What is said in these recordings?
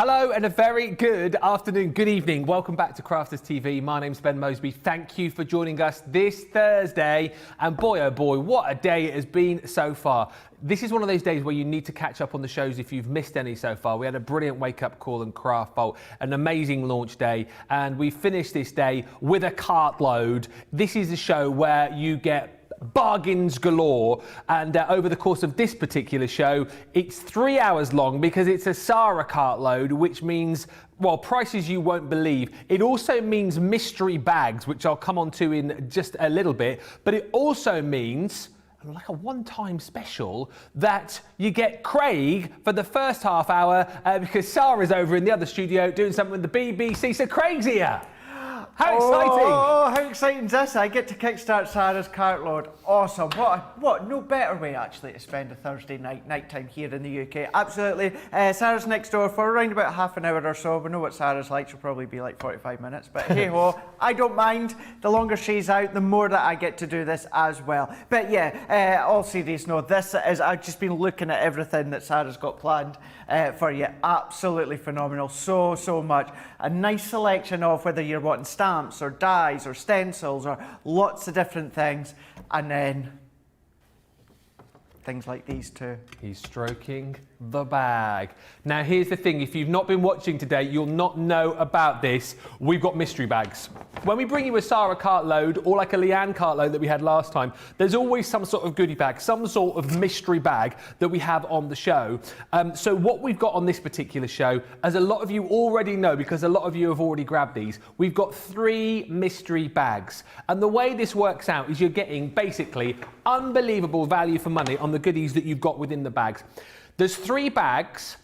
Hello and a very good afternoon, good evening. Welcome back to Crafters TV. My name's Ben Moseby. Thank you for joining us this Thursday. And boy, oh boy, what a day it has been so far. This is one of those days where you need to catch up on the shows if you've missed any so far. We had a brilliant wake-up call and craft bolt, an amazing launch day, and we finished this day with a cartload. This is a show where you get bargains galore, and over the course of this particular show it's 3 hours long because it's a Sara cartload, which means, well, prices you won't believe. It also means mystery bags, which I'll come on to in just a little bit, but it also means like a one-time special that you get Craig for the first half hour because Sara's over in the other studio doing something with the BBC, so Craig's here. How exciting! Oh, how exciting is this? I get to kickstart Sara's cartload. Awesome. What no better way actually to spend a Thursday nighttime here in the UK. Absolutely. Sara's next door for around about half an hour or so. We know what Sara's like. She'll probably be like 45 minutes. But hey ho, I don't mind. The longer she's out, the more that I get to do this as well. But yeah, all serious note, this is, I've just been looking at everything that Sara's got planned for you. Absolutely phenomenal. So much. A nice selection of whether you're wanting stamps or dies or stencils or lots of different things, and then things like these too. He's stroking the bag. Now here's the thing, if you've not been watching today, you'll not know about this. We've got mystery bags. When we bring you a Sara cartload or like a Leanne cartload that we had last time, there's always some sort of goodie bag, some sort of mystery bag that we have on the show. So what we've got on this particular show, as a lot of you already know, because a lot of you have already grabbed these, we've got 3 mystery bags. And the way this works out is you're getting basically unbelievable value for money on the goodies that you've got within the bags. There's 3 bags.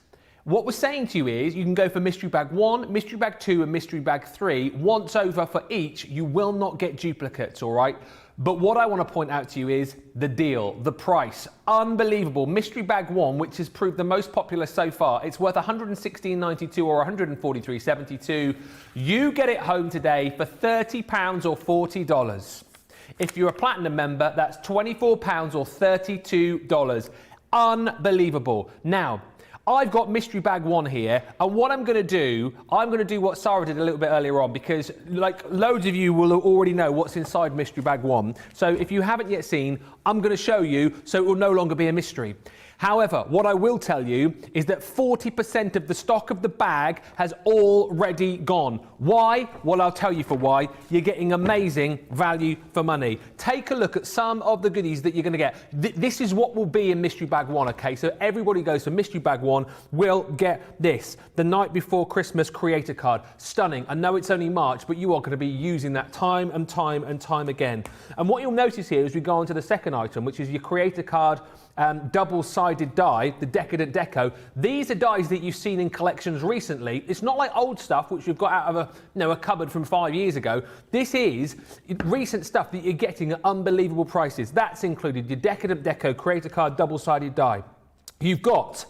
What we're saying to you is you can go for mystery bag 1, mystery bag 2 and mystery bag 3. Once over for each, you will not get duplicates, all right? But what I want to point out to you is the deal, the price. Unbelievable. Mystery bag 1, which has proved the most popular so far, it's worth $116.92 or $143.72. You get it home today for £30 or $40. If you're a platinum member, that's £24 or $32. Unbelievable. Now, I've got mystery bag 1 here, and what I'm going to do what Sara did a little bit earlier on, because like loads of you will already know what's inside mystery bag 1. So if you haven't yet seen, I'm going to show you so it will no longer be a mystery. However, what I will tell you is that 40% of the stock of the bag has already gone. Why? Well, I'll tell you for why. You're getting amazing value for money. Take a look at some of the goodies that you're going to get. This is what will be in mystery bag 1, okay? So everybody goes for mystery bag 1 will get this. The Night Before Christmas creator card. Stunning. I know it's only March, but you are going to be using that time and time and time again. And what you'll notice here as we go on to the second item, which is your creator card double-sided die, the Decadent Deco. These are dies that you've seen in collections recently. It's not like old stuff which we've got out of a cupboard from 5 years ago. This is recent stuff that you're getting at unbelievable prices. That's included your Decadent Deco creator card double-sided die. You've got,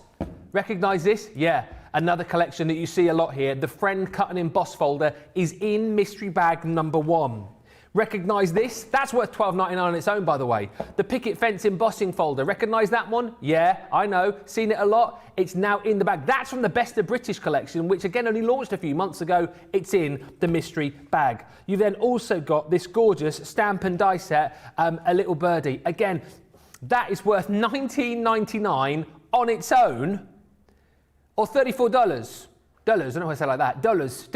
recognise this? Yeah. Another collection that you see a lot here. The Friend Cut and Emboss folder is in mystery bag number 1. Recognise this? That's worth $12.99 on its own, by the way. The Picket Fence embossing folder. Recognise that one? Yeah, I know. Seen it a lot. It's now in the bag. That's from the Best of British collection, which again only launched a few months ago. It's in the mystery bag. You've then also got this gorgeous stamp and die set, A Little Birdie. Again, that is worth $19.99 on its own, or $34. Dollars. I don't know why I say it like that. Dollars.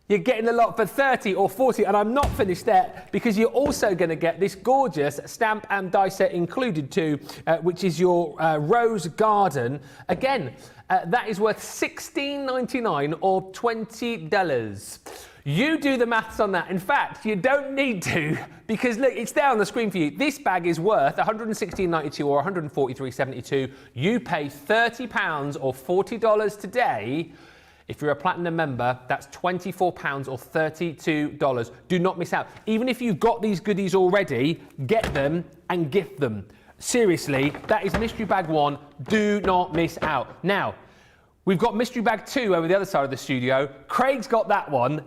You're getting a lot for 30 or 40, and I'm not finished there because you're also going to get this gorgeous stamp and die set included too, which is your Rose Garden. Again, that is worth $16.99 or $20. You do the maths on that. In fact, you don't need to, because look, it's there on the screen for you. This bag is worth $116.92 or $143.72. You pay £30 or $40 today. If you're a platinum member, that's £24 or $32. Do not miss out. Even if you've got these goodies already, get them and gift them. Seriously, that is mystery bag 1. Do not miss out. Now, we've got mystery bag 2 over the other side of the studio. Craig's got that one.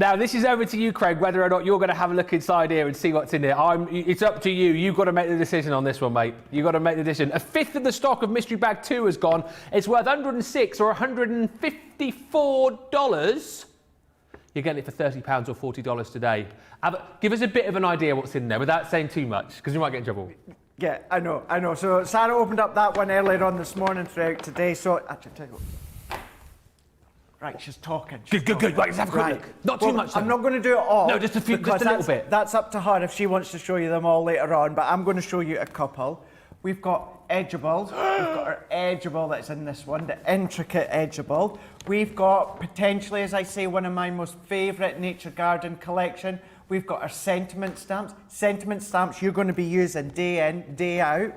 Now, this is over to you, Craig, whether or not you're going to have a look inside here and see what's in there. It's up to you. You've got to make the decision on this one, mate. You've got to make the decision. A fifth of the stock of Mystery Bag 2 has gone. It's worth $106 or $154. You're getting it for £30 or $40 today. Give us a bit of an idea what's in there without saying too much, because you might get in trouble. Yeah, I know. So Sarah opened up that one earlier on this morning throughout today. So actually, tell you what. Right, she's talking. Good. Right, let's have a quick look. Not too much, though. I'm not going to do it all. No, just a little bit. That's up to her if she wants to show you them all later on, but I'm going to show you a couple. We've got Edgeables. We've got our Edgeable that's in this one, the intricate Edgeable. We've got, potentially, as I say, one of my most favourite Nature Garden collection. We've got our sentiment stamps. Sentiment stamps you're going to be using day in, day out.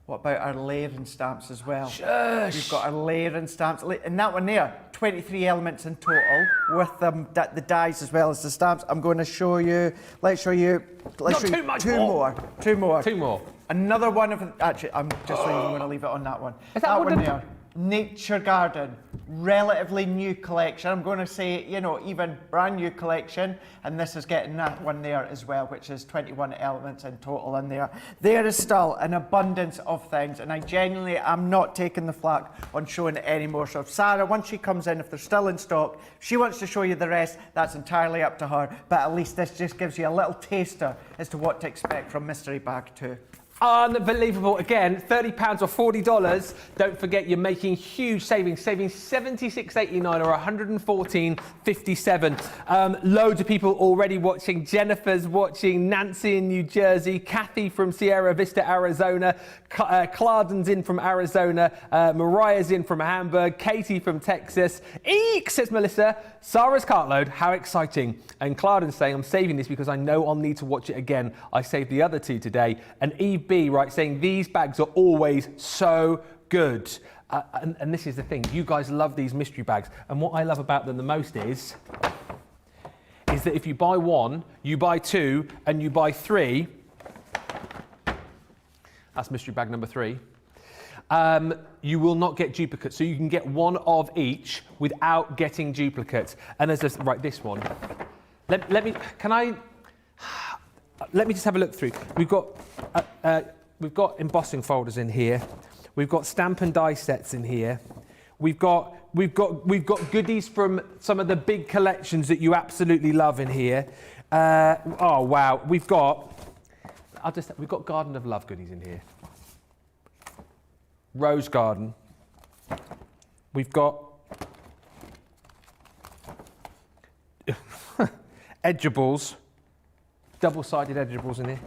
What about our layering stamps as well? Shush. We've got our layering stamps. And that one there, 23 elements in total, with them, the dies as well as the stamps. I'm going to show you, let's show you two more. Another one of, actually, I'm just even going to leave it on that one. Is that one there, Nature Garden, relatively new collection. I'm going to say, you know, even brand new collection. And this is getting that one there as well, which is 21 elements in total in there. There is still an abundance of things, and I genuinely am not taking the flack on showing it anymore. So if Sarah, once she comes in, if they're still in stock, she wants to show you the rest, that's entirely up to her. But at least this just gives you a little taster as to what to expect from Mystery Bag 2. Unbelievable. Again, £30 or $40. Don't forget you're making huge savings, saving $76.89 or $114.57. Loads of people already watching. Jennifer's watching, Nancy in New Jersey, Kathy from Sierra Vista, Arizona, Clarden's in from Arizona, Mariah's in from Hamburg, Katie from Texas. Eek, says Melissa. Sarah's Cartload, how exciting. And Clarden's saying, I'm saving this because I know I'll need to watch it again. I saved the other two today. And Eve B, right, saying these bags are always so good. And this is the thing, you guys love these mystery bags. And what I love about them the most is that if you buy one, you buy two, and you buy three, that's mystery bag number 3. You will not get duplicates. So you can get one of each without getting duplicates. And as a, right, this one. Let me just have a look through. We've got embossing folders in here. We've got stamp and die sets in here. We've got goodies from some of the big collections that you absolutely love in here. Oh wow, we've got Garden of Love goodies in here. Rose Garden. We've got Edgeables, double-sided Edgeables in here.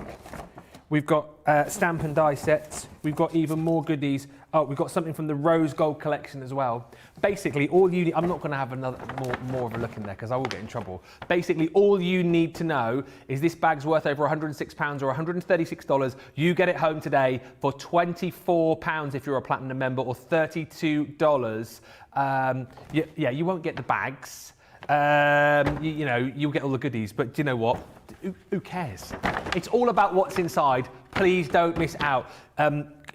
We've got stamp and die sets. We've got even more goodies. Oh, we've got something from the Rose Gold collection as well. Basically, all you need, I'm not going to have more of a look in there because I will get in trouble. Basically, all you need to know is this bag's worth over £106 or $136. You get it home today for £24 if you're a platinum member, or $32. Yeah, you won't get the bags. You know, you'll get all the goodies, but do you know what? Who cares? It's all about what's inside. Please don't miss out.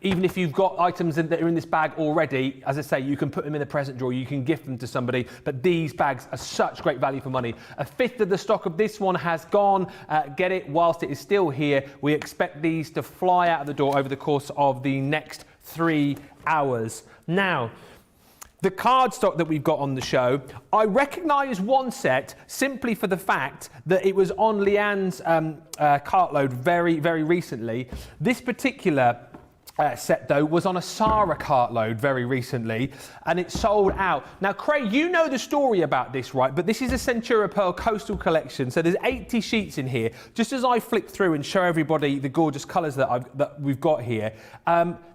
Even if you've got items that are in this bag already, as I say, you can put them in a present drawer, you can gift them to somebody, but these bags are such great value for money. A fifth of the stock of this one has gone. Get it whilst it is still here. We expect these to fly out of the door over the course of the next 3 hours. Now, the cardstock that we've got on the show, I recognise one set simply for the fact that it was on Leanne's Cartload very, very recently. This particular set, though, was on a Sara Cartload very recently, and it sold out. Now, Craig, you know the story about this, right? But this is a Centura Pearl Coastal Collection, so there's 80 sheets in here. Just as I flick through and show everybody the gorgeous colours that we've got here,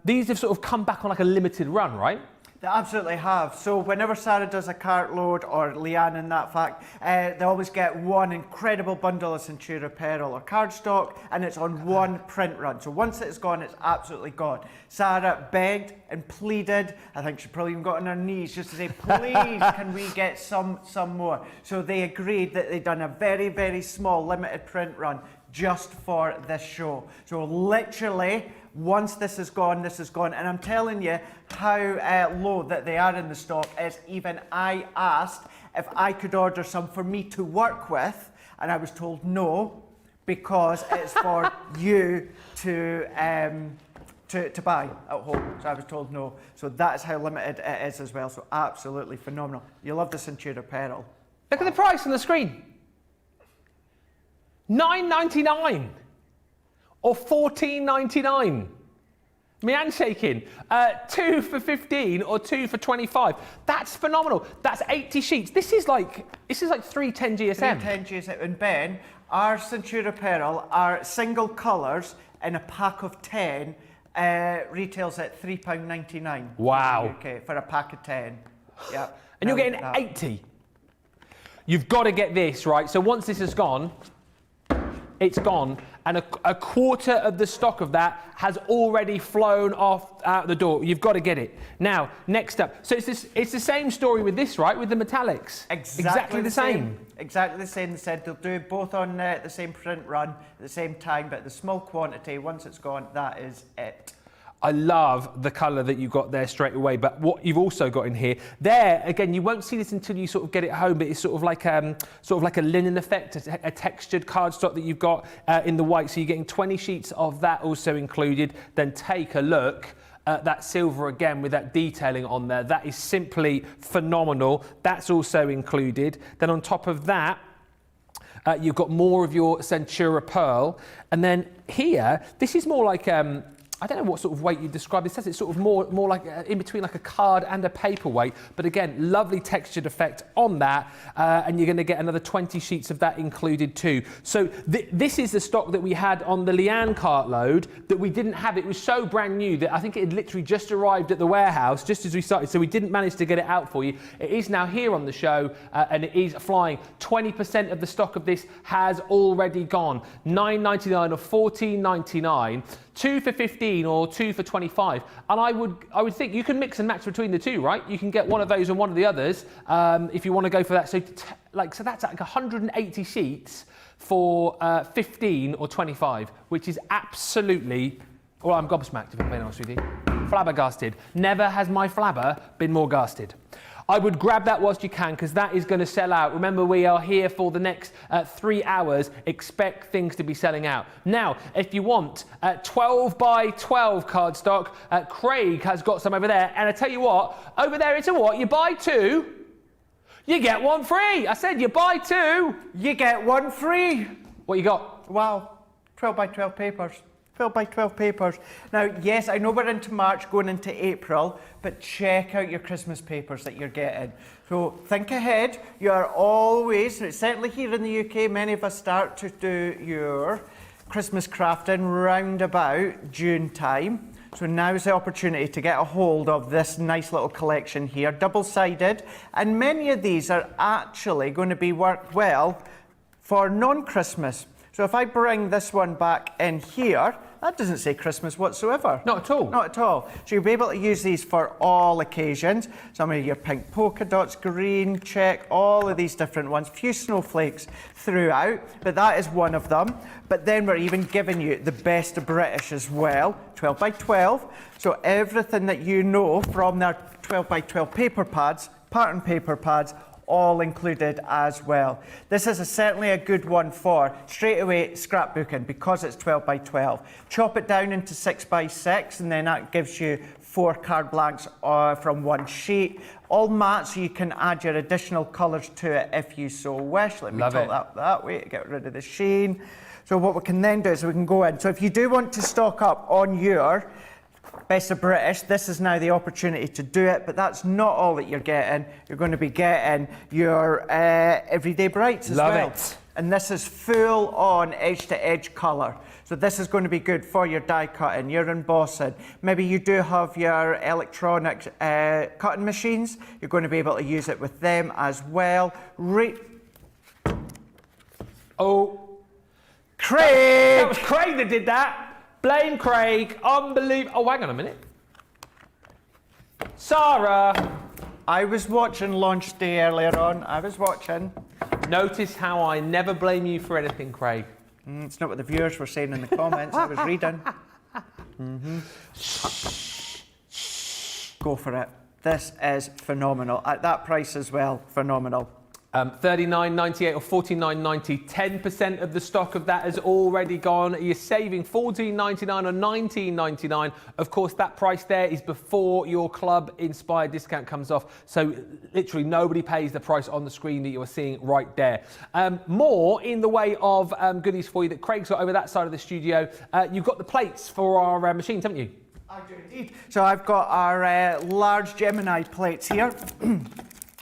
these have sort of come back on like a limited run, right? They absolutely have. So whenever Sarah does a Cartload, or Leanne in that fact, they always get one incredible bundle of Centura Pearl or cardstock, and it's on one print run. So once it's gone, it's absolutely gone. Sarah begged and pleaded. I think she probably even got on her knees just to say, please, can we get some more? So they agreed that they'd done a very, very small limited print run just for this show. So literally, once this is gone, this is gone. And I'm telling you how low that they are in the stock is even I asked if I could order some for me to work with, and I was told no, because it's for you to buy at home. So I was told no. So that's how limited it is as well. So absolutely phenomenal. You love the Centura Pearl. Look at the price on the screen. $9.99 or $14.99. My hand's shaking. 2 for 15 or 2 for 25. That's phenomenal. That's 80 sheets. This is like 310 GSM. 310 GSM. And Ben, our Centura Pearl are single colours in a pack of 10. Retails at £3.99. Wow. Okay, for a pack of 10. Yeah. And you're getting 80. You've got to get this, right? So once this is gone, it's gone. And a quarter of the stock of that has already flown off out the door. You've got to get it. Now, next up. So it's the same story with this, right? With the metallics. Exactly the same. Exactly the same. They said they'll do both on the same print run at the same time, but the small quantity, once it's gone, that is it. I love the colour that you got there straight away, but what you've also got in here, there, again, you won't see this until you sort of get it home, but it's sort of like a linen effect, a textured cardstock that you've got in the white, so you're getting 20 sheets of that also included. Then take a look at that silver again with that detailing on there. That is simply phenomenal. That's also included. Then on top of that, you've got more of your Centura Pearl, and then here, this is more like I don't know what sort of weight you describe. It says it's sort of more like in between like a card and a paperweight. But again, lovely textured effect on that. And you're going to get another 20 sheets of that included too. So this is the stock that we had on the Leanne Cartload that we didn't have. It was so brand new that I think it had literally just arrived at the warehouse just as we started. So we didn't manage to get it out for you. It is now here on the show and it is flying. 20% of the stock of this has already gone. $9.99 or $14.99. 2 for 15 or 2 for 25, and I would think you can mix and match between the two, right? You can get one of those and one of the others if you want to go for that. So that's like 180 sheets for 15 or 25, which is absolutely, well, I'm gobsmacked if I'm being honest with you. Flabbergasted. Never has my flabber been more gasted. I would grab that whilst you can because that is going to sell out. Remember, we are here for the next 3 hours. Expect things to be selling out. Now, if you want 12 by 12 cardstock, Craig has got some over there. And I tell you what, over there it's a what? You buy 2, you get 1 free. I said you buy 2, you get 1 free. What you got? Wow, 12 by 12 papers. 12 by 12 papers. Now, yes, I know we're into March, going into April, but check out your Christmas papers that you're getting. So think ahead. You are always, certainly here in the UK, many of us start to do your Christmas crafting round about June time. So now is the opportunity to get a hold of this nice little collection here, double-sided, and many of these are actually going to be worked well for non-Christmas. So if I bring this one back in here, that doesn't say Christmas whatsoever. Not at all. Not at all. So you'll be able to use these for all occasions. Some of your pink polka dots, green, check, all of these different ones. Few snowflakes throughout, but that is one of them. But then we're even giving you the best of British as well, 12 by 12. So everything that you know from their 12 by 12 paper pads, pattern paper pads, all included as well. This is certainly a good one for straight away scrapbooking because it's 12 by 12. Chop it down into 6 by 6 and then that gives you 4 card blanks from one sheet. All matte, so you can add your additional colours to it if you so wish. Let me tilt that way to get rid of the sheen. So what we can then do is we can go in. So if you do want to stock up on your Best of British, this is now the opportunity to do it, but that's not all that you're getting. You're going to be getting your Everyday Brights as well. Love it. And this is full on edge-to-edge colour. So this is going to be good for your die cutting, your embossing. Maybe you do have your electronic cutting machines. You're going to be able to use it with them as well. Oh, Craig! That was Craig that did that. Blame Craig. Unbelievable. Oh, hang on a minute. Sara. I was watching launch day earlier on. I was watching. Notice how I never blame you for anything, Craig. It's not what the viewers were saying in the comments. I was reading. Go for it. This is phenomenal. At that price as well, phenomenal. $39.98 or $49.90, 10% of the stock of that has already gone. You're saving $14.99 or $19.99. Of course, that price there is before your club inspired discount comes off. So literally nobody pays the price on the screen that you are seeing right there. More in the way of goodies for you that Craig's got over that side of the studio. You've got the plates for our machines, haven't you? I do indeed. So I've got our large Gemini plates here.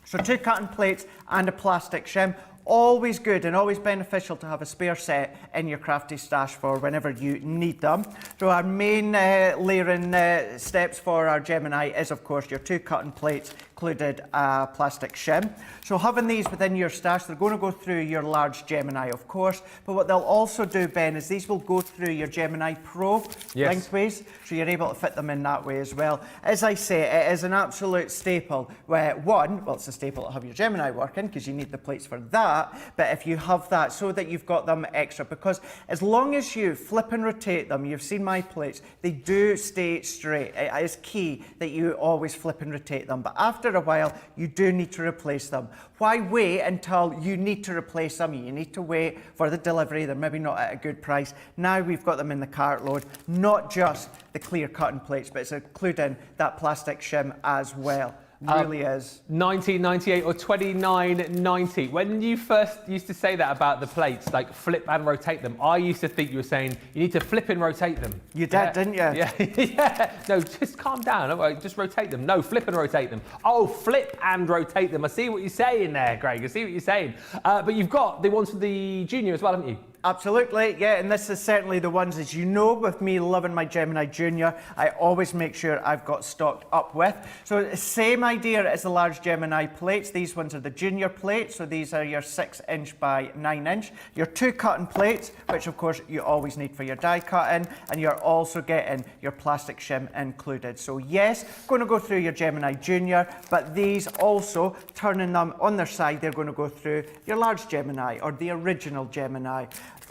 So 2 cutting plates and a plastic shim. Always good and always beneficial to have a spare set in your crafty stash for whenever you need them. So our main layering steps for our Gemini is, of course, your 2 cutting plates, included a plastic shim. So having these within your stash, they're going to go through your large Gemini, of course, but what they'll also do, Ben, is these will go through your Gemini Pro lengthways, so you're able to fit them in that way as well. As I say, it is an absolute staple. Well, it's a staple to have your Gemini working because you need the plates for that, but if you have that so that you've got them extra, because as long as you flip and rotate them, you've seen my plates, they do stay straight. It is key that you always flip and rotate them, but after a while, you do need to replace them. Why wait until you need to replace them? You need to wait for the delivery. They're maybe not at a good price. Now we've got them in the Cartload, not just the clear cutting plates, but it's including that plastic shim as well. Really is. $19.98 or $29.90. When you first used to say that about the plates, like flip and rotate them, I used to think you were saying you need to flip and rotate them. You did, didn't you? Yeah. Yeah. No, just calm down. Just rotate them. No, flip and rotate them. Oh, flip and rotate them. I see what you're saying there, Craig. I see what you're saying. But you've got the ones for the Junior as well, haven't you? Absolutely, yeah, and this is certainly the ones, as you know, with me loving my Gemini Junior, I always make sure I've got stocked up with. So same idea as the large Gemini plates. These ones are the Junior plates, so these are your 6" by 9". Your 2 cutting plates, which of course you always need for your die cutting, and you're also getting your plastic shim included. So yes, going to go through your Gemini Junior, but these also, turning them on their side, they're going to go through your large Gemini or the original Gemini.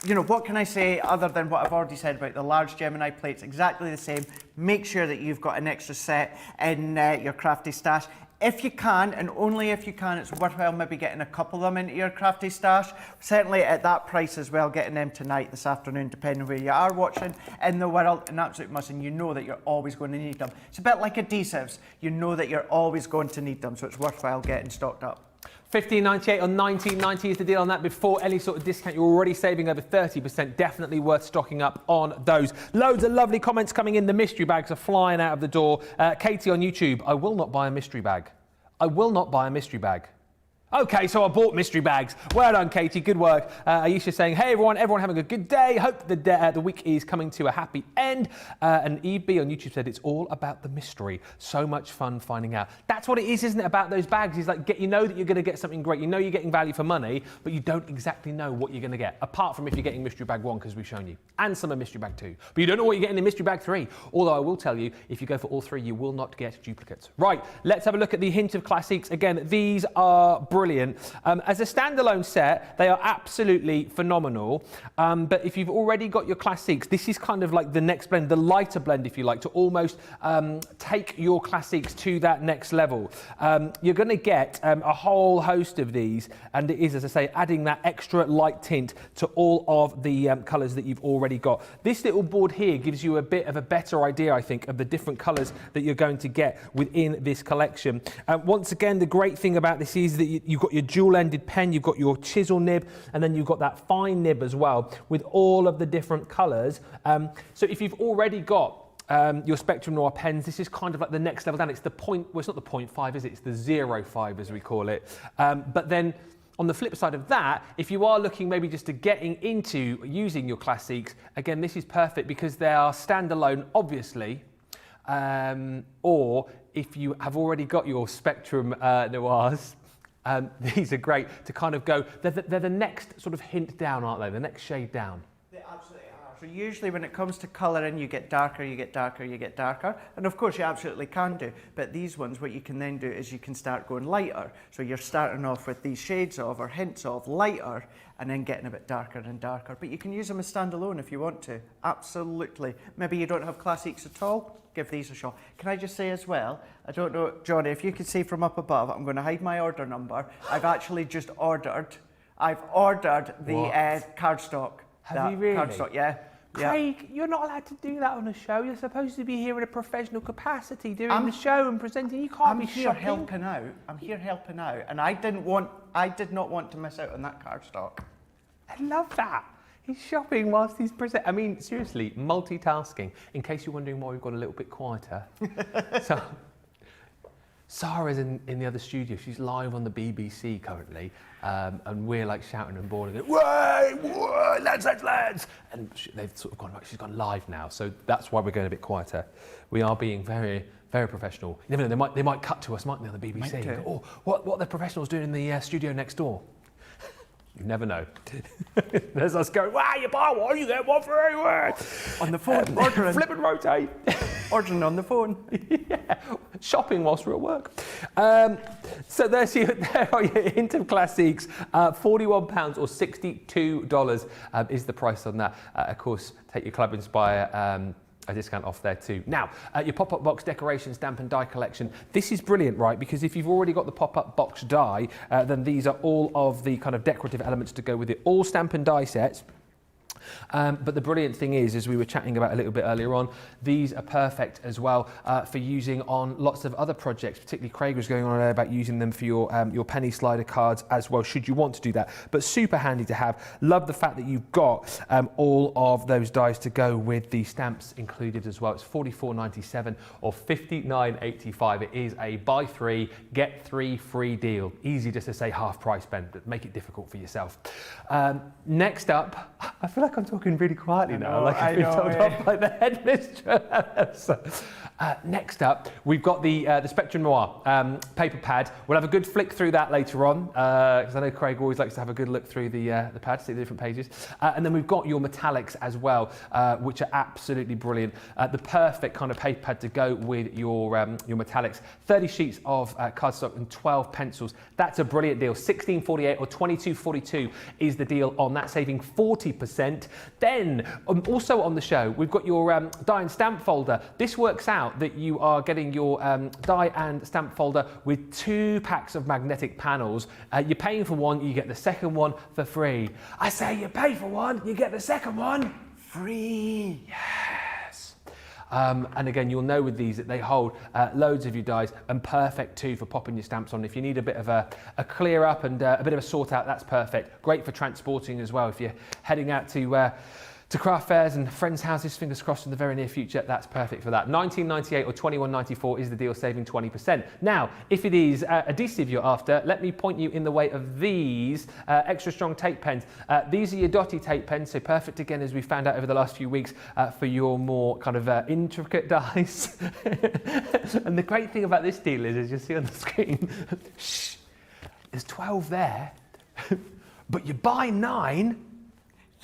You know, what can I say other than what I've already said about the large Gemini plates? Exactly the same. Make sure that you've got an extra set in your crafty stash. If you can, and only if you can, it's worthwhile maybe getting a couple of them into your crafty stash. Certainly at that price as well, getting them tonight, this afternoon, depending where you are watching in the world, an absolute must, and you know that you're always going to need them. It's a bit like adhesives. You know that you're always going to need them, so it's worthwhile getting stocked up. $15.98 or $19.90 is the deal on that before any sort of discount. You're already saving over 30%. Definitely worth stocking up on those. Loads of lovely comments coming in. The mystery bags are flying out of the door. Katie on YouTube, I will not buy a mystery bag. I will not buy a mystery bag. Okay, so I bought mystery bags. Well done, Katie. Good work. Aisha saying, hey, everyone having a good day. Hope the week is coming to a happy end. And EB on YouTube said, it's all about the mystery. So much fun finding out. That's what it is, isn't it, about those bags? Is like, you know that you're going to get something great. You know you're getting value for money, but you don't exactly know what you're going to get. Apart from if you're getting mystery bag 1, because we've shown you. And some of mystery bag 2. But you don't know what you're getting in mystery bag 3. Although I will tell you, if you go for all 3, you will not get duplicates. Right, let's have a look at the Hint of Classics. Again, these are brilliant. As a standalone set, they are absolutely phenomenal. But if you've already got your classics, this is kind of like the next blend, the lighter blend, if you like, to almost take your classics to that next level. You're going to get a whole host of these, and it is, as I say, adding that extra light tint to all of the colours that you've already got. This little board here gives you a bit of a better idea, I think, of the different colours that you're going to get within this collection. Once again, the great thing about this is that you've got your dual-ended pen, you've got your chisel nib, and then you've got that fine nib as well with all of the different colours. So if you've already got your Spectrum Noir pens, this is kind of like the next level down. It's the point, well, it's not the 0.5, is it? It's the 0.5 as we call it. But then on the flip side of that, if you are looking maybe just to getting into using your classics, again, this is perfect because they are standalone, obviously, or if you have already got your Spectrum Noirs, these are great to kind of go, they're the next sort of hint down, aren't they? The next shade down. They absolutely are. So usually when it comes to colouring, you get darker, you get darker, you get darker. And of course you absolutely can do. But these ones, what you can then do is you can start going lighter. So you're starting off with these shades of or hints of lighter and then getting a bit darker and darker. But you can use them as standalone if you want to. Absolutely. Maybe you don't have classics at all, give these a shot. Can I just say as well, I don't know, Johnny, if you could see from up above, I'm going to hide my order number. I've actually just ordered, the cardstock. Have you really? Cardstock, yeah. Craig, you're not allowed to do that on a show. You're supposed to be here in a professional capacity doing the show and presenting. You can't be shopping. I'm here helping out, and I did not want to miss out on that cardstock. I love that. He's shopping whilst he's presenting. I mean, seriously, multitasking. In case you're wondering why we've got a little bit quieter. So, Sara's in the other studio. She's live on the BBC currently, and we're like shouting and bawling, "Way, lads!" And they've sort of gone, right, she's gone live now, so that's why we're going a bit quieter. We are being very, very professional. You never know, they might cut to us, mightn't they, on the BBC? And go, oh, what are the professionals doing in the studio next door? You never know. There's us going, wow, you buy one, you get one for anywhere. On the phone, ordering. Flip and rotate. Ordering on the phone. Yeah, shopping whilst we're at work. So there are your hint of classics. £41 or $62 is the price on that. Of course, take your Club Inspire a discount off there too. Now, your pop-up box decoration stamp and die collection. This is brilliant, right? Because if you've already got the pop-up box die, then these are all of the kind of decorative elements to go with it. All stamp and die sets. But the brilliant thing is, as we were chatting about a little bit earlier on, these are perfect as well for using on lots of other projects. Particularly Craig was going on about using them for your penny slider cards as well, should you want to do that. But super handy to have. Love the fact that you've got all of those dies to go with the stamps included as well. It's $44.97 or $59.85. It is a buy three, get three free deal. Easy just to say half price, Ben, but make it difficult for yourself. Next up, I feel like I'm talking really quietly now, like I've been told off by the headmistress. Next up, we've got the Spectrum Noir paper pad. We'll have a good flick through that later on, because I know Craig always likes to have a good look through the pad, see the different pages. And then we've got your metallics as well, which are absolutely brilliant. The perfect kind of paper pad to go with your metallics. 30 sheets of cardstock and 12 pencils. That's a brilliant deal. $16.48 or $22.42 is the deal on that, saving 40%. Then, also on the show, we've got your die and stamp folder. This works out that you are getting your die and stamp folder with 2 packs of magnetic panels. You're paying for one, you get the second one for free. I say you pay for one, you get the second one free. Yes. And again, you'll know with these that they hold loads of your dies, and perfect too for popping your stamps on. If you need a bit of a clear up and a bit of a sort out, that's perfect. Great for transporting as well. If you're heading out to craft fairs and friends' houses, fingers crossed, in the very near future, that's perfect for that. $19.98 or $21.94 is the deal, saving 20%. Now, if it is adhesive you're after, let me point you in the way of these extra strong tape pens. These are your dotty tape pens, so perfect again, as we found out over the last few weeks, for your more kind of intricate dies. And the great thing about this deal is, as you see on the screen, shh, there's 12 there, but you buy 9,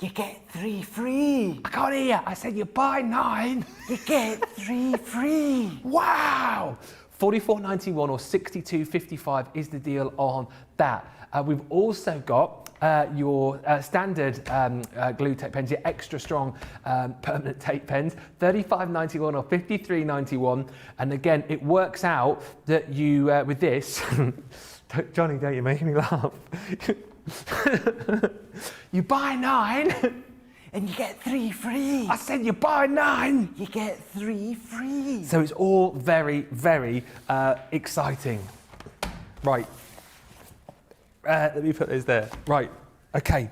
you get 3 free. I can't hear. I said you buy 9. You get 3 free. Wow. $44.91 or $62.55 is the deal on that. We've also got your standard glue tape pens, your extra strong permanent tape pens, $35.91 or $53.91. And again, it works out that you, with this, Johnny, don't you make me laugh. You buy 9 and you get 3 free. I said you buy 9, you get 3 free. So it's all very, very exciting. Right. Let me put those there. Right. Okay.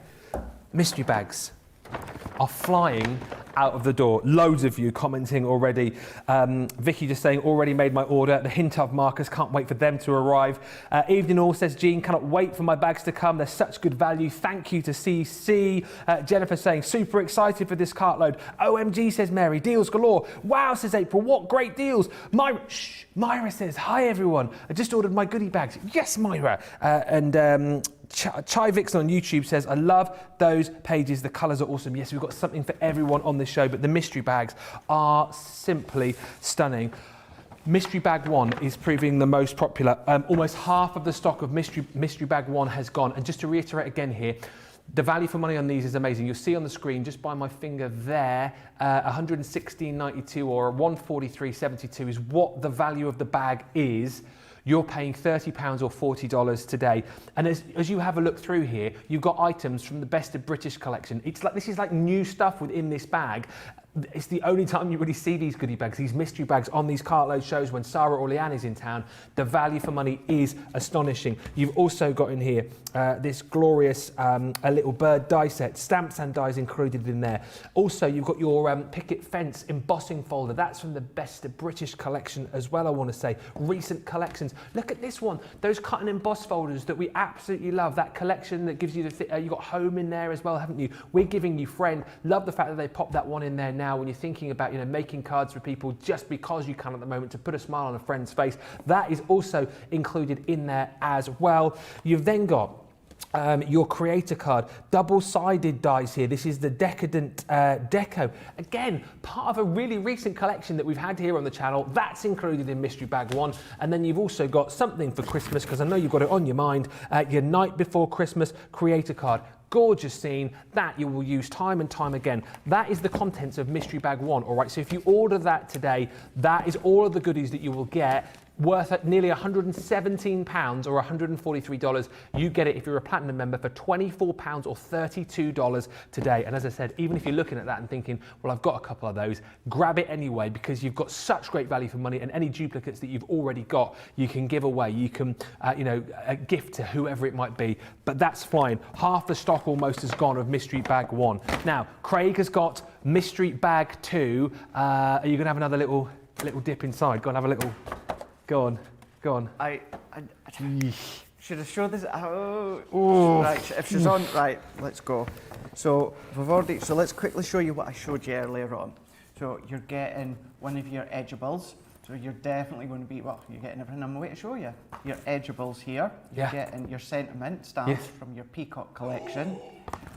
Mystery bags are flying out of the door. Loads of you commenting already. Vicky just saying, already made my order. The hint of markers, can't wait for them to arrive. Evening All says, Jean, cannot wait for my bags to come. They're such good value. Thank you to CC. Jennifer saying, super excited for this cartload. OMG, says Mary, deals galore. Wow, says April, what great deals. Myra says, hi everyone. I just ordered my goodie bags. Yes, Myra. Chai Vixen on YouTube says, I love those pages. The colours are awesome. Yes, we've got something for everyone on this show, but the mystery bags are simply stunning. Mystery Bag 1 is proving the most popular. Almost half of the stock of Mystery Bag 1 has gone. And just to reiterate again here, the value for money on these is amazing. You'll see on the screen, just by my finger there, 116.92 or 143.72 is what the value of the bag is. You're paying £30 or $40 today. And as you have a look through here, you've got items from the Best of British collection. It's like, this is like new stuff within this bag. It's the only time you really see these goodie bags, these mystery bags on these Cartload shows when Sara or Leanne is in town. The value for money is astonishing. You've also got in here this glorious a little bird die set, stamps and dies included in there. Also, you've got your picket fence embossing folder. That's from the Best of British collection as well, I want to say. Recent collections. Look at this one. Those cut and emboss folders that we absolutely love. That collection that gives you you've got home in there as well, haven't you? We're giving you friend. Love the fact that they popped that one in there now when you're thinking about, making cards for people just because you can at the moment to put a smile on a friend's face. That is also included in there as well. You've then got your creator card, double-sided dies here. This is the Decadent Deco. Again, part of a really recent collection that we've had here on the channel. That's included in Mystery Bag 1. And then you've also got something for Christmas, because I know you've got it on your mind, your Night Before Christmas creator card. Gorgeous scene that you will use time and time again. That is the contents of Mystery Bag 1, all right? So if you order that today, that is all of the goodies that you will get, worth at nearly £117 or $143. You get it if you're a platinum member for £24 or $32 today. And as I said, even if you're looking at that and thinking, well, I've got a couple of those, grab it anyway, because you've got such great value for money, and any duplicates that you've already got, you can give away. You can, a gift to whoever it might be, but that's fine. Half the stock almost has gone of Mystery Bag 1. Now, Craig has got Mystery Bag 2. Are you going to have another little dip inside? Go and have a little... Go on. I should have showed this. Oh, right. If she's on, right, let's go. So let's quickly show you what I showed you earlier on. So you're getting one of your Edgeables. So you're definitely going to be, you're getting everything I'm going to show you. Your Edgeables here. You're getting your sentiment stamps from your Peacock collection.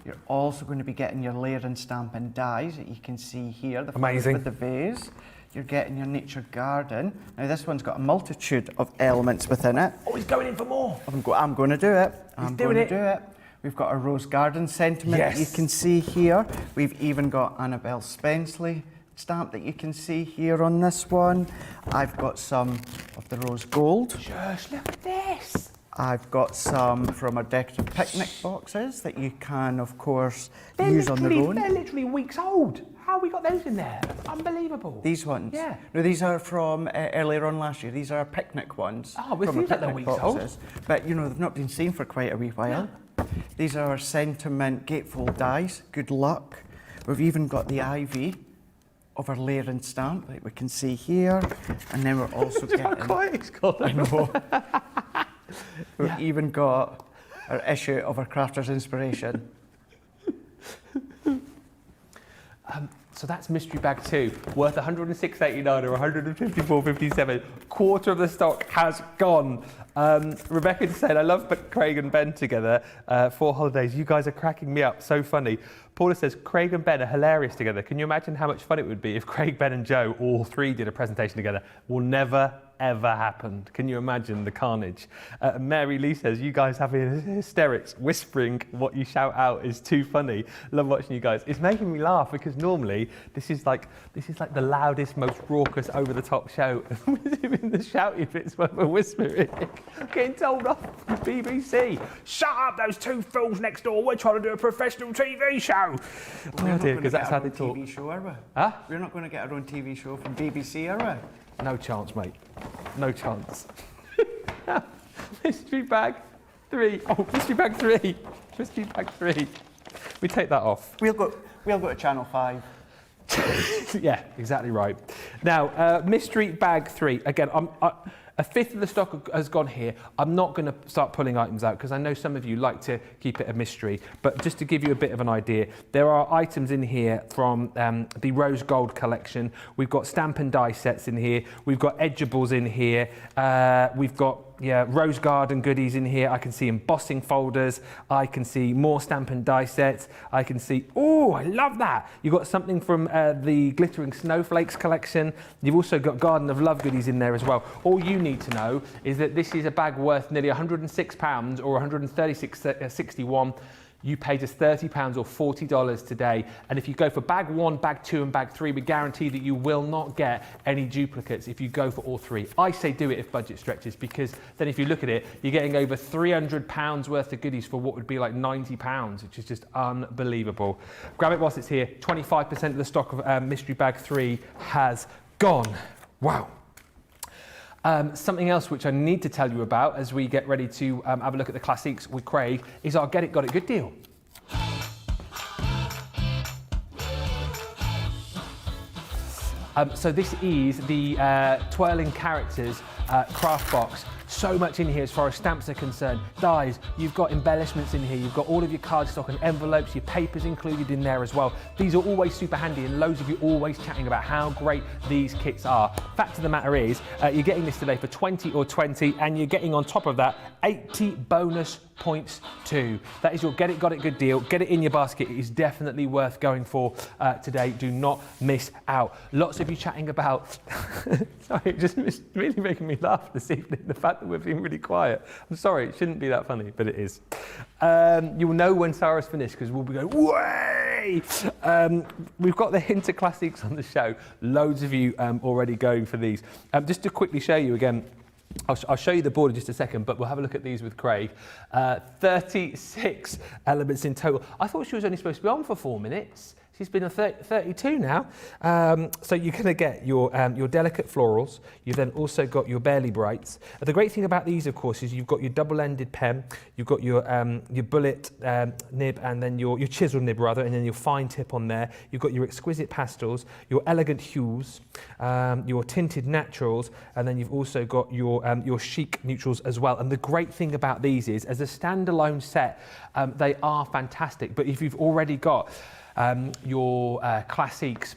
You're also going to be getting your layer and stamp and dies that you can see here. The amazing. With the vase. You're getting your nature garden. Now this one's got a multitude of elements within it. Oh, he's going in for more. I'm going to do it. He's doing it. We've got a rose garden sentiment that you can see here. We've even got Annabelle Spenceley stamp that you can see here on this one. I've got some of the rose gold. Just look at this. I've got some from our decorative picnic boxes that you can, of course, use on their own. They're literally weeks old. How have we got those in there? Unbelievable. These ones? Yeah. No, these are from earlier on last year. These are our picnic ones. Oh, but these are weeks old. But, they've not been seen for quite a wee while. Yeah. These are our sentiment gatefold dies. Good luck. We've even got the ivy of our layer and stamp that we can see here. And then we're also getting... How quiet it's got. I know. We've even got our issue of our Crafter's Inspiration. So that's Mystery Bag 2, worth $106.89 or $154.57. Quarter of the stock has gone. Rebecca said, I love Craig and Ben together for holidays. You guys are cracking me up, so funny. Paula says, Craig and Ben are hilarious together. Can you imagine how much fun it would be if Craig, Ben and Joe, all three did a presentation together? Will never, ever happened. Can you imagine the carnage? Mary Lee says, you guys having hysterics, whispering what you shout out is too funny. Love watching you guys. It's making me laugh because normally this is like the loudest, most raucous, over the top show. We're doing the shouty bits when we're whispering. Getting told off from the BBC. Shut up, those two fools next door. We're trying to do a professional TV show. Oh dear, because that's how they talk. TV show, are we? Huh? We're not going to get our own TV show from BBC, are we? No chance, mate. No chance. Mystery Bag 3. Oh, Mystery Bag 3. Mystery Bag 3. We take that off. We'll go to Channel 5. Yeah, exactly right. Now, Mystery Bag 3. Again, A fifth of the stock has gone here. I'm not going to start pulling items out because I know some of you like to keep it a mystery, but just to give you a bit of an idea, there are items in here from the Rose Gold collection. We've got stamp and die sets in here. We've got Edgeables in here. We've got Rose Garden goodies in here. I can see embossing folders. I can see more stamp and die sets. I can see, oh, I love that. You've got something from the Glittering Snowflakes collection. You've also got Garden of Love goodies in there as well. All you need to know is that this is a bag worth nearly £106 or £136.61. You paid us £30 or $40 today. And if you go for bag 1, bag 2 and bag 3, we guarantee that you will not get any duplicates if you go for all 3. I say do it if budget stretches, because then if you look at it, you're getting over £300 worth of goodies for what would be like £90, which is just unbelievable. Grab it whilst it's here. 25% of the stock of mystery bag 3 has gone. Wow. Something else which I need to tell you about as we get ready to have a look at the classics with Craig is our Get It, Got It Good deal. So this is the Twirling Characters craft box. So much in here as far as stamps are concerned. Dies, you've got embellishments in here, you've got all of your cardstock and envelopes, your papers included in there as well. These are always super handy and loads of you always chatting about how great these kits are. Fact of the matter is, you're getting this today for 20 or 20 and you're getting on top of that 80 bonus points too. That is your Get It, Got It Good deal. Get it in your basket. It is definitely worth going for today. Do not miss out. Lots of you chatting about, sorry, it just really making me laugh this evening, the fact that we're being really quiet. I'm sorry, it shouldn't be that funny, but it is. You will know when Sara's finished because we'll be going, way! We've got the Hinter Classics on the show. Loads of you already going for these. Just to quickly show you again, I'll show you the board in just a second, but we'll have a look at these with Craig. 36 elements in total. I thought she was only supposed to be on for 4 minutes. She's been on 32 now. So you're going to get your delicate florals. You've then also got your barely brights. The great thing about these, of course, is you've got your double-ended pen, you've got your bullet nib, and then your chisel nib rather, and then your fine tip on there. You've got your exquisite pastels, your elegant hues, your tinted naturals, and then you've also got your chic neutrals as well. And the great thing about these is, as a standalone set, they are fantastic. But if you've already got your classics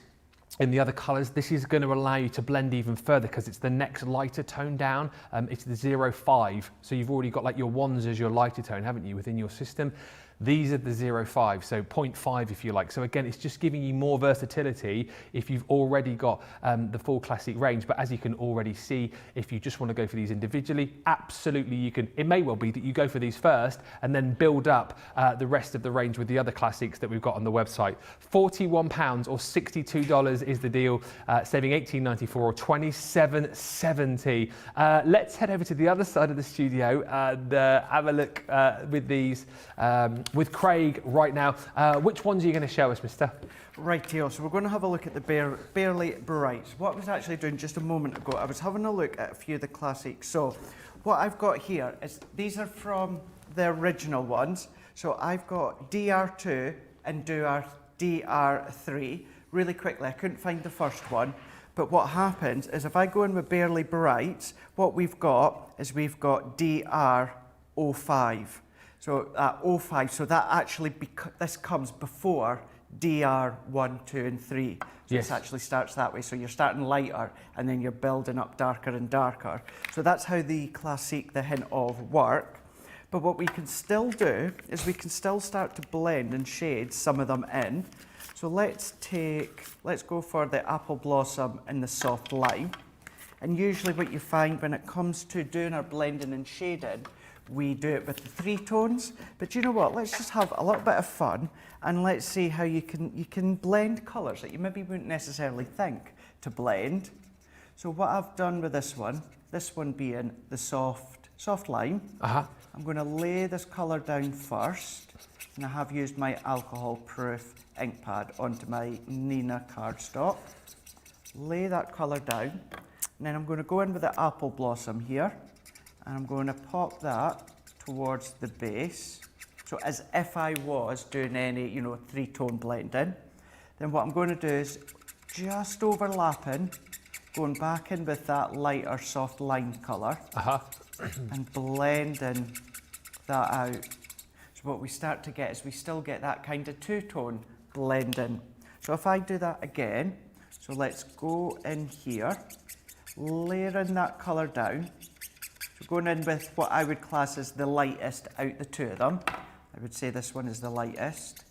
in the other colours, this is going to allow you to blend even further because it's the next lighter tone down. It's the 05, so you've already got like your ones as your lighter tone, haven't you, within your system? These are the 05, so 0.5 if you like. So again, it's just giving you more versatility if you've already got the full classic range. But as you can already see, if you just want to go for these individually, absolutely you can. It may well be that you go for these first and then build up the rest of the range with the other classics that we've got on the website. £41 or $62 is the deal, saving $18.94 or $27.70. Let's head over to the other side of the studio and have a look with these. With Craig right now. Which ones are you going to show us, mister? Right here, so we're going to have a look at the Barely Brights. What I was actually doing just a moment ago, I was having a look at a few of the classics. So what I've got here is, these are from the original ones. So I've got DR2 and DR3. Really quickly, I couldn't find the first one. But what happens is if I go in with Barely Brights, what we've got is we've got DR05. So 05, so that actually, this comes before DR1, 2 and 3. So yes. This actually starts that way. So you're starting lighter and then you're building up darker and darker. So that's how the Classique, the Hint of work. But what we can still do is we can still start to blend and shade some of them in. So let's go for the Apple Blossom and the Soft Lime. And usually what you find when it comes to doing our blending and shading, we do it with the 3 tones, but you know what? Let's just have a little bit of fun and let's see how you can blend colours that you maybe wouldn't necessarily think to blend. So what I've done with this one being the soft lime, I'm going to lay this colour down first, and I have used my alcohol-proof ink pad onto my Nina cardstock. Lay that colour down, and then I'm going to go in with the Apple Blossom here. And I'm going to pop that towards the base. So as if I was doing any, 3-tone blending. Then what I'm going to do is just overlapping going back in with that lighter soft lime colour and blending that out. So what we start to get is we still get that kind of two-tone blending. So if I do that again, so let's go in here, layering that colour down. So going in with what I would class as the lightest out the two of them. I would say this one is the lightest.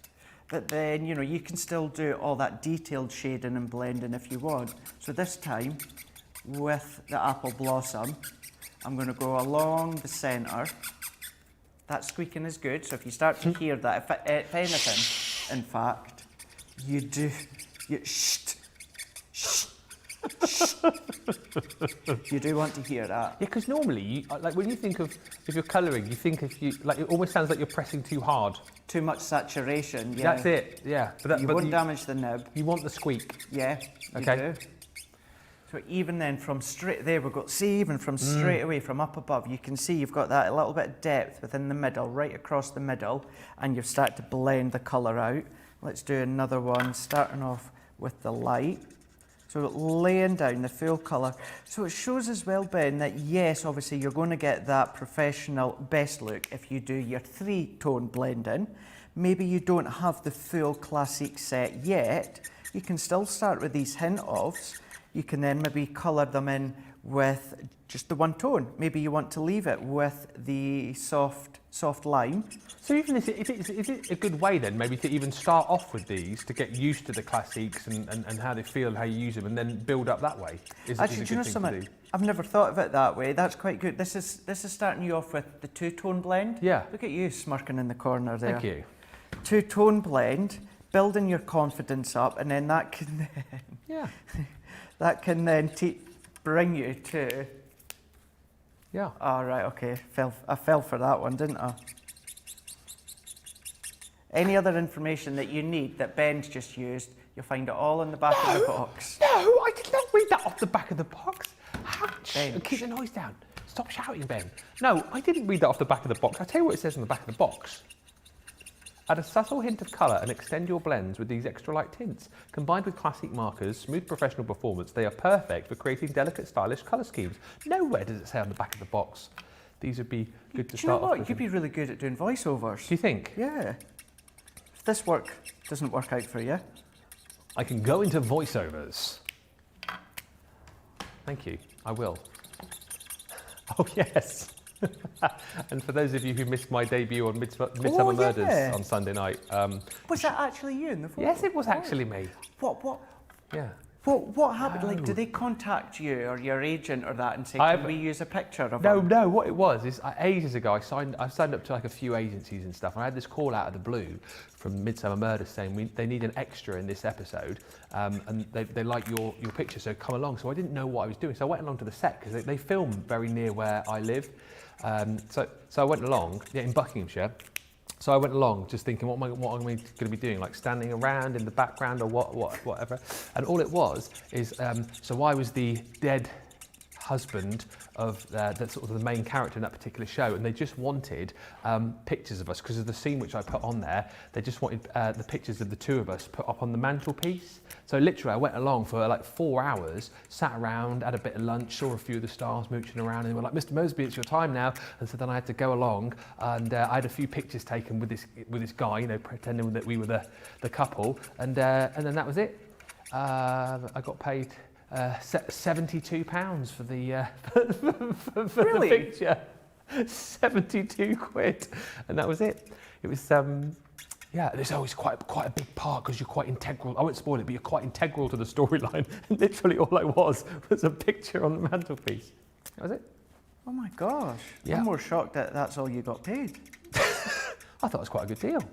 But then, you know, you can still do all that detailed shading and blending if you want. So this time, with the apple blossom, I'm going to go along the centre. That squeaking is good, so if you start to hear that, if anything, in fact, you do, you you do want to hear that. Yeah, because normally, like when you think of, if you're colouring, you think if you, like it almost sounds like you're pressing too hard. Too much saturation, yeah. That's it, yeah. But you won't damage the nib. You want the squeak. Yeah, you okay. do. So even then from straight, there we go, see even from straight away, from up above, you can see you've got that a little bit of depth within the middle, right across the middle, and you've started to blend the colour out. Let's do another one, starting off with the light. So laying down the full colour. So it shows as well, Ben, that yes, obviously you're going to get that professional best look if you do your three-tone blending. Maybe you don't have the full classic set yet. You can still start with these hint-offs. You can then maybe colour them in with just the one tone. Maybe you want to leave it with the soft lime. So even is it a good way then, maybe to even start off with these to get used to the classics and how they feel and how you use them, and then build up that way? Actually, do you know something? I've never thought of it that way. That's quite good. This is starting you off with the two-tone blend. Yeah. Look at you smirking in the corner there. Thank you. Two-tone blend, building your confidence up, and then that can then yeah. that can then bring you to. Yeah. All right. Okay. I fell for that one, didn't I? Any other information that you need that Ben's just used, you'll find it all in the back of the box. No, I did not read that off the back of the box. Ben. Keep the noise down. Stop shouting, Ben. No, I didn't read that off the back of the box. I'll tell you what it says on the back of the box. Add a subtle hint of colour and extend your blends with these extra light tints. Combined with classic markers, smooth professional performance, they are perfect for creating delicate, stylish colour schemes. Nowhere does it say on the back of the box. These would be good to start off with. You'd be really good at doing voiceovers. Do you think? Yeah. If this doesn't work out for you. I can go into voiceovers. Thank you. I will. Oh, yes. And for those of you who missed my debut on Midsummer Murders on Sunday night. Was that actually you in the photo? Yes, it was actually me. What? Yeah. What happened? Like, do they contact you or your agent or that and say, can we use a picture of them? No, what it was is ages ago I signed up to like a few agencies and stuff, and I had this call out of the blue from Midsummer Murders saying they need an extra in this episode, and they like your picture, so come along. So I didn't know what I was doing, so I went along to the set because they film very near where I live. So I went along, in Buckinghamshire. So I went along just thinking, what am I going to be doing? Like standing around in the background or whatever. And all it was is, so I was the dead husband of the sort of the main character in that particular show, and they just wanted pictures of us because of the scene which I put on there. They just wanted the pictures of the two of us put up on the mantelpiece. So literally, I went along for like 4 hours, sat around, had a bit of lunch, saw a few of the stars mooching around, and they were like, "Mr. Moseby, it's your time now." And so then I had to go along, and I had a few pictures taken with this guy, pretending that we were the couple, and then that was it. I got paid £72 for the for really? the picture. 72 quid, and that was it. It was there's always quite a big part because you're quite integral. I won't spoil it, but you're quite integral to the storyline. And literally all I was a picture on the mantelpiece. That was it. Oh my gosh! Yeah. I'm more shocked that that's all you got paid. I thought it was quite a good deal.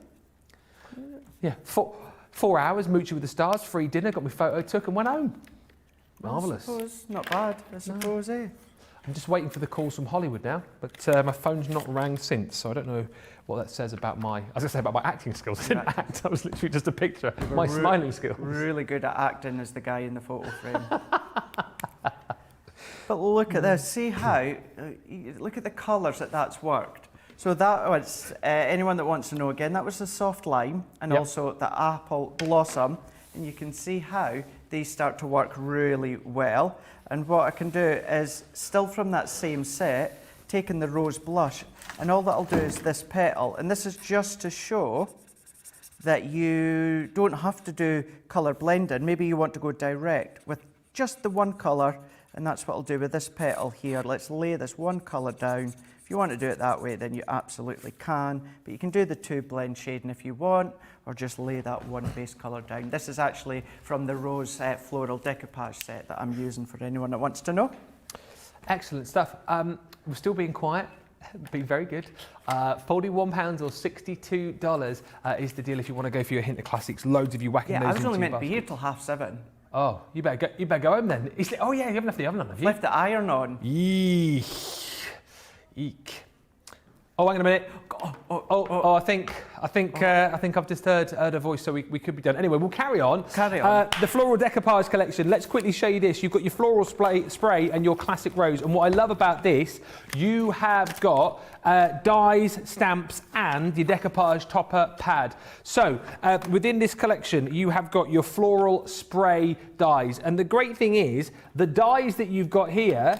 Yeah, 4 hours mooching with the stars, free dinner, got my photo took, and went home. Marvellous. I suppose, not bad, I suppose, eh? I'm just waiting for the calls from Hollywood now, but my phone's not rang since, so I don't know what that says about my acting skills. I didn't act, I was literally just a picture. My smiling skills. Really good at acting as the guy in the photo frame. But look at this, see how, look at the colours that's worked. So that was, anyone that wants to know again, that was the soft lime and also the apple blossom. and you can see how these start to work really well. And what I can do is, still from that same set, taking the rose blush, and all that'll do is this petal, and this is just to show that you don't have to do colour blending. Maybe you want to go direct with just the one colour, and that's what I'll do with this petal here. Let's lay this one colour down. If you want to do it that way, then you absolutely can, but you can do the 2 blend shading if you want, or just lay that one base colour down. This is actually from the Rose Floral Decoupage set that I'm using for anyone that wants to know. Excellent stuff. We're still being quiet. Been very good. £41 or $62 is the deal if you want to go for your hint of classics. Loads of you whacking those Yeah, I was into only your meant to be basket. here till 7:30. Oh, you better go home then. Oh yeah, you haven't left the oven on, have you? Left the iron on. Yeesh. Eek. Oh, hang on a minute. I think I've just heard a voice, so we could be done. Anyway, we'll carry on. Carry on. The Floral Decoupage collection. Let's quickly show you this. You've got your floral spray and your classic rose. And what I love about this, you have got dies, stamps, and your decoupage topper pad. So within this collection, you have got your floral spray dies. And the great thing is, the dies that you've got here,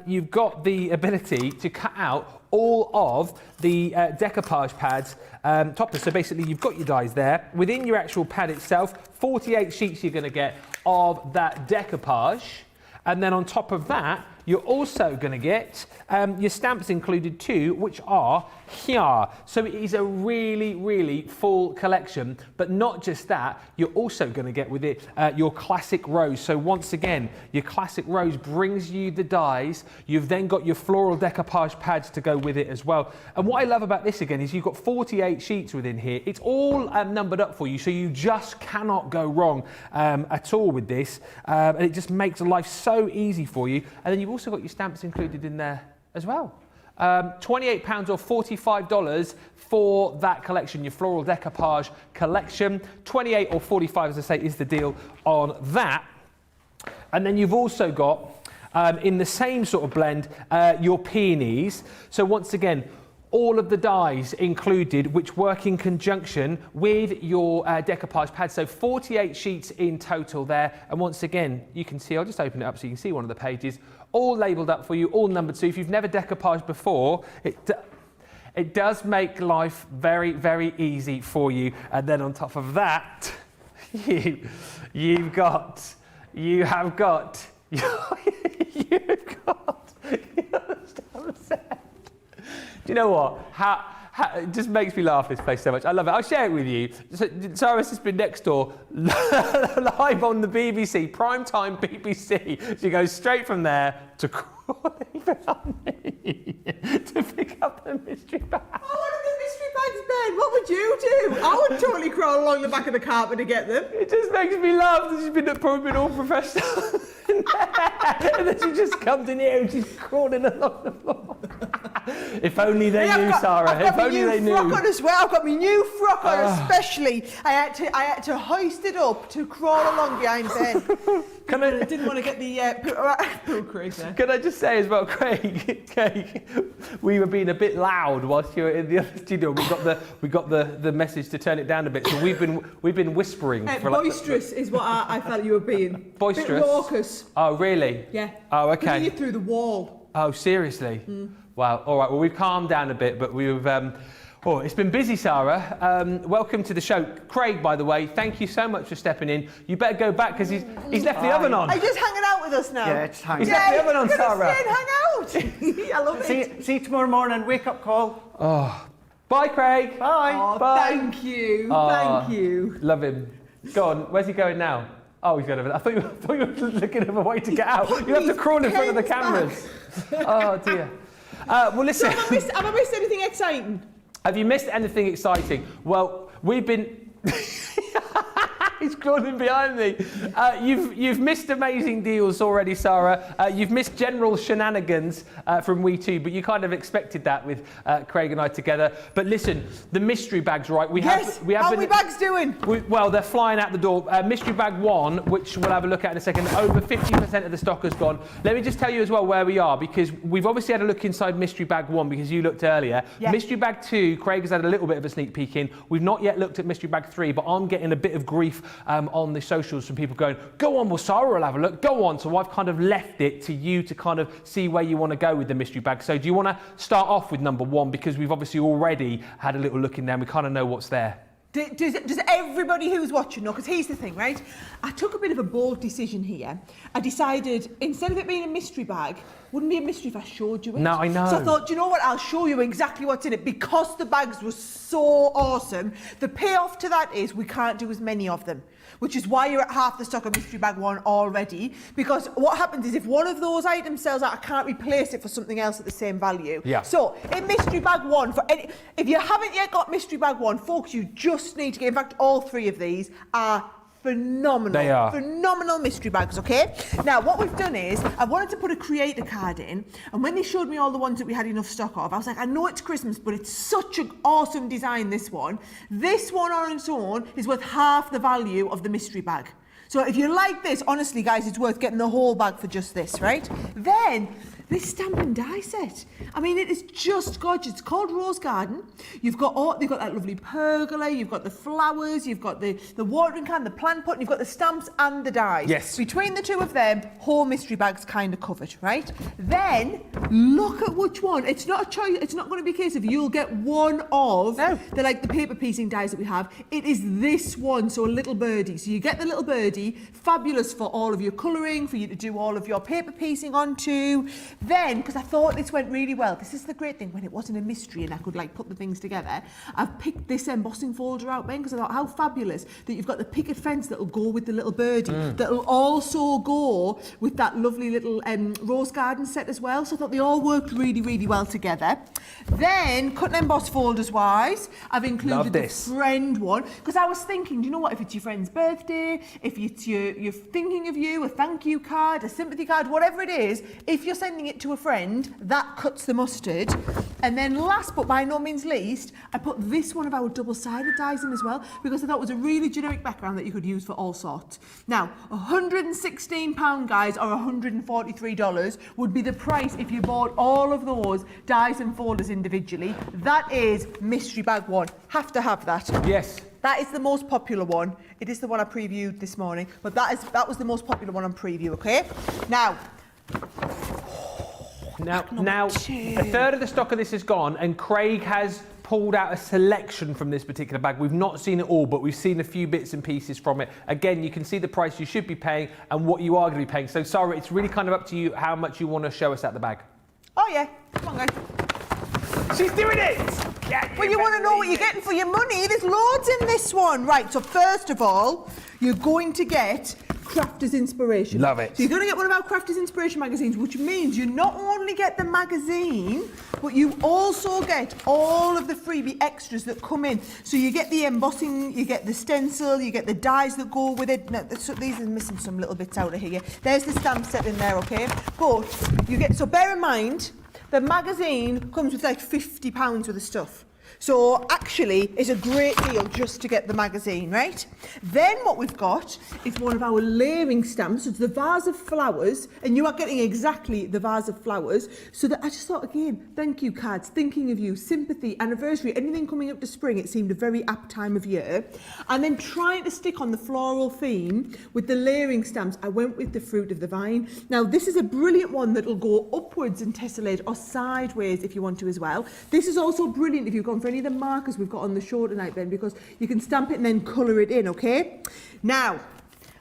you've got the ability to cut out all of the decoupage pads toppers. So basically you've got your dies there. Within your actual pad itself, 48 sheets you're going to get of that decoupage. And then on top of that, you're also going to get your stamps included too, which are here. So it is a really, really full collection. But not just that, you're also going to get with it your classic rose. So once again, your classic rose brings you the dies. You've then got your floral decoupage pads to go with it as well. And what I love about this again is you've got 48 sheets within here. It's all numbered up for you, so you just cannot go wrong at all with this. And it just makes life so easy for you. And then you've also got your stamps included in there as well. £28 or $45 for that collection, your floral decoupage collection. 28 or 45, as I say, is the deal on that. And then you've also got, in the same sort of blend, your peonies. So once again, all of the dies included, which work in conjunction with your decoupage pad. So 48 sheets in total there. And once again, you can see, I'll just open it up so you can see one of the pages, all labelled up for you, all numbered. So if you've never decoupaged before, it does make life very, very easy for you. And then on top of that, you have got do you know what? It just makes me laugh, this place so much. I love it. I'll share it with you. So, Sara's just been next door, live on the BBC, primetime BBC. She goes straight from there to crawling behind me to pick up the mystery bag. Oh, what are the mystery bags, Ben? What would you do? I would totally crawl along the back of the carpet to get them. It just makes me laugh that she's probably been all professional. And then she just comes in here and she's crawling along the floor. If only they knew, Sara. If only they knew. I've got my new frock on as well. I've got my new frock on especially. I had to hoist it up to crawl along behind Ben. I didn't want to get the poo crease there. Can I just say as well, Craig, we were being a bit loud whilst you were in the other studio. We got the message to turn it down a bit. So we've been whispering. Boisterous is what I felt you were being. Boisterous. Bit raucous. Oh really? Yeah. Oh okay. Putting you through the wall. Oh seriously? Wow. All right. Well, we've calmed down a bit, but we've. Oh, it's been busy, Sara. Welcome to the show. Craig, by the way, thank you so much for stepping in. You better go back because he's left the oven on. Are you just hanging out with us now? Yeah, just hanging He's left the oven on, Sara. Stay and hang out. I love it. See you tomorrow morning, wake up call. Oh, bye, Craig. Bye. Oh, Bye. thank you. Oh, Thank you. Love him. Go on. Where's he going now? Oh, he's going over there. I thought you were looking for a way to get out. You have to crawl in front of the cameras. Oh dear. Well, listen. So have I missed anything exciting? Have you missed anything exciting? Well, we've been. He's crawling behind me. You've missed amazing deals already, Sara. You've missed general shenanigans from We Too, but you kind of expected that with Craig and I together. But listen, the mystery bags, right? How are we bags doing? Well, they're flying out the door. Mystery bag 1, which we'll have a look at in a second, over 50% of the stock has gone. Let me just tell you as well where we are, because we've obviously had a look inside mystery bag 1 because you looked earlier. Yeah. Mystery bag 2, Craig has had a little bit of a sneak peek in. We've not yet looked at mystery bag 3, but I'm getting a bit of grief on the socials from people going, go on, well, Sara will have a look, go on. So I've kind of left it to you to kind of see where you want to go with the mystery bag. So do you want to start off with number 1, because we've obviously already had a little look in there and we kind of know what's there. Does everybody who's watching know? Because here's the thing, right? I took a bit of a bold decision here. I decided, instead of it being a mystery bag, wouldn't be a mystery if I showed you it. No, I know. So I thought, do you know what? I'll show you exactly what's in it, because the bags were so awesome. The payoff to that is we can't do as many of them, which is why you're at half the stock of mystery bag 1 already. Because what happens is if one of those items sells out, I can't replace it for something else at the same value. Yeah. So in mystery bag 1, if you haven't yet got mystery bag 1, folks, you just need to get. In fact, all 3 of these are phenomenal. They are. Phenomenal mystery bags, okay? Now, what we've done is, I wanted to put a creator card in, and when they showed me all the ones that we had enough stock of, I was like, I know it's Christmas, but it's such an awesome design, this one. This one on its own is worth half the value of the mystery bag. So if you like this, honestly, guys, it's worth getting the whole bag for just this, right? Then, this stamp and die set. I mean, it is just gorgeous. It's called Rose Garden. You've got that lovely pergola, you've got the flowers, you've got the watering can, the plant pot, and you've got the stamps and the dies. Yes. Between the 2 of them, whole mystery bag's kind of covered, right? Then, look at which one. It's not a choice. It's not going to be a case of you'll get one of the paper piecing dies that we have. It is this one, so a little birdie. So you get the little birdie, fabulous for all of your colouring, for you to do all of your paper piecing onto. Then, because I thought this went really well, this is the great thing, when it wasn't a mystery and I could put the things together, I've picked this embossing folder out, Ben, because I thought how fabulous that you've got the picket fence that'll go with the little birdie, that'll also go with that lovely little rose garden set as well. So I thought they all worked really, really well together. Then, cut and emboss folders wise, I've included the friend one, because I was thinking, do you know what, if it's your friend's birthday, if it's you're thinking of you, a thank you card, a sympathy card, whatever it is, if you're sending it to a friend, that cuts the mustard. And then last but by no means least, I put this one of our double-sided dies in as well, because I thought it was a really generic background that you could use for all sorts. Now, £116, guys, or $143 would be the price if you bought all of those dies and folders individually. That is mystery bag 1. Have to have that. Yes. That is the most popular one. It is the one I previewed this morning, but that was the most popular one on preview, okay? Now, a third of the stock of this is gone, and Craig has pulled out a selection from this particular bag. We've not seen it all, but we've seen a few bits and pieces from it. Again, you can see the price you should be paying and what you are going to be paying. So, Sara, it's really kind of up to you how much you want to show us at the bag. Oh, yeah. Come on, guys. She's doing it! Yeah, well, you want to know what you're getting for your money. There's loads in this one. Right, so first of all, you're going to get Crafter's Inspiration. Love it. So you're going to get one of our Crafter's Inspiration magazines, which means you not only get the magazine, but you also get all of the freebie extras that come in. So you get the embossing, you get the stencil, you get the dies that go with it. Now, so these are missing some little bits out of here. There's the stamp set in there, okay? But you get, so bear in mind, the magazine comes with like £50 worth of stuff. So actually, it's a great deal just to get the magazine, right? Then what we've got is one of our layering stamps. So it's the vase of flowers, and you are getting exactly the vase of flowers. So that I just thought, again, thank you cards, thinking of you, sympathy, anniversary, anything coming up to spring, it seemed a very apt time of year. And then trying to stick on the floral theme with the layering stamps, I went with the fruit of the vine. Now, this is a brilliant one that will go upwards and tessellate or sideways if you want to as well. This is also brilliant if you've gone for any of the markers we've got on the show tonight, Ben, because you can stamp it and then colour it in, okay? Now,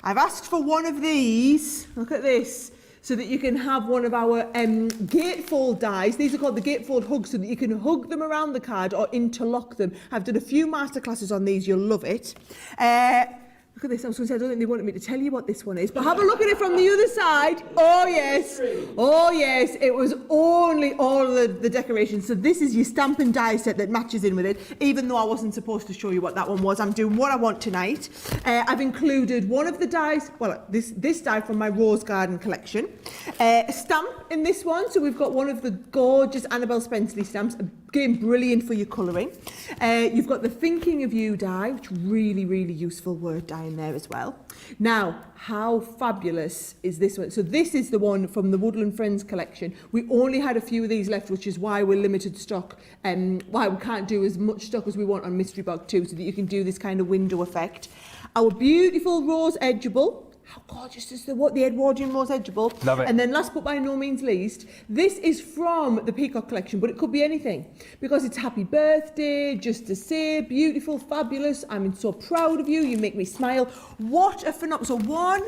I've asked for one of these, look at this, so that you can have one of our gatefold dies. These are called the Gatefold Hug, so that you can hug them around the card or interlock them. I've done a few masterclasses on these, you'll love it. Look at this, I was going to say, I don't think they wanted me to tell you what this one is, but have a look at it from the other side. Oh yes, it was only all the decorations. So this is your stamp and die set that matches in with it, even though I wasn't supposed to show you what that one was. I'm doing what I want tonight. I've included one of the dies, well, this die from my Rose Garden collection. A stamp in this one, so we've got one of the gorgeous Annabelle Spenceley stamps, again, brilliant for your colouring. You've got the Thinking of You die, which really, really useful word die in there as well. Now, how fabulous is this one? So this is the one from the Woodland Friends collection. We only had a few of these left, which is why we're limited stock, why we can't do as much stock as we want on Mystery Bag 2, so that you can do this kind of window effect. our beautiful rose edgeable. How gorgeous is the Edwardian rose edgeable? Love it. And then last but by no means least, this is from the Peacock collection, but it could be anything because it's happy birthday, just to say, beautiful, fabulous. I'm so proud of you. You make me smile. What a phenomenal. So 1,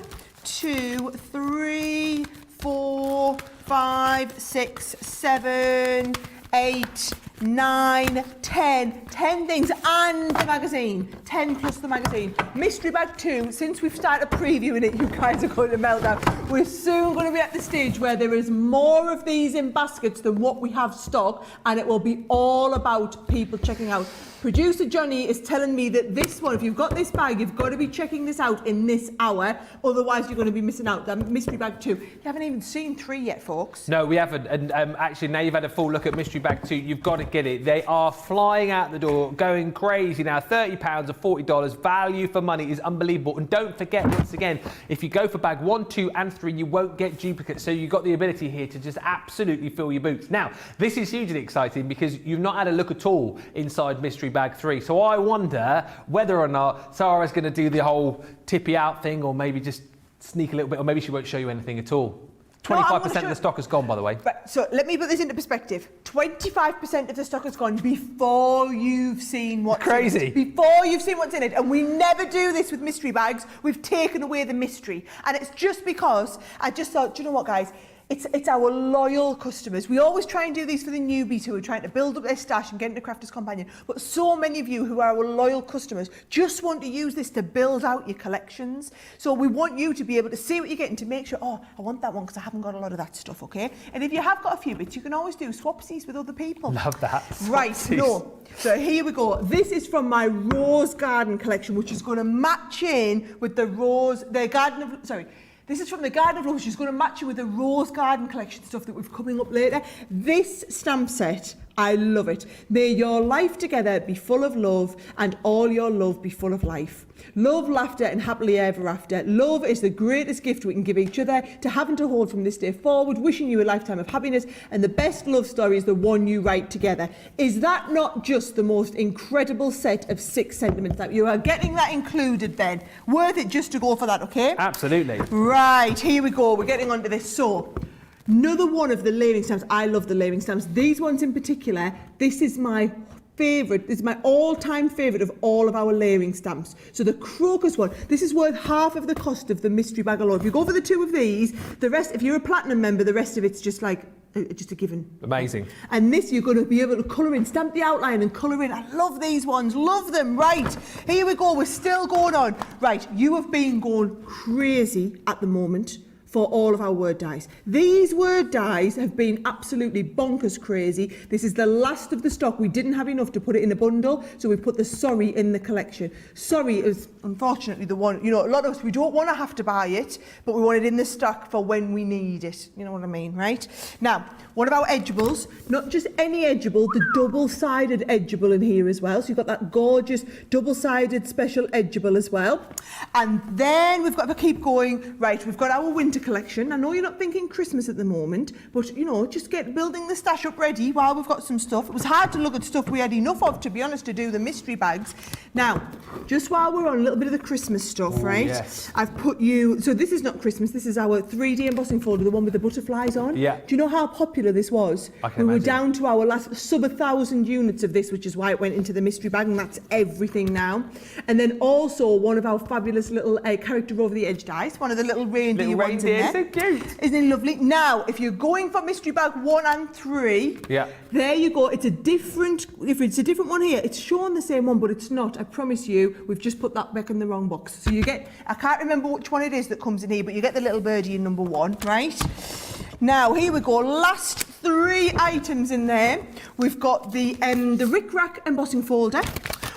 2, 3, 4, 5, 6, 7, 8, 9, 10 things and the magazine, 10 plus the magazine. Mystery bag 2, since we've started previewing it, you guys are going to melt out. We're soon going to be at the stage where there is more of these in baskets than what we have stock, and it will be all about people checking out. Producer Johnny is telling me that this one, if you've got this bag, you've got to be checking this out in this hour, otherwise you're going to be missing out. That mystery bag 2. You haven't even seen 3 yet, folks. No, we haven't. And actually, now you've had a full look at mystery bag 2, you've got to get it. They are flying out the door, going crazy now. £30 or $40. Value for money is unbelievable. And don't forget, once again, if you go for bag 1, 2 and 3, you won't get duplicates. So you've got the ability here to just absolutely fill your boots. Now, this is hugely exciting because you've not had a look at all inside mystery bag 3. So I wonder whether or not Sara's going to do the whole tippy out thing, or maybe just sneak a little bit, or maybe she won't show you anything at all. 25% of the stock has gone, by the way. Right, so let me put this into perspective. 25% of the stock has gone before you've seen what's Crazy. in it. Before you've seen what's in it. And we never do this with mystery bags. We've taken away the mystery. And it's just because I just thought, do you know what, guys? It's our loyal customers. We always try and do these for the newbies who are trying to build up their stash and get into Crafters Companion. But so many of you who are our loyal customers just want to use this to build out your collections. So we want you to be able to see what you're getting, to make sure, oh, I want that one because I haven't got a lot of that stuff, okay? And if you have got a few bits, you can always do swapsies with other people. Love that. Right, Swapsies. no. So here we go. This is from my Rose Garden collection, which is going to match in with this is from the Garden of Love, which is going to match you with the Rose Garden collection stuff that we've coming up later. This stamp set, I love it. May your life together be full of love and all your love be full of life. Love, laughter and happily ever after. Love is the greatest gift we can give each other, to have and to hold from this day forward, wishing you a lifetime of happiness, and the best love story is the one you write together. Is that not just the most incredible set of 6 sentiments that you are getting that included then? Worth it just to go for that, okay? Absolutely. Right, here we go. We're getting onto this. So, another one of the layering stamps. I love the layering stamps. These ones in particular, this is my favourite. This is my all-time favourite of all of our layering stamps. So the crocus one, this is worth half of the cost of the mystery bag alone. If you go for the 2 of these, the rest, if you're a platinum member, the rest of it's just like just a given. Amazing. And this you're going to be able to colour in, stamp the outline and colour in. I love these ones, love them. Right, here we go, we're still going on. Right, you have been going crazy at the moment for all of our word dies. These word dies have been absolutely bonkers crazy. This is the last of the stock. We didn't have enough to put it in a bundle, so we put the Sorry in the collection. Sorry is unfortunately the one, you know, a lot of us, we don't want to have to buy it, but we want it in the stock for when we need it. You know what I mean, right? Now, one of our Edgeables, not just any Edgeable, the double-sided Edgeable in here as well. So you've got that gorgeous double-sided special Edgeable as well. And then we've got, if I keep going, right, we've got our winter collection. I know you're not thinking Christmas at the moment, but you know, just get building the stash up ready while we've got some stuff. It was hard to look at stuff we had enough of, to be honest, to do the mystery bags. Now, just while we're on a little bit of the Christmas stuff, right? Yes. I've put you, so this is not Christmas, this is our 3D embossing folder, the one with the butterflies on. Yeah. Do you know how popular this was? I can We were imagine. down to our last sub 1,000 units of this, which is why it went into the mystery bag, and that's everything now. And then also one of our fabulous little character over the edge dice, one of the little reindeer ones in there. So cute. Isn't it lovely? Now, if you're going for mystery bag 1 and 3, Yeah. there you go. It's a different, if it's a different one here, it's showing the same one, but it's not. I promise you, we've just put that back in the wrong box. So you get, I can't remember which one it is that comes in here, but you get the little birdie in number 1, right? Now, here we go. Last 3 items in there. We've got the Rick Rack embossing folder.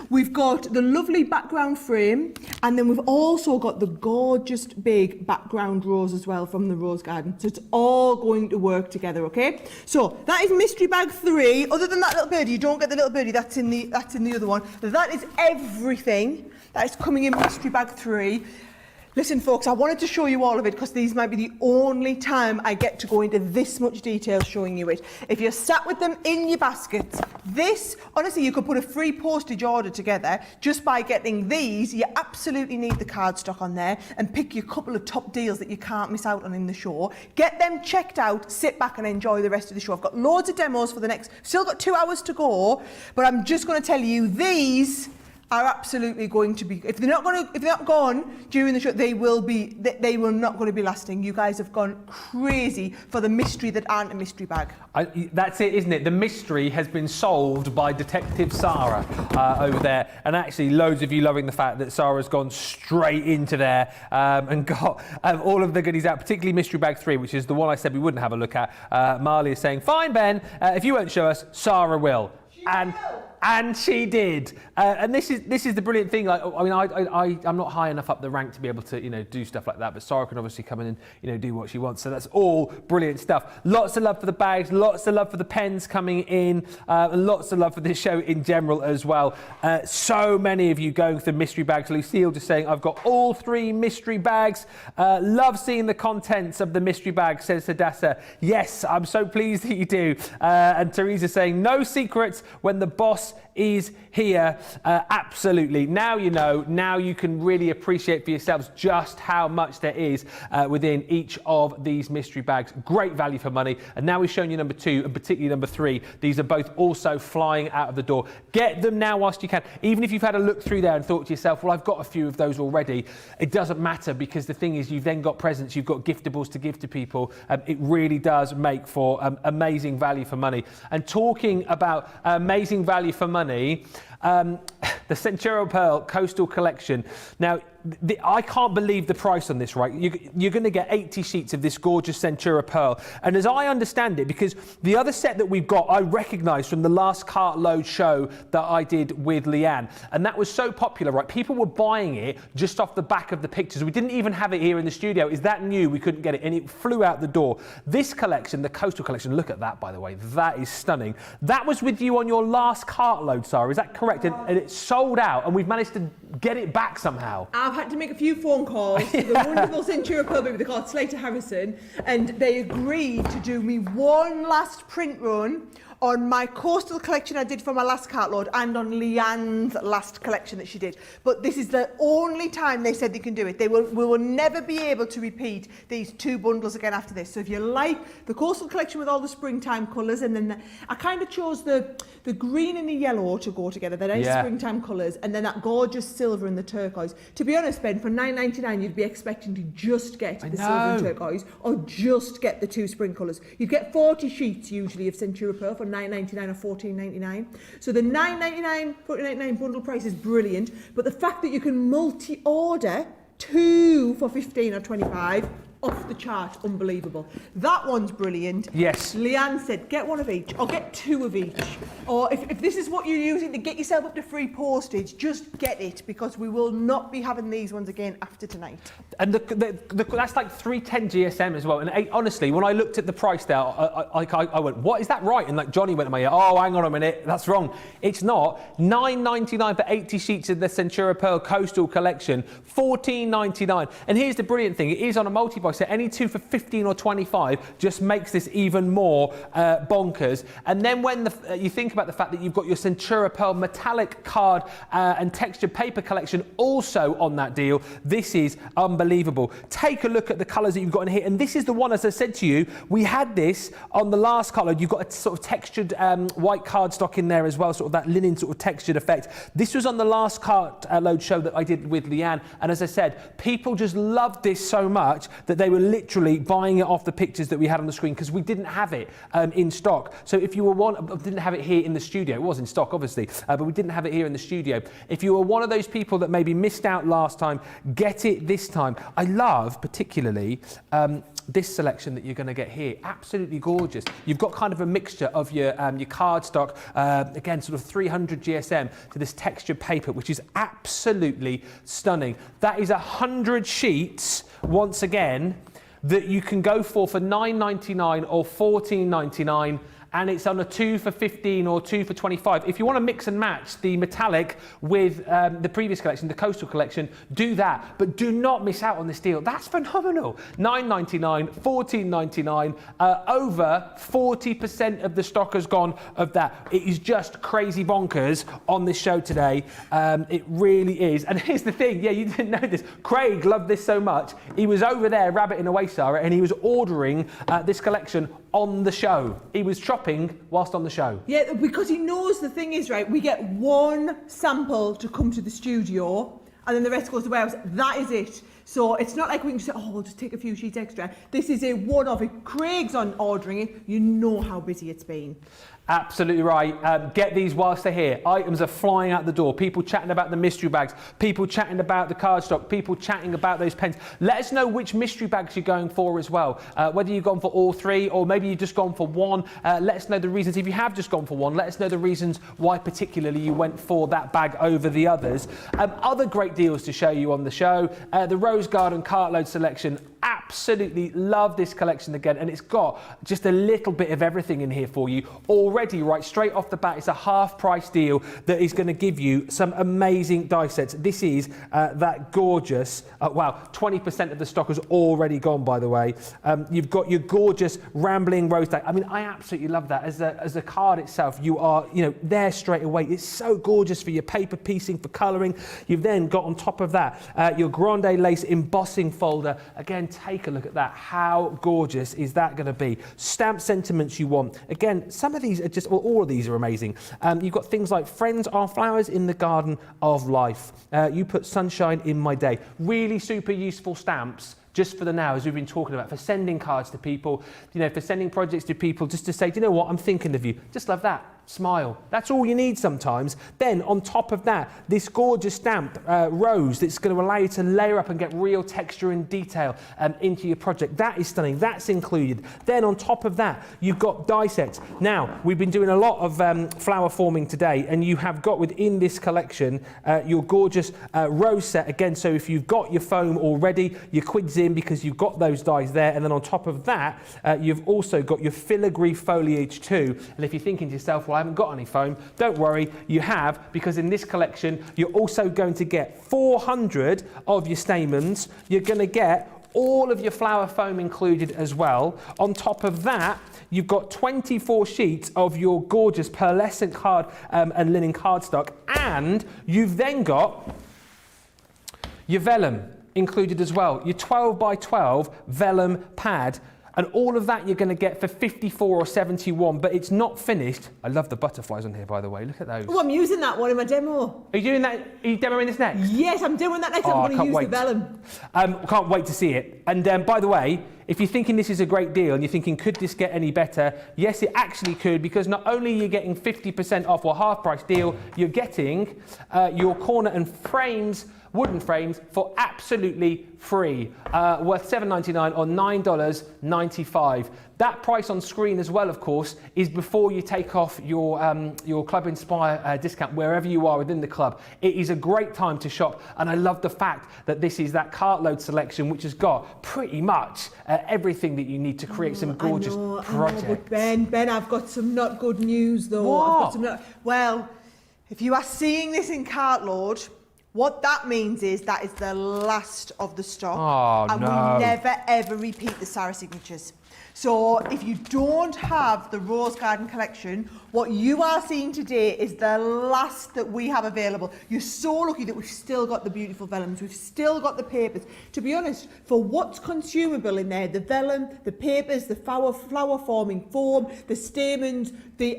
We've got the lovely background frame, and then we've also got the gorgeous big background rose as well from the Rose Garden. So it's all going to work together, okay? So that is mystery bag 3. Other than that little birdie, you don't get the little birdie. That's in the other one. That is everything that is coming in mystery bag 3. Listen, folks, I wanted to show you all of it because these might be the only time I get to go into this much detail showing you it. If you're sat with them in your baskets, this, honestly, you could put a free postage order together just by getting these. You absolutely need the cardstock on there, and pick your couple of top deals that you can't miss out on in the show. Get them checked out, sit back and enjoy the rest of the show. I've got loads of demos for the next, still got 2 hours to go, but I'm just going to tell you these are absolutely going to be, if they're not gone during the show, they will not going to be lasting. You guys have gone crazy for the mystery that aren't a mystery bag. That's it, isn't it? The mystery has been solved by Detective Sara over there, and actually loads of you loving the fact that Sara's gone straight into there and got all of the goodies out, particularly mystery bag 3, which is the one I said we wouldn't have a look at. Marley is saying, fine Ben, if you won't show us, Sara will. And she did, and this is the brilliant thing. Like, I mean, I'm not high enough up the rank to be able to, do stuff like that. But Sara can obviously come in and, do what she wants. So that's all brilliant stuff. Lots of love for the bags, lots of love for the pens coming in, and lots of love for this show in general as well. So many of you going through mystery bags. Lucille just saying, I've got all 3 mystery bags. Love seeing the contents of the mystery bag, says Hadassah. Yes, I'm so pleased that you do. And Teresa saying, no secrets when the boss is here. Absolutely. Now you know, now you can really appreciate for yourselves just how much there is within each of these mystery bags. Great value for money. And now we've shown you number 2 and particularly number 3. These are both also flying out of the door. Get them now whilst you can. Even if you've had a look through there and thought to yourself, well, I've got a few of those already. It doesn't matter, because the thing is, you've then got presents, you've got giftables to give to people. It really does make for amazing value for money. And talking about amazing value for money, the Centura Pearl Coastal Collection. Now, I can't believe the price on this, right? You're going to get 80 sheets of this gorgeous Centura Pearl. And as I understand it, because the other set that we've got, I recognise from the last Cartload show that I did with Leanne. And that was so popular, right? People were buying it just off the back of the pictures. We didn't even have it here in the studio. Is that new? We couldn't get it. And it flew out the door. This collection, the Coastal Collection, look at that, by the way. That is stunning. That was with you on your last Cartload, Sara. Is that correct? And it sold out, and we've managed to get it back somehow. I've had to make a few phone calls to the wonderful Centura Pearl baby, they're called Slater Harrison, and they agreed to do me one last print run on my Coastal collection I did for my last Cartload, and on Leanne's last collection that she did. But this is the only time they said they can do it. We will never be able to repeat these 2 bundles again after this. So if you like the Coastal collection with all the springtime colours, and then I kind of chose the green and the yellow to go together, the nice springtime colours, and then that gorgeous silver and the turquoise. To be honest, Ben, for $9.99 you'd be expecting to just get the silver and turquoise, or just get the 2 spring colours. You'd get 40 sheets usually of Centura Pearl for $9.99 or $14.99. So the $9.99, $14.99 bundle price is brilliant, but the fact that you can multi-order 2 for $15 or $25, off the chart, unbelievable. That one's brilliant. Yes. Leanne said, get 1 of each, or get 2 of each. Or if this is what you're using to get yourself up to free postage, just get it, because we will not be having these ones again after tonight. And that's like 310 GSM as well. And honestly, when I looked at the price there, I went, what, is that right? And like Johnny went to my ear, oh, hang on a minute, that's wrong. It's not. $9.99 for 80 sheets of the Centura Pearl Coastal Collection, $14.99. And here's the brilliant thing, it is on a multi-buy, so any 2 for 15 or 25 just makes this even more bonkers. And then when you think about the fact that you've got your Centura Pearl metallic card and textured paper collection also on that deal, this is unbelievable. Take a look at the colours that you've got in here, and this is the one, as I said to you, we had this on the last Cartload. You've got a sort of textured white cardstock in there as well, sort of that linen sort of textured effect. This was on the last Cartload show that I did with Leanne, and as I said, people just loved this so much that they were literally buying it off the pictures that we had on the screen, because we didn't have it in stock. So if you were didn't have it here in the studio, it was in stock obviously, but we didn't have it here in the studio. If you were one of those people that maybe missed out last time, get it this time. I love particularly this selection that you're going to get here. Absolutely gorgeous. You've got kind of a mixture of your cardstock, again sort of 300 GSM to this textured paper, which is absolutely stunning. That is 100 sheets once again that you can go for $9.99 or $14.99. and it's on a 2 for 15 or 2 for 25. If you want to mix and match the metallic with the previous collection, the coastal collection, do that. But do not miss out on this deal. That's phenomenal. $9.99, $14.99, over 40% of the stock has gone of that. It is just crazy bonkers on this show today. It really is. And here's the thing, yeah, you didn't know this. Craig loved this so much. He was over there rabbiting away, Sarah, and he was ordering this collection on the show. He was shopping whilst on the show. Yeah, because he knows the thing is, right, we get one sample to come to the studio and then the rest goes to the warehouse. That is it. So it's not like we can just say, oh, we'll just take a few sheets extra. This is a one-off. If Craig's on ordering it, you know how busy it's been. Absolutely right. Get these whilst they're here. Items are flying out the door. People chatting about the mystery bags. People chatting about the cardstock. People chatting about those pens. Let us know which mystery bags you're going for as well. Whether you've gone for all three or maybe you've just gone for one. Let us know the reasons. If you have just gone for one, let us know the reasons why particularly you went for that bag over the others. Other great deals to show you on the show. The Rose Garden Cartload selection. Absolutely love this collection again, and it's got just a little bit of everything in here for you already. Right straight off the bat, it's a half price deal that is going to give you some amazing die sets. This is that gorgeous, wow, 20% of the stock has already gone, by the way. You've got your gorgeous rambling rose die. I mean, I absolutely love that. As a card itself, you are, you know, there straight away. It's so gorgeous for your paper piecing, for colouring. You've then got on top of that your grande lace embossing folder. Again, take a look at that. How gorgeous is that going to be? Stamp sentiments you want. Again, some of these are just, well, all of these are amazing. You've got things like friends are flowers in the garden of life. You put sunshine in my day. Really super useful stamps just for the now, as we've been talking about, for sending cards to people, you know, for sending projects to people, just to say, do you know what, I'm thinking of you. Just love that. Smile. That's all you need sometimes. Then on top of that, this gorgeous stamp, rose, that's going to allow you to layer up and get real texture and detail into your project. That is stunning. That's included. Then on top of that, you've got die sets. Now, we've been doing a lot of flower forming today, and you have got within this collection your gorgeous rose set again. So if you've got your foam already, your quids in because you've got those dies there. And then on top of that, you've also got your filigree foliage too. And if you're thinking to yourself, well, I haven't got any foam, don't worry, you have, because in this collection you're also going to get 400 of your stamens. You're going to get all of your flower foam included as well. On top of that, you've got 24 sheets of your gorgeous pearlescent card and linen cardstock, and you've then got your vellum included as well, your 12 by 12 vellum pad. And all of that you're going to get for 54 or 71, but it's not finished. I love the butterflies on here, by the way. Look at those. Oh, I'm using that one in my demo. Are you doing that? Are you demoing this next? Yes, I'm doing that next. Oh, I'm going to use the vellum. Can't wait to see it. And by the way, if you're thinking this is a great deal and you're thinking, could this get any better? Yes, it actually could, because not only are you getting 50% off or half price deal, you're getting your corner and frames, wooden frames, for absolutely free, worth $7.99 or $9.95. That price on screen as well, of course, is before you take off your Club Inspire discount wherever you are within the club. It is a great time to shop, and I love the fact that this is that Cartload selection, which has got pretty much everything that you need to create some gorgeous projects. I know, but Ben, I've got some not good news though. What? Well, if you are seeing this in Cartload, what that means is that is the last of the stock. Oh, and no. we never ever repeat the Sara signatures. So if you don't have the Rose Garden collection, what you are seeing today is the last that we have available. You're so lucky that we've still got the beautiful vellums, we've still got the papers. To be honest, for what's consumable in there, the vellum, the papers, the flower forming foam, the stamens, the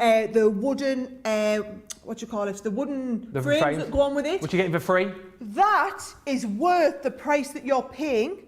wooden, the wooden frames that go on with it. What you getting for free? That is worth the price that you're paying.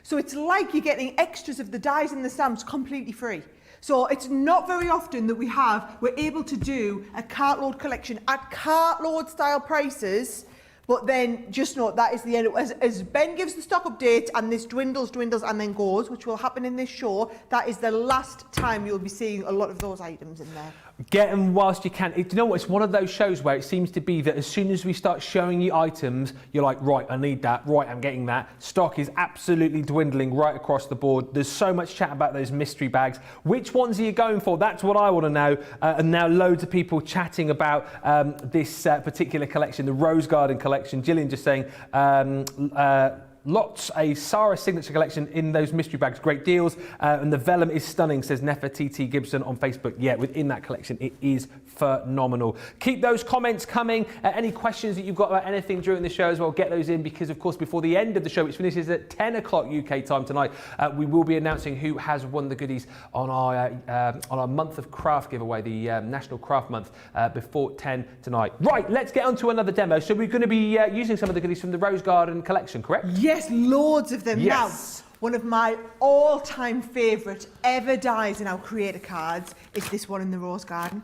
So it's like you're getting extras of the dies and the stamps completely free. So it's not very often that we're able to do a Cartload collection at Cartload style prices, but then just note that is the end. As Ben gives the stock update and this dwindles and then goes, which will happen in this show, that is the last time you'll be seeing a lot of those items in there. Get them whilst you can. Do you know what? It's one of those shows where it seems to be that as soon as we start showing you items, you're like, right, I need that. Right, I'm getting that. Stock is absolutely dwindling right across the board. There's so much chat about those mystery bags. Which ones are you going for? That's what I want to know. And now loads of people chatting about this particular collection, the Rose Garden collection. Gillian just saying, lots, a Sara signature collection in those mystery bags, great deals, and the vellum is stunning, says Nefa TT Gibson on Facebook. Yeah, within that collection, it is phenomenal. Keep those comments coming. Any questions that you've got about anything during the show as well, get those in, because of course before the end of the show, which finishes at 10 o'clock UK time tonight, we will be announcing who has won the goodies on our month of craft giveaway, the National Craft Month, before 10 tonight. Right, let's get on to another demo. So we're going to be using some of the goodies from the Rose Garden collection, correct? Yes, loads of them. Yes. Now, one of my all-time favourite ever dies in our creator cards is this one in the Rose Garden.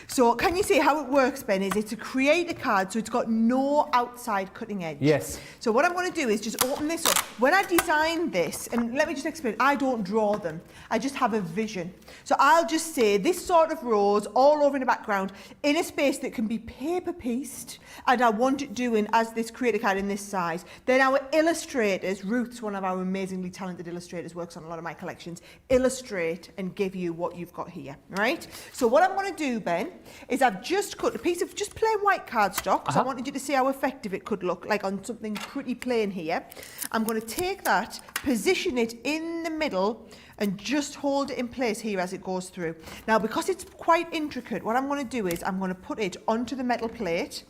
So can you see how it works, Ben? Is it's a creator card, so it's got no outside cutting edge. Yes. So what I'm going to do is just open this up. When I designed this, and let me just explain, I don't draw them. I just have a vision. So I'll just say this sort of rose all over in the background in a space that can be paper pieced, and I want it doing as this creator card in this size. Then our illustrators, Ruth's one of our amazingly talented illustrators, works on a lot of my collections, illustrate and give you what you've got here, right? So what I'm going to do, Ben, is I've just cut a piece of just plain white cardstock, because I wanted you to see how effective it could look like on something pretty plain here. I'm going to take that, position it in the middle, and just hold it in place here as it goes through. Now, because it's quite intricate, what I'm going to do is I'm going to put it onto the metal plate.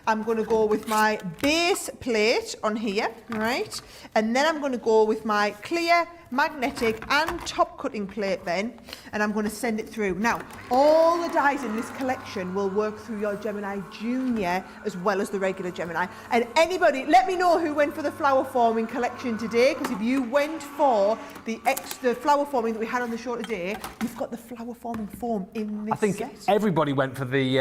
I'm going to go with my base plate on here, right? And then I'm going to go with my clear, magnetic and top cutting plate then, and I'm going to send it through. Now, all the dies in this collection will work through your Gemini Junior as well as the regular Gemini. And anybody, let me know who went for the flower forming collection today, because if you went for the extra flower forming that we had on the show today, you've got the flower forming foam in this I think set. everybody went for the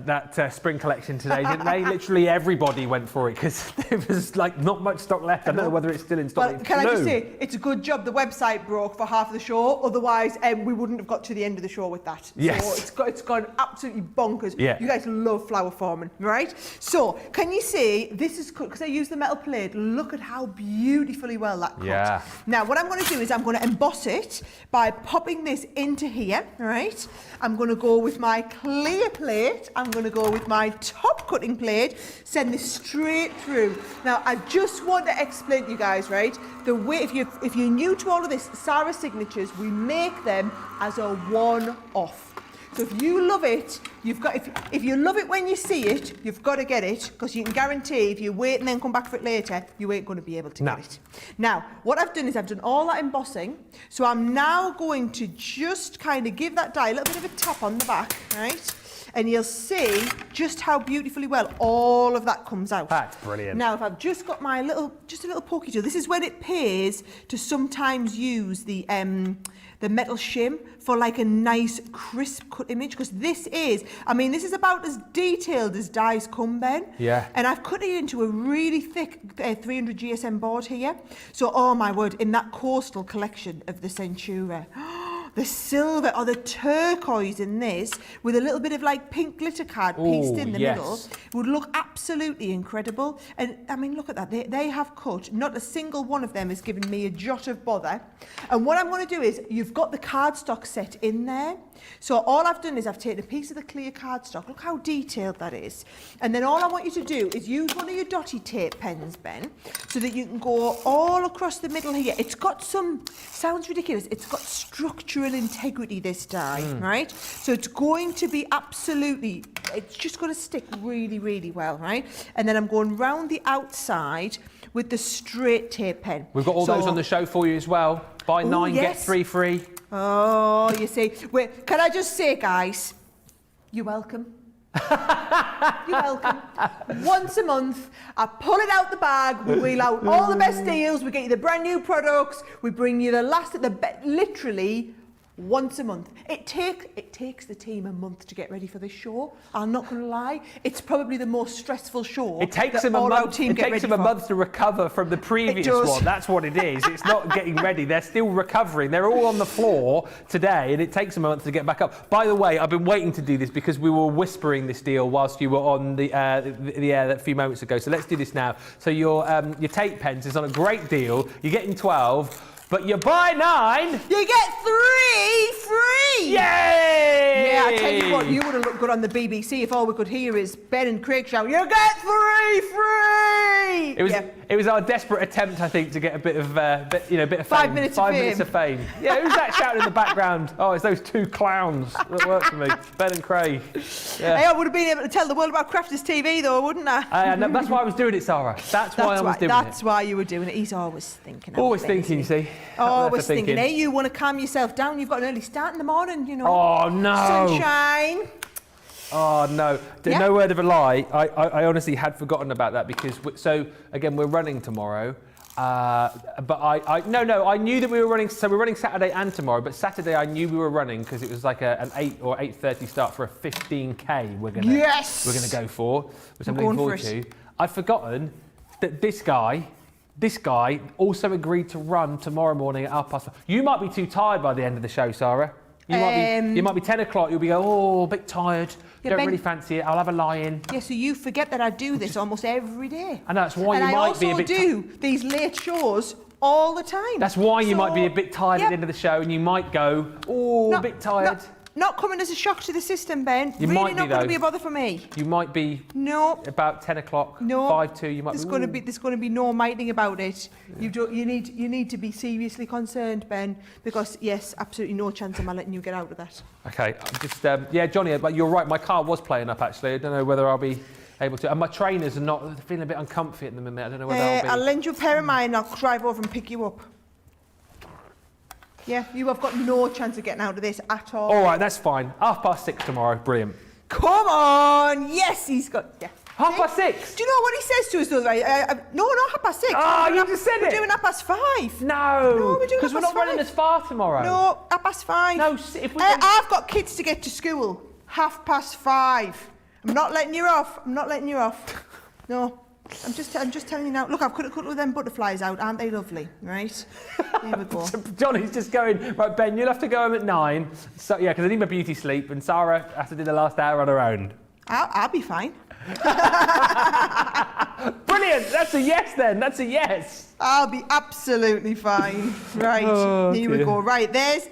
that spring collection today, didn't they? Literally everybody went for it, because there was like not much stock left. I don't know whether it's still in stock. Well, can I just say, it's a good job the website broke for half of the show, otherwise we wouldn't have got to the end of the show with that. Yes. So it's gone absolutely bonkers. Yeah. You guys love flower forming, right? So can you see, this is cut, because I used the metal plate, look at how beautifully well that cut. Yeah. Now what I'm going to do is I'm going to emboss it by popping this into here, right? I'm going to go with my clear plate, I'm going to go with my top cutting plate, send this straight through. Now I just want to explain to you guys, right, the way, if you're new to all of this, Sara signatures, we make them as a one-off. So if you love it, you've got, if you love it when you see it, you've got to get it, because you can guarantee if you wait and then come back for it later, you ain't going to be able to get it. Now, what I've done is I've done all that embossing, so I'm now going to just kind of give that die a little bit of a tap on the back, right? And you'll see just how beautifully well all of that comes out. That's brilliant. Now, if I've just got my just a little pokey tool, this is when it pays to sometimes use the metal shim for like a nice crisp cut image, because this is, I mean, this is about as detailed as dies come, Ben. Yeah. And I've cut it into a really thick 300 GSM board here. So, oh my word, in that coastal collection of the Centura, the silver or the turquoise in this with a little bit of like pink glitter card pieced in the middle would look absolutely incredible. And I mean, look at that. They have cut, not a single one of them has given me a jot of bother. And what I'm going to do is, you've got the cardstock set in there. So all I've done is I've taken a piece of the clear cardstock. Look how detailed that is. And then all I want you to do is use one of your dotty tape pens, Ben, so that you can go all across the middle here. It's got some, sounds ridiculous, it's got structural integrity, this die, right? So it's going to be absolutely, it's just going to stick really, really well, right? And then I'm going round the outside with the straight tape pen. We've got all those on the show for you as well. Buy 9, get 3 free. Oh, you see. Wait, can I just say, guys, you're welcome. You're welcome. Once a month, I pull it out the bag, we wheel out all the best deals, we get you the brand new products, we bring you the last, literally once a month. It takes the team a month to get ready for this show. I'm not going to lie. It's probably the most stressful show. It takes that them a all our month. team It get takes ready them a for. month to recover from the previous does. one. That's what it is. It's not getting ready. They're still recovering. They're all on the floor today, and it takes them a month to get back up. By the way, I've been waiting to do this because we were whispering this deal whilst you were on the air a few moments ago. So let's do this now. So your tape pens is on a great deal. You're getting 12. But you buy 9, you get 3 free! Yay! Yeah, I tell you what, you would have looked good on the BBC if all we could hear is Ben and Craig shout, you get 3 free! It was our desperate attempt, I think, to get a bit of fame. 5 minutes of 5 fame. minutes of fame. Yeah, who's that shouting in the background? Oh, it's those 2 clowns that work for me, Ben and Craig. Yeah. Hey, I would have been able to tell the world about Crafters TV though, wouldn't I? No, that's why I was doing it, Sarah. That's why I was doing it. That's why you were doing it. He's always thinking. Always thinking, you see. Always thinking. Hey, you want to calm yourself down? You've got an early start in the morning, you know. Oh, no. Sunshine. Oh, no. Yeah. No word of a lie. I honestly had forgotten about that because, again, we're running tomorrow. But I knew that we were running. So we're running Saturday and tomorrow. But Saturday I knew we were running because it was like an 8 or 8:30 start for a 15k. We're gonna go for, which I'm looking forward to. I'd forgotten that this guy also agreed to run tomorrow morning at 5:30. You might be too tired by the end of the show, Sarah. You might be 10 o'clock. You'll be a bit tired. Yeah, Don't really fancy it. I'll have a lie-in. Yeah, so you forget that I do this almost every day. And that's why you might be a bit. And I also do these late shows all the time. That's why you might be a bit tired at the end of the show, and you might go, a bit tired. Not coming as a shock to the system, Ben. You really might be, not going though. to be a bother for me. You might be. No. About 10 o'clock. No. 5:02. You might. There's going to be no miting about it. Yeah. You need to be seriously concerned, Ben, because yes, absolutely no chance of my letting you get out of that. Okay. Just Johnny. But you're right. My car was playing up actually. I don't know whether I'll be able to. And my trainers are not feeling a bit uncomfy at the minute. I don't know whether I'll be. I'll lend you a pair of mine. I'll drive over and pick you up. Yeah, you have got no chance of getting out of this at all. All right, that's fine. 6:30 tomorrow. Brilliant. Come on! Yes, he's got. Yeah. 6:30. Do you know what he says to us though? No, not 6:30. Oh, you just said it. We're doing 5:30. No, we're doing because we're not running as far tomorrow. No, 5:30. No, if we. I've got kids to get to school. 5:30. I'm not letting you off. No. I'm just telling you now. Look, I've cut a couple of them butterflies out. Aren't they lovely? Right? Here we go. Johnny's just going, right, Ben, you'll have to go home at 9. So, yeah, because I need my beauty sleep, and Sarah has to do the last hour on her own. I'll be fine. Brilliant. That's a yes then. That's a yes. I'll be absolutely fine. Right, here we go. Right, there's.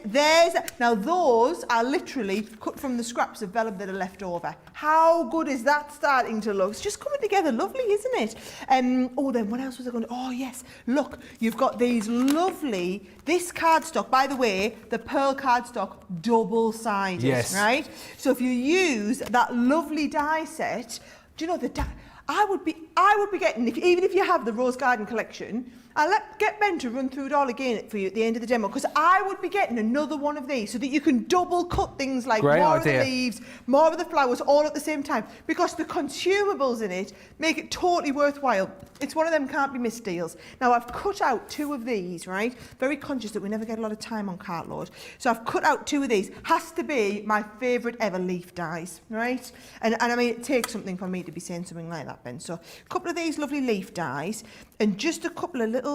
Now those are literally cut from the scraps of vellum that are left over. How good is that starting to look? It's just coming together lovely, isn't it? Then what else was I going to? Oh yes, look, you've got these lovely. This cardstock, by the way, the pearl cardstock, double-sided. Yes. Right. So if you use that lovely die set, do you know the die? I would be getting, even if you have the Rose Garden collection, I'll get Ben to run through it all again for you at the end of the demo, because I would be getting another one of these so that you can double cut things like more of the leaves, more of the flowers all at the same time, because the consumables in it make it totally worthwhile. It's one of them can't be missed deals. Now I've cut out 2 of these, right? Very conscious that we never get a lot of time on Cartload. So I've cut out 2 of these. Has to be my favourite ever leaf dies, right? And I mean, it takes something for me to be saying something like that, Ben. So a couple of these lovely leaf dies and just a couple of little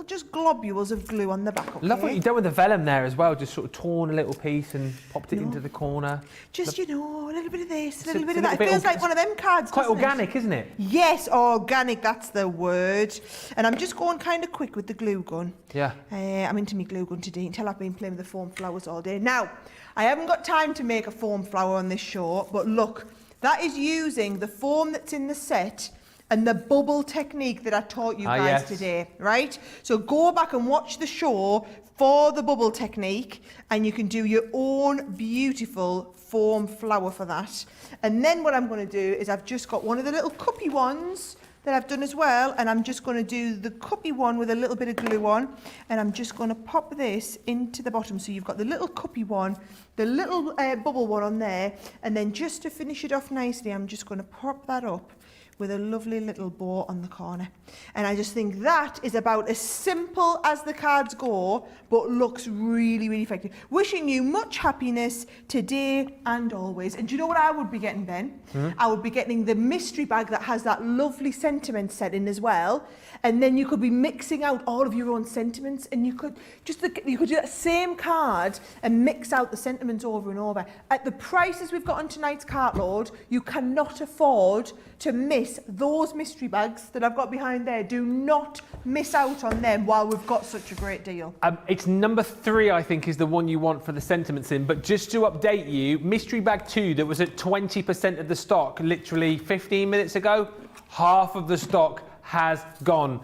just globules of glue on the back. Okay? Love what you've done with the vellum there as well. Just sort of torn a little piece and popped it into the corner. Just, a little bit of this, a little bit of that. It feels like one of them cards, quite organic, isn't it? Yes, organic, that's the word. And I'm just going kind of quick with the glue gun. Yeah. I'm into my glue gun today until I've been playing with the foam flowers all day. Now, I haven't got time to make a foam flower on this show, but look, that is using the foam that's in the set and the bubble technique that I taught you guys today, right? So go back and watch the show for the bubble technique, and you can do your own beautiful foam flower for that. And then what I'm going to do is I've just got one of the little cuppy ones that I've done as well, and I'm just going to do the cuppy one with a little bit of glue on, and I'm just going to pop this into the bottom. So you've got the little cuppy one, the little bubble one on there, and then just to finish it off nicely, I'm just going to pop that up with a lovely little bow on the corner. And I just think that is about as simple as the cards go, but looks really, really effective. Wishing you much happiness today and always. And do you know what I would be getting, Ben? I would be getting the mystery bag that has that lovely sentiment set in as well. And then you could be mixing out all of your own sentiments, and you could do that same card and mix out the sentiments over and over. At the prices we've got on tonight's Cartload, you cannot afford to miss those mystery bags that I've got behind there. Do not miss out on them while we've got such a great deal. It's number 3, I think, is the one you want for the sentiments in. But just to update you, mystery bag 2 that was at 20% of the stock literally 15 minutes ago, half of the stock has gone.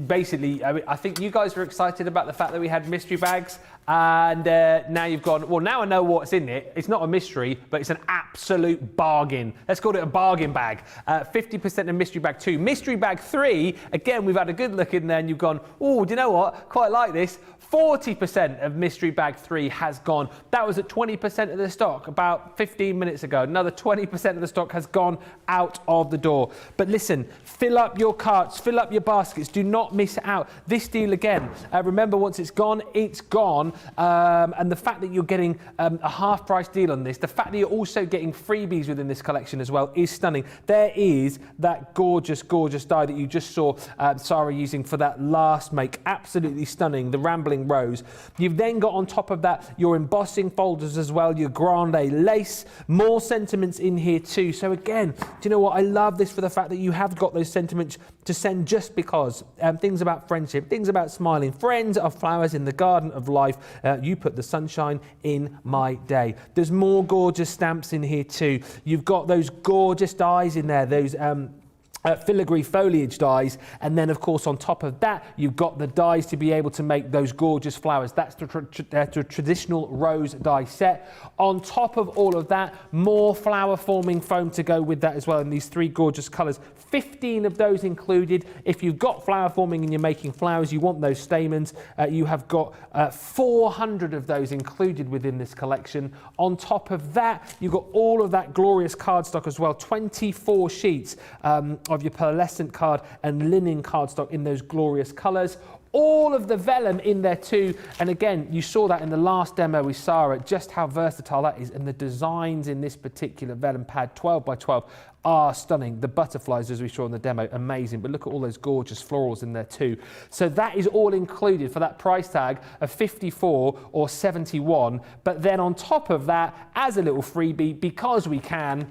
Basically, I think you guys were excited about the fact that we had mystery bags, and now you've gone, well, now I know what's in it. It's not a mystery, but it's an absolute bargain. Let's call it a bargain bag. 50% of mystery bag 2. Mystery bag 3, again, we've had a good look in there, and you've gone, oh, do you know what? Quite like this. 40% of mystery bag 3 has gone. That was at 20% of the stock about 15 minutes ago. Another 20% of the stock has gone out of the door. But listen, fill up your carts, fill up your baskets. Do not miss out. This deal again. Remember, once it's gone, it's gone. And the fact that you're getting a half-price deal on this, the fact that you're also getting freebies within this collection as well is stunning. There is that gorgeous, gorgeous die that you just saw Sara using for that last make. Absolutely stunning. The Rambling Rose. You've then got on top of that your embossing folders as well, your grande lace, more sentiments in here too. So again, do you know what? I love this for the fact that you have got those sentiments to send just because. Things about friendship, things about smiling. Friends are flowers in the garden of life. You put the sunshine in my day. There's more gorgeous stamps in here too. You've got those gorgeous dies in there, those filigree foliage dies, and then of course on top of that you've got the dies to be able to make those gorgeous flowers. That's the traditional rose die set. On top of all of that, more flower forming foam to go with that as well in these 3 gorgeous colours. 15 of those included. If you've got flower forming and you're making flowers, you want those stamens, you have got 400 of those included within this collection. On top of that, you've got all of that glorious cardstock as well. 24 sheets of your pearlescent card and linen cardstock in those glorious colours. All of the vellum in there too, and again, you saw that in the last demo with Sara, just how versatile that is, and the designs in this particular vellum pad, 12 by 12, are stunning. The butterflies, as we saw in the demo, amazing, but look at all those gorgeous florals in there too. So that is all included for that price tag of 54 or 71, but then on top of that, as a little freebie, because we can,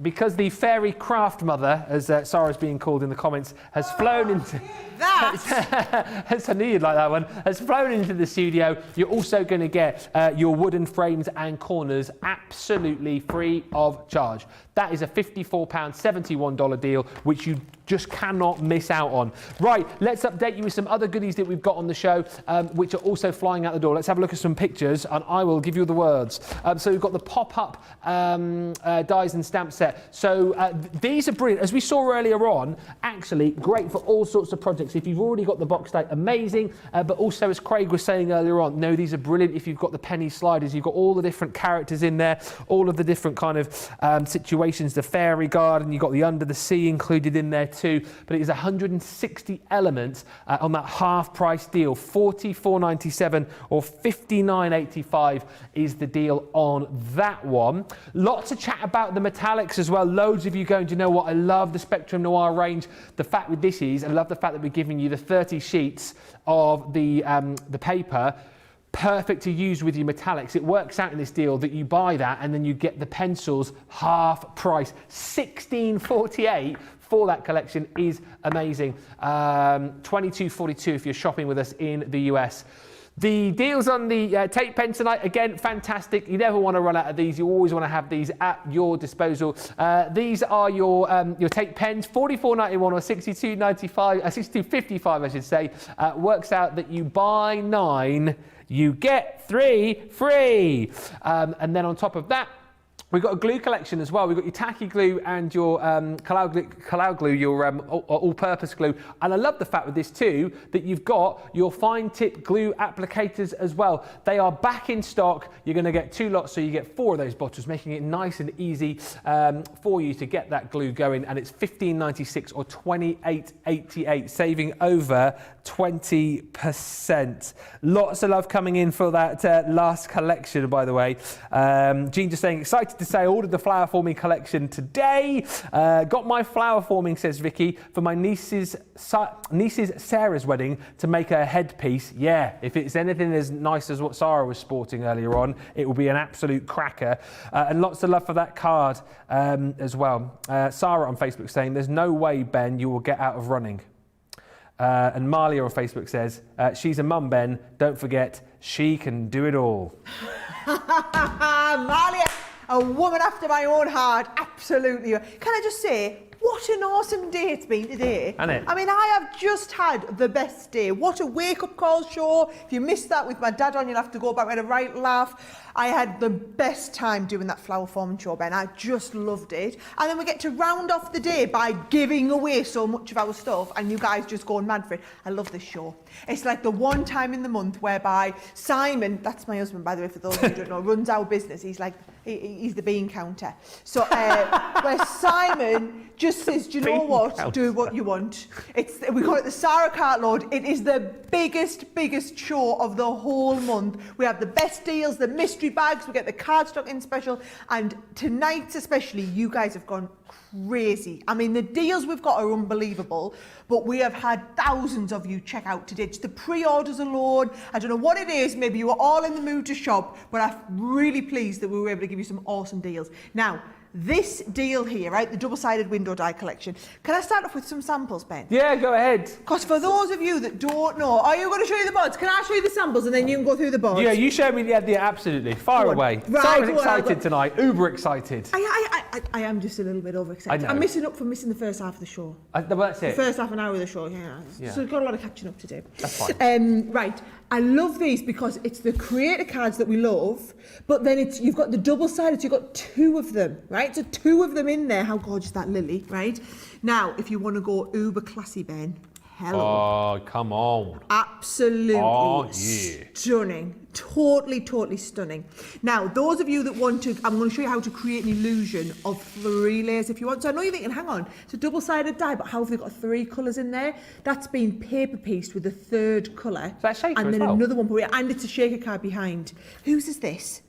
because the fairy craft mother, as Sara's being called in the comments, has flown into... I knew you'd like that one. Has flown into the studio. You're also going to get your wooden frames and corners absolutely free of charge. That is a £54, $71 deal, which you just cannot miss out on. Right, let's update you with some other goodies that we've got on the show, which are also flying out the door. Let's have a look at some pictures, and I will give you the words. So we've got the pop-up dies and stamp set. So these are brilliant. As we saw earlier on, actually great for all sorts of projects. If you've already got the box die, amazing. But also, as Craig was saying earlier on, no, these are brilliant if you've got the penny sliders. You've got all the different characters in there, all of the different kind of situations, the fairy garden, you've got the under the sea included in there too, but it is 160 elements on that half price deal. $44.97 or $59.85 is the deal on that one. Lots of chat about the metallics as well. Loads of you going, do you know what? I love the Spectrum Noir range. The fact with this is, I love the fact that we're giving you the 30 sheets of the paper. Perfect to use with your metallics. It works out in this deal that you buy that and then you get the pencils half price. $16.48 for that collection is amazing. $22.42 if you're shopping with us in the US. The deals on the tape pen tonight, again, fantastic. You never want to run out of these. You always want to have these at your disposal. These are your tape pens, $44.91 or $62.95, $62.55, I should say. Works out that you buy 9, you get 3 free. And then on top of that, We've got a glue collection as well. We've got your tacky glue and your Cartload glue, your all-purpose glue. And I love the fact with this too, that you've got your fine tip glue applicators as well. They are back in stock. You're gonna get 2 lots, so you get 4 of those bottles, making it nice and easy for you to get that glue going. And it's $15.96 or $28.88, saving over 20%. Lots of love coming in for that last collection, by the way. Jean just saying, excited to say I ordered the flower forming collection today. Got my flower forming, says Vicky, for my niece's Sarah's wedding to make her headpiece. Yeah, if it's anything as nice as what Sara was sporting earlier on, it will be an absolute cracker. And lots of love for that card as well. Sara on Facebook saying, there's no way, Ben, you will get out of running. And Marlia on Facebook says, she's a mum, Ben. Don't forget, she can do it all. Marlia, a woman after my own heart, absolutely. Can I just say, what an awesome day it's been today. Hasn't it? I mean, I have just had the best day. What a wake-up call show. If you missed that with my dad on, you'll have to go back with a right laugh. I had the best time doing that flower forming show, Ben. I just loved it. And then we get to round off the day by giving away so much of our stuff and you guys just going mad for it. I love this show. It's like the one time in the month whereby Simon, that's my husband, by the way, for those who don't know, runs our business. He's like, he's the bean counter. So where Simon just says, do you know what? Do what you want. We call it the Sara Cartload. It is the biggest show of the whole month. We have the best deals, the mystery bags, we get the cardstock in special, and tonight especially, you guys have gone crazy. I mean, the deals we've got are unbelievable, but we have had thousands of you check out today. Just the pre-orders alone, I don't know what it is, maybe you were all in the mood to shop, but I'm really pleased that we were able to give you some awesome deals. Now, this deal here, right, the double-sided window die collection. Can I start off with some samples, Ben? Yeah, go ahead. Because for those of you that don't know, are you going to show you the boards? Can I show you the samples and then you can go through the boards? Yeah, you show me the absolutely. Fire away. Right, Sara's excited tonight, uber excited. I am just a little bit overexcited. I'm missing the first half of the show. Well, that's it. The first half an hour of the show, yeah. So we've got a lot of catching up to do. That's fine. Right, I love these because it's the creator cards that we love, but then you've got the double-sided, so you've got 2 of them, right? So 2 of them in there. How gorgeous that lily, right? Now, if you want to go uber classy, Ben, hello. Oh, come on. Absolutely stunning. Totally stunning. Now, those of you that want to, I'm going to show you how to create an illusion of 3 layers if you want. So I know you're thinking, hang on, it's a double-sided die, but how have they got 3 colours in there? That's been paper pieced with a 3rd colour. Is that a shaker and then as well? another one, and it's a shaker card behind. Whose is this?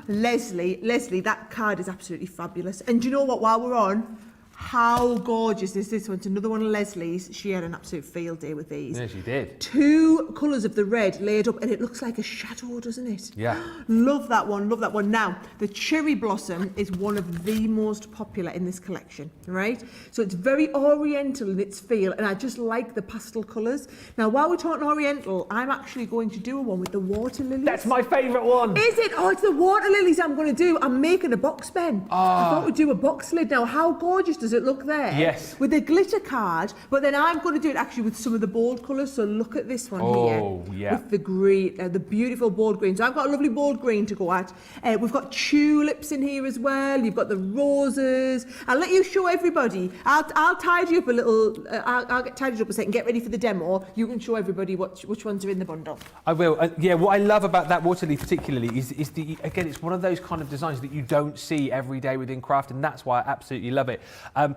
Leslie, that card is absolutely fabulous. And do you know what, while we're on, how gorgeous is this one? It's another one of Leslie's. She had an absolute field day with these. Yeah, she did. 2 colours of the red laid up, and it looks like a shadow, doesn't it? Yeah. Love that one, love that one. Now, the cherry blossom is one of the most popular in this collection, right? So it's very oriental in its feel, and I just like the pastel colours. Now, while we're talking oriental, I'm actually going to do one with the water lilies. That's my favourite one. Is it? Oh, it's the water lilies I'm going to do. I'm making a box, Ben. I thought we'd do a box lid. Now, how gorgeous does it look there? Yes. With a glitter card, but then I'm going to do it actually with some of the bold colours. So look at this one here. Oh, yeah. With the green, the beautiful bold green. So I've got a lovely bold green to go at. We've got tulips in here as well. You've got the roses. I'll let you show everybody. I'll tidy up a little. I'll get tidied up a second. Get ready for the demo. You can show everybody which ones are in the bundle. I will. Yeah, what I love about that water leaf particularly is again, it's one of those kind of designs that you don't see every day within craft, and that's why I absolutely love it.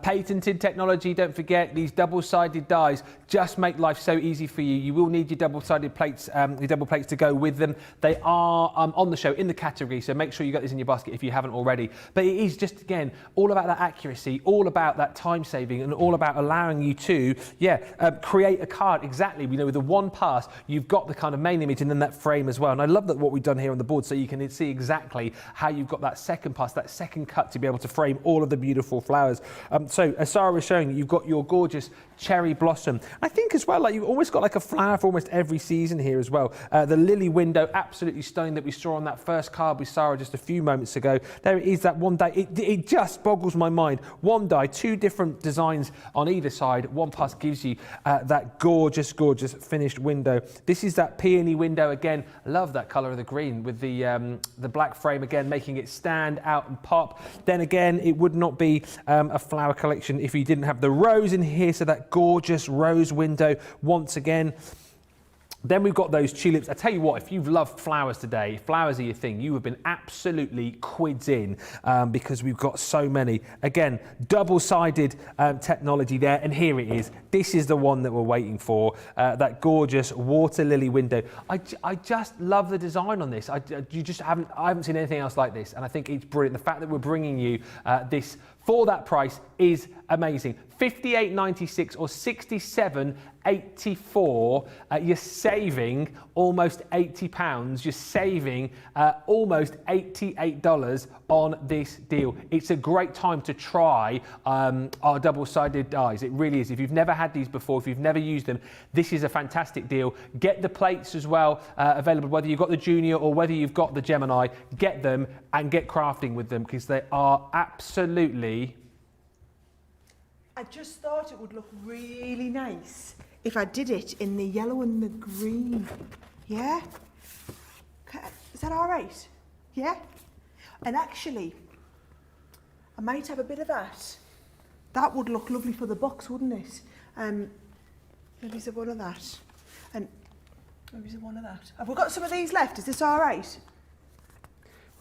Patented technology, don't forget, these double-sided dies just make life so easy for you. You will need your double-sided plates, your double plates to go with them. They are on the show, in the category, so make sure you got this in your basket if you haven't already. But it is just, again, all about that accuracy, all about that time saving, and all about allowing you to, create a card exactly. You know, with the one pass, you've got the kind of main image and then that frame as well. And I love that what we've done here on the board, so you can see exactly how you've got that second pass, that second cut to be able to frame all of the beautiful flowers. So as Sara was showing, you've got your gorgeous cherry blossom. I think as well, like you've almost got like a flower for almost every season here as well. The lily window, absolutely stunning, that we saw on that first card with Sara just a few moments ago. There it is, that one die. It just boggles my mind. One die, two different designs on either side. 1+ gives you that gorgeous, gorgeous finished window. This is that peony window again. I love that colour of the green with the black frame again, making it stand out and pop. Then again, it would not be a flower collection if you didn't have the rose in here, so that gorgeous rose window once again. Then we've got those tulips. I tell you what, if you've loved flowers today, flowers are your thing, you have been absolutely quids in because we've got so many. Again, double-sided technology there, and here it is. This is the one that we're waiting for, that gorgeous water lily window. I just love the design on this. I haven't seen anything else like this, and I think it's brilliant. The fact that we're bringing you this for that price is amazing. $58.96 or $67.84. You're saving almost £80. You're saving almost $88 on this deal. It's a great time to try our double-sided dies. It really is. If you've never had these before, if you've never used them, this is a fantastic deal. Get the plates as well available, whether you've got the Junior or whether you've got the Gemini. Get them and get crafting with them because they are absolutely... I just thought it would look really nice if I did it in the yellow and the green. Yeah? Is that all right? Yeah? And actually, I might have a bit of that. That would look lovely for the box, wouldn't it? Maybe there's one of that. And maybe there's one of that. Have we got some of these left? Is this all right?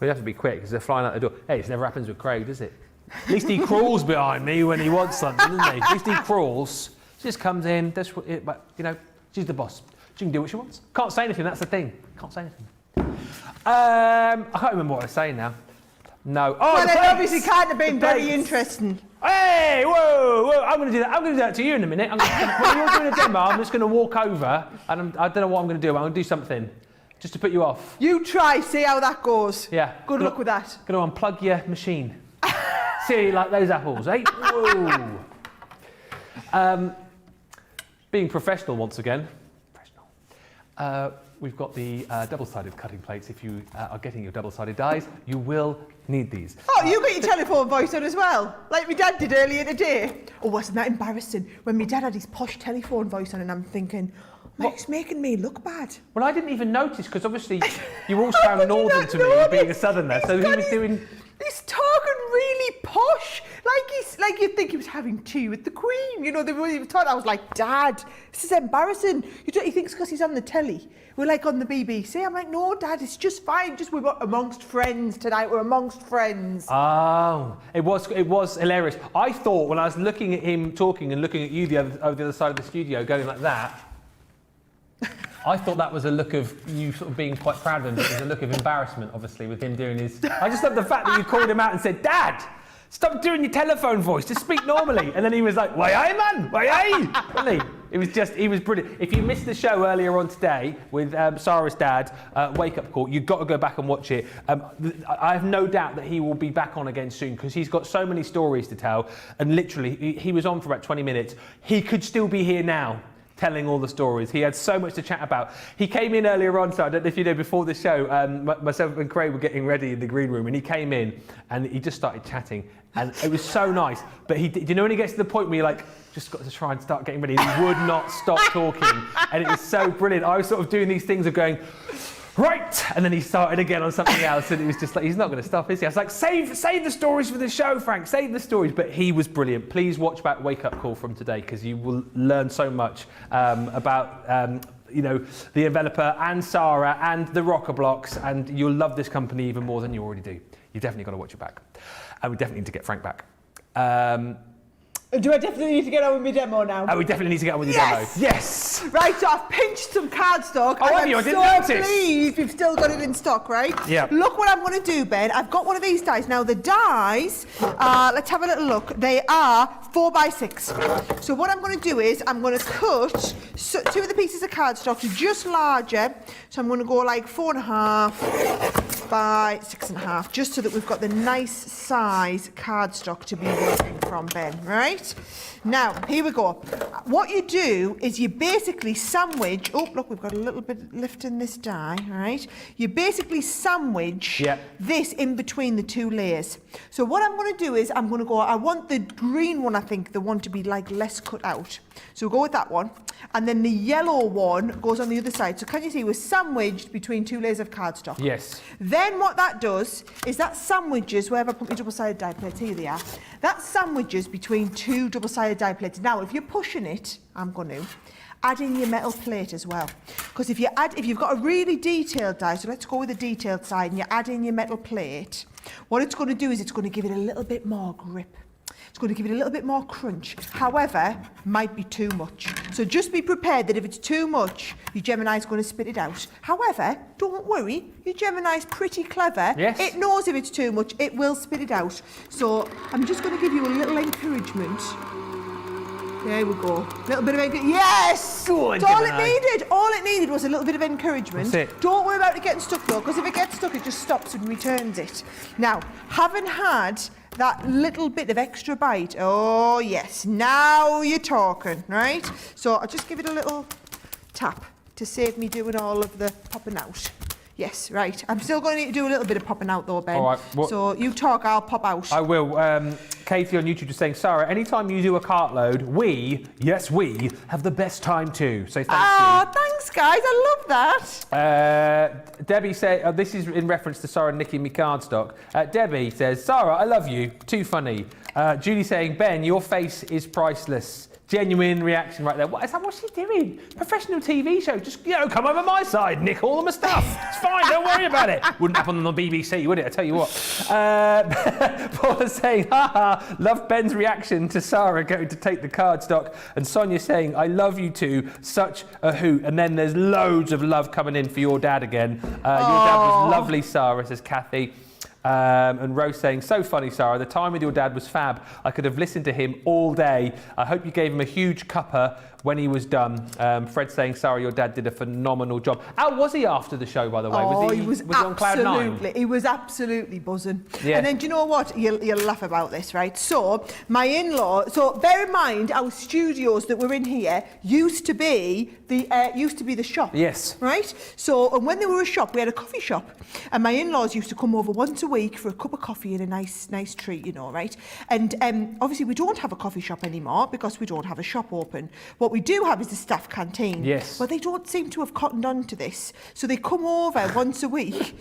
Well, you have to be quick because they're flying out the door. Hey, it never happens with Craig, does it? At least he crawls behind me when he wants something, doesn't he? At least he crawls. She just comes in, does what it, but, you know, she's the boss. She can do what she wants. Can't say anything, that's the thing. Can't say anything. I can't remember what I was saying now. No. Oh, well, the it plates. obviously kind of been very plates. interesting. Hey, whoa! I'm going to do that. I'm going to do that to you in a minute. When you're doing a demo, I'm just going to walk over, and I don't know what I'm going to do. I'm going to do something just to put you off. You try, see how that goes. Yeah. Good luck with that. Going to unplug your machine. See how you like those apples, eh? Whoa! Being professional once again. We've got the double-sided cutting plates. If you are getting your double-sided dies, you will need these. Oh, you got your telephone voice on as well, like my dad did earlier today. Oh, wasn't that embarrassing when my dad had his posh telephone voice on, and I'm thinking, Mike's making me look bad. Well, I didn't even notice because obviously you all sound northern to me, being a southerner. So he was doing. He's talking really posh, like you'd think he was having tea with the Queen. You know, they were talking. I was like, Dad, this is embarrassing. He thinks because he's on the telly, we're like on the BBC. I'm like, no, Dad, it's just fine. Just we're amongst friends tonight. We're amongst friends. Oh, it was hilarious. I thought when I was looking at him talking and looking at you over the other side of the studio, going like that. I thought that was a look of you sort of being quite proud of him, but it was a look of embarrassment, obviously, with him doing his... I just love the fact that you called him out and said, Dad, stop doing your telephone voice, just speak normally. And then he was like, why aye, man, why aye? Really? He was brilliant. If you missed the show earlier on today with Sara's dad, Wake Up Call, you've got to go back and watch it. I have no doubt that he will be back on again soon because he's got so many stories to tell. And literally, he was on for about 20 minutes. He could still be here now, telling all the stories. He had so much to chat about. He came in earlier on, so I don't know if you know, before the show, myself and Craig were getting ready in the green room, and he came in and he just started chatting, and it was so nice. But do you know when he gets to the point where you're like, just got to try and start getting ready, and he would not stop talking, and it was so brilliant. I was sort of doing these things of going, right, and then he started again on something else, and it was just like, he's not going to stop, is he? I was like, save the stories for the show, Frank, save the stories. But he was brilliant. Please watch back Wake Up Call from today because you will learn so much about you know, the enveloper and Sara and the rocker blocks, and you'll love this company even more than you already do. You definitely got to watch it back, and we definitely need to get Frank back. Do I definitely need to get on with my demo now? Oh, we definitely need to get on with your demo. Yes! Right, so I've pinched some cardstock. Oh, have you? I didn't notice. I'm so pleased we've still got it in stock, right? Yeah. Look what I'm going to do, Ben. I've got one of these dies. Now, the dies, let's have a little look. They are 4x6. So what I'm going to do is I'm going to cut two of the pieces of cardstock just larger. So I'm going to go like 4.5. by 6.5, just so that we've got the nice size cardstock to be working from, Ben, right? Now, here we go. What you do is you basically sandwich, oh, look, we've got a little bit lift in this die, all right? You basically sandwich this in between the two layers. So what I'm going to do is I want the green one, I think, the one to be like less cut out. So we'll go with that one. And then the yellow one goes on the other side. So can you see we're sandwiched between two layers of cardstock? Yes. Then what that does is that sandwiches, wherever I put my double-sided die plates, here they are, that sandwiches between two double-sided die plates. Now, if you're pushing it, I'm going to add in your metal plate as well. Because if you've got a really detailed die, so let's go with the detailed side, and you add in your metal plate, what it's going to do is it's going to give it a little bit more grip. It's going to give it a little bit more crunch. However, might be too much. So just be prepared that if it's too much, your Gemini is going to spit it out. However, don't worry, your Gemini is pretty clever. Yes. It knows if it's too much, it will spit it out. So I'm just going to give you a little encouragement. There we go. A little bit of encouragement. Yes! Good, That's all it Gemini. needed. All it needed was a little bit of encouragement. That's it. Don't worry about it getting stuck though, because if it gets stuck, it just stops and returns it. Now, having had that little bit of extra bite, oh yes, now you're talking, right? So I'll just give it a little tap to save me doing all of the popping out. Yes, right. I'm still going to do a little bit of popping out though, Ben. All right, so you talk, I'll pop out. I will. Katie on YouTube is saying, Sarah, anytime you do a cartload, we have the best time too. So thank you. Oh, thanks, guys. I love that. Debbie said, this is in reference to Sarah nicking me cardstock. Debbie says, Sarah, I love you. Too funny. Julie saying, Ben, your face is priceless. Genuine reaction right there. What is that? What's she doing? Professional TV show. Just, come over my side, nick all of my stuff. It's fine, don't worry about it. Wouldn't happen on the BBC, would it? I tell you what. Paula's saying, haha, love Ben's reaction to Sarah going to take the cardstock. And Sonia saying, I love you too. Such a hoot. And then there's loads of love coming in for your dad again. Your dad was lovely, Sarah, says Kathy. And Rose saying, so funny, Sarah. The time with your dad was fab. I could have listened to him all day. I hope you gave him a huge cuppa when he was done. Fred saying, Sarah, your dad did a phenomenal job. How was he after the show, by the way? He was on cloud nine? He was absolutely buzzing. Yeah. And then, do you know what? You'll laugh about this, right? So, my in-law. So, bear in mind, our studios that were in here used to be the shop. Yes. Right. So, and when they were a shop, we had a coffee shop, and my in-laws used to come over once a week for a cup of coffee and a nice treat, right? And obviously, we don't have a coffee shop anymore because we don't have a shop open. What we do have is the staff canteen. Yes. But they don't seem to have cottoned on to this. So they come over once a week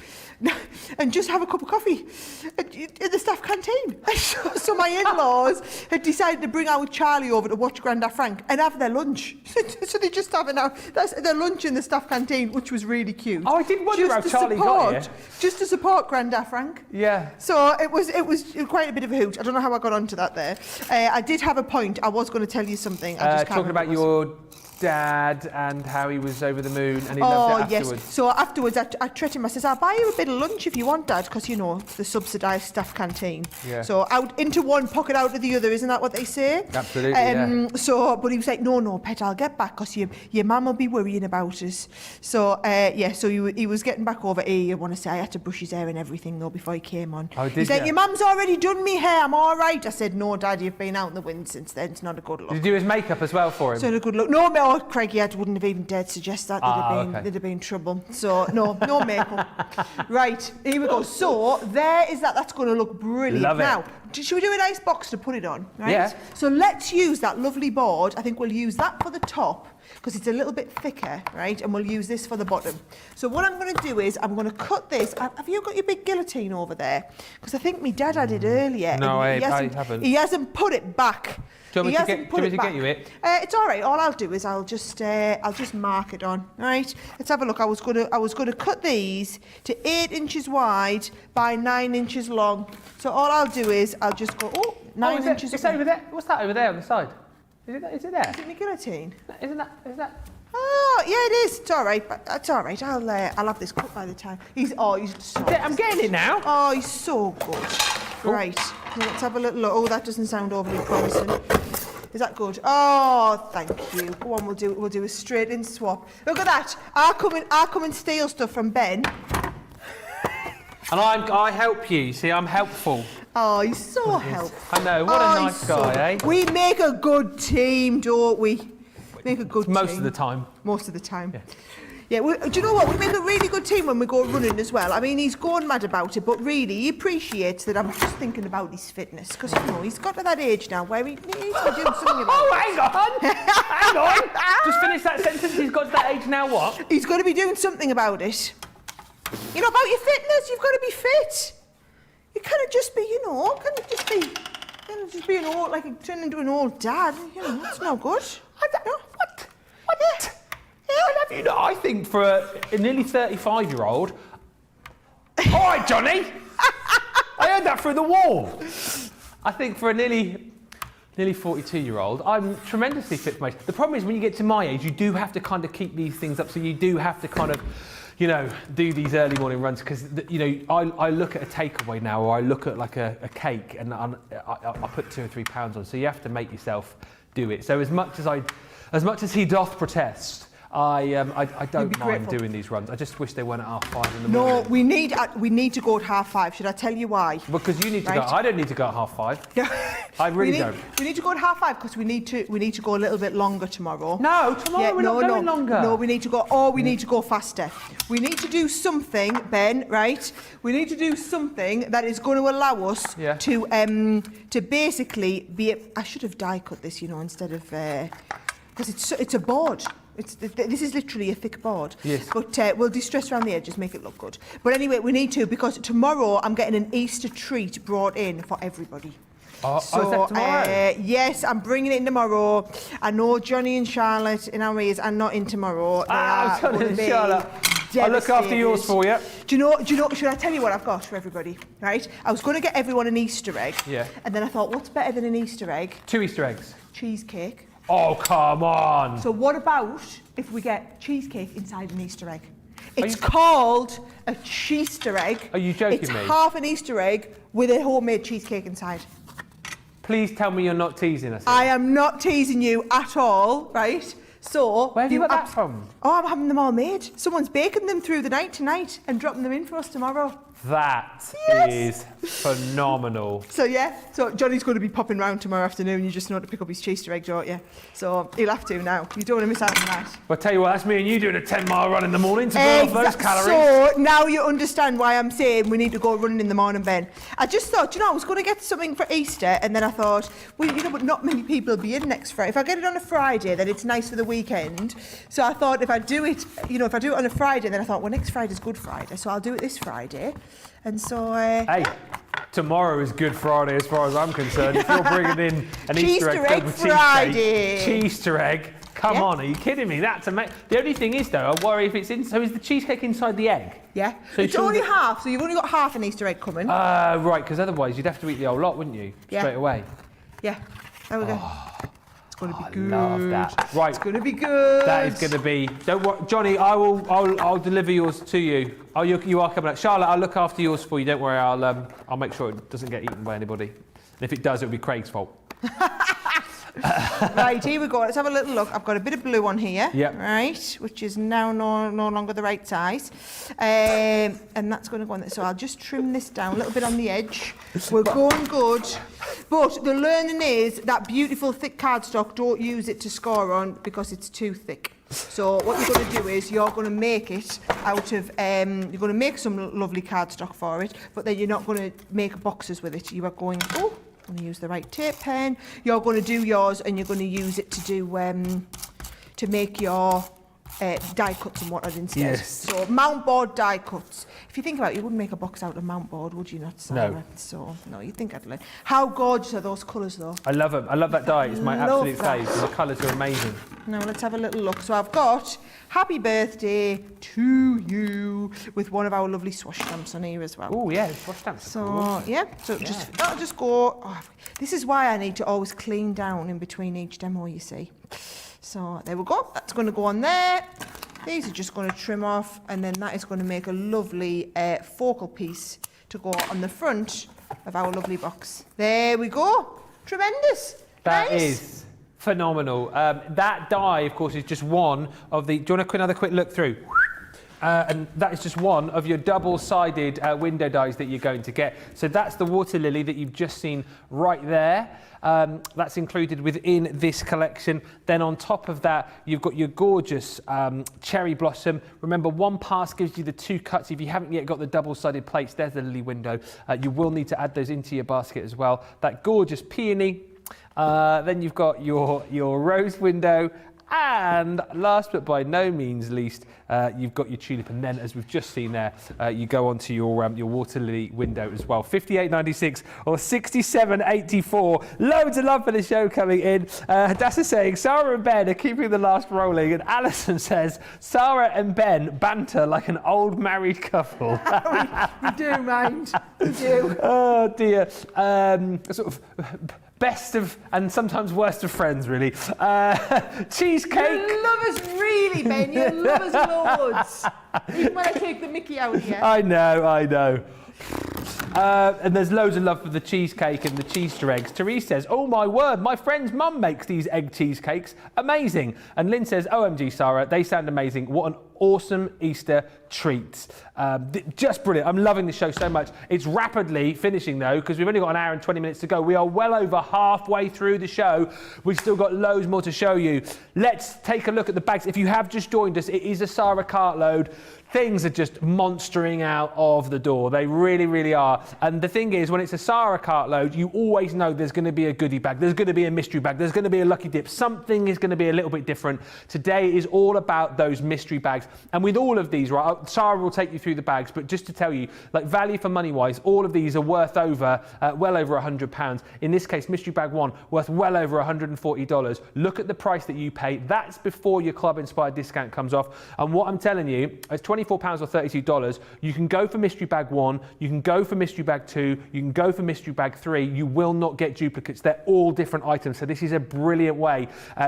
and just have a cup of coffee in the staff canteen. So my in-laws had decided to bring our Charlie over to watch Granda Frank and have their lunch. So they just have their lunch in the staff canteen, which was really cute. Oh, I did wonder how Charlie got here. Just to support Granda Frank. Yeah. So it was quite a bit of a hoot. I don't know how I got onto that there. I did have a point. I was going to tell you something. I just can't talking about your dad and how he was over the moon and he loved it afterwards. Yes. So afterwards, I treated him. I says, I'll buy you a bit of lunch if you want, Dad, because, the subsidised staff canteen. Yeah. So out into one pocket, out of the other. Isn't that what they say? Absolutely, yeah. So, but he was like, no, Pet, I'll get back because your mum will be worrying about us. So, so he was getting back over here. I want to say I had to brush his hair and everything, though, before he came on. Oh, He's like, your mum's already done me hair. I'm all right. I said, no, Dad, you've been out in the wind since then. It's not a good look. Did you do his makeup as well for him? So a good look. No, Craigie, I wouldn't have even dared suggest that. There'd have been trouble. So no makeup. Right, here we go. So there is that. That's going to look brilliant. Love it. Now, should we do a nice box to put it on? Right? Yeah. So let's use that lovely board. I think we'll use that for the top because it's a little bit thicker, right? And we'll use this for the bottom. So what I'm going to do is I'm going to cut this. Have you got your big guillotine over there? Because I think my dad had it earlier. No, I haven't. He hasn't put it back. Do you want me to get you it? It's all right. All I'll do is I'll just mark it on. All right. Let's have a look. I was gonna cut these to 8 inches wide by 9 inches long. So all I'll do is I'll just go 9 inches. It's over there. What's that over there on the side? Is it there? Is it my guillotine? Is that? Oh, yeah, it is. It's all right. It's all right. I'll have this cut by the time. He's so. I'm getting it now. Oh, he's so good. Right. Now let's have a little look. Oh, that doesn't sound overly promising. Is that good? Oh, thank you. Go on, we'll do a straight in swap. Look at that. I'll come and steal stuff from Ben. And I help you. See, I'm helpful. Oh, he's so helpful. I know. What a nice guy, eh? We make a good team, don't we? Make a good team. Most of the time. Most of the time. Yeah. Yeah, do you know what? We make a really good team when we go running as well. I mean, he's going mad about it, but really, he appreciates that I'm just thinking about his fitness. Because, you know, he's got to that age now where he needs to do something about it. Oh, hang on! Hang on! Just finish that sentence. He's got to that age now, what? He's got to be doing something about it. You know, about your fitness, you've got to be fit. You can't just be, you know, just be an old, like, turn into an old dad. You know, that's no good. What? Yeah. Have you know, I think for a nearly 35-year-old. All right, Johnny. I heard that through the wall. I think for a nearly 42-year-old, I'm tremendously fit for my age. The problem is when you get to my age, you do have to kind of keep these things up. So you do have to kind of, you know, do these early morning runs because, you know, I look at a takeaway now, or I look at like a cake, and I put 2 or 3 pounds on. So you have to make yourself do it. So as much as he doth protest, I don't mind doing these runs. I just wish they weren't at 5:30 in the morning. No, we need to go at 5:30. Should I tell you why? Because you need to go. I don't need to go at 5:30. I really don't. We need to go at 5:30 because we need to go a little bit longer tomorrow. No, tomorrow we're not going longer. No, we need to go. Or we need to go faster. We need to do something, Ben. Right? We need to do something that is going to allow us to basically be. I should have die cut this, you know, instead of because it's a board. This is literally a thick board. Yes. But we'll distress around the edges, make it look good. But anyway, we need to, because tomorrow I'm getting an Easter treat brought in for everybody. So, is that tomorrow? Yes, I'm bringing it in tomorrow. I know Johnny and Charlotte in our ears are not in tomorrow. Johnny and Charlotte. I'll look after yours for you. Do you know, should I tell you what I've got for everybody? Right? I was going to get everyone an Easter egg. Yeah. And then I thought, what's better than an Easter egg? 2 Easter eggs. Cheesecake. Oh, come on. So what about if we get cheesecake inside an Easter egg? It's called a Cheeaster egg. Are you joking me? It's half an Easter egg with a homemade cheesecake inside. Please tell me you're not teasing us. I am not teasing you at all, right? So... Where have you got that from? Oh, I'm having them all made. Someone's baking them through the night tonight and dropping them in for us tomorrow. That is phenomenal. So yeah, so Johnny's going to be popping round tomorrow afternoon. You just know to pick up his Cheeaster egg, don't you? So he'll have to now. You don't want to miss out on that. Well, I'll tell you what, that's me and you doing a 10-mile run in the morning to burn off those calories. So now you understand why I'm saying we need to go running in the morning, Ben. I just thought, you know, I was going to get something for Easter, and then I thought, well, you know, but not many people will be in next Friday. If I get it on a Friday, then it's nice for the weekend. So I thought if I do it, you know, if I do it on a Friday, then I thought, well, next Friday's Good Friday, so I'll do it this Friday. And so... hey, tomorrow is Good Friday as far as I'm concerned. If you're bringing in an Easter egg Friday. Cheeseter egg, come on, are you kidding me? That's amazing. The only thing is, though, I worry if it's in... So is the cheesecake inside the egg? Yeah. So it's only half, so you've only got half an Easter egg coming. Right, because otherwise you'd have to eat the whole lot, wouldn't you? Yeah. Straight away. Yeah. There we go. It's going to be good. I love that. Right. It's going to be good. That is going to be... Don't worry, Johnny, I'll deliver yours to you. Oh, you are coming up. Charlotte, I'll look after yours for you. Don't worry, I'll make sure it doesn't get eaten by anybody. And if it does, it'll be Craig's fault. Right, here we go. Let's have a little look. I've got a bit of blue on here. Yep. Right, which is now no longer the right size. And that's going to go on there. So I'll just trim this down a little bit on the edge. We're going good. But the learning is that beautiful thick cardstock, don't use it to score on because it's too thick. So what you're going to do is you're going to make it out of, you're going to make some lovely cardstock for it, but then you're not going to make boxes with it. You are going, I'm going to use the right tape pen. You're going to do yours and you're going to use it to do, to make your die cuts and whatnot instead. Yes. So mount board die cuts. If you think about it, you wouldn't make a box out of mount board, would you not, Sarah? No. So, no, you'd think I'd learn. How gorgeous are those colours though? I love them. I love that dye. It's my absolute favourite. The colours are amazing. Now let's have a little look. So I've got happy birthday to you with one of our lovely swash stamps on here as well. Oh yeah, swash stamps. So cool. yeah, so that'll just go. This is why I need to always clean down in between each demo, you see. So there we go. That's going to go on there. These are just going to trim off, and then that is going to make a lovely focal piece to go on the front of our lovely box. There we go. Tremendous. That nice. is phenomenal. That die, of course, is just one of the... Do you want another quick look through? And that is just one of your double-sided window dies that you're going to get. So that's the water lily that you've just seen right there. That's included within this collection. Then on top of that, you've got your gorgeous cherry blossom. Remember, one pass gives you the 2 cuts. If you haven't yet got the double-sided plates, there's the lily window. You will need to add those into your basket as well. That gorgeous peony. Then you've got your rose window. And last but by no means least, you've got your tulip, and then as we've just seen there, you go on to your water lily window as well. 58.96 or 67.84. Loads of love for the show coming in. Hadassah saying Sara and Ben are keeping the last rolling, and Alison says Sara and Ben banter like an old married couple. We do mind. We do. Oh dear. Sort of. Best of and sometimes worst of friends, really. Cheesecake. You love us really, Ben. You love us loads. Even when I take the mickey out here. I know. And there's loads of love for the cheesecake and the Easter eggs. Therese says, oh my word, my friend's mum makes these egg cheesecakes. Amazing. And Lynn says, OMG, Sara, they sound amazing. What an awesome Easter treat. Just brilliant. I'm loving the show so much. It's rapidly finishing though, because we've only got an hour and 20 minutes to go. We are well over halfway through the show. We've still got loads more to show you. Let's take a look at the bags. If you have just joined us, it is a Sara Cartload. Things are just monstering out of the door. They really, really are. And the thing is, when it's a Sara Cartload, you always know there's going to be a goodie bag. There's going to be a mystery bag. There's going to be a lucky dip. Something is going to be a little bit different. Today is all about those mystery bags. And with all of these, right, Sara will take you through the bags, but just to tell you, like value for money wise, all of these are worth over, well over £100. In this case, mystery bag 1, worth well over $140. Look at the price that you pay. That's before your club inspired discount comes off. And what I'm telling you, it's £24 or $32. You can go for mystery bag 1, you can go for mystery bag 2, you can go for mystery bag 3. You will not get duplicates. They're all different items. So this is a brilliant way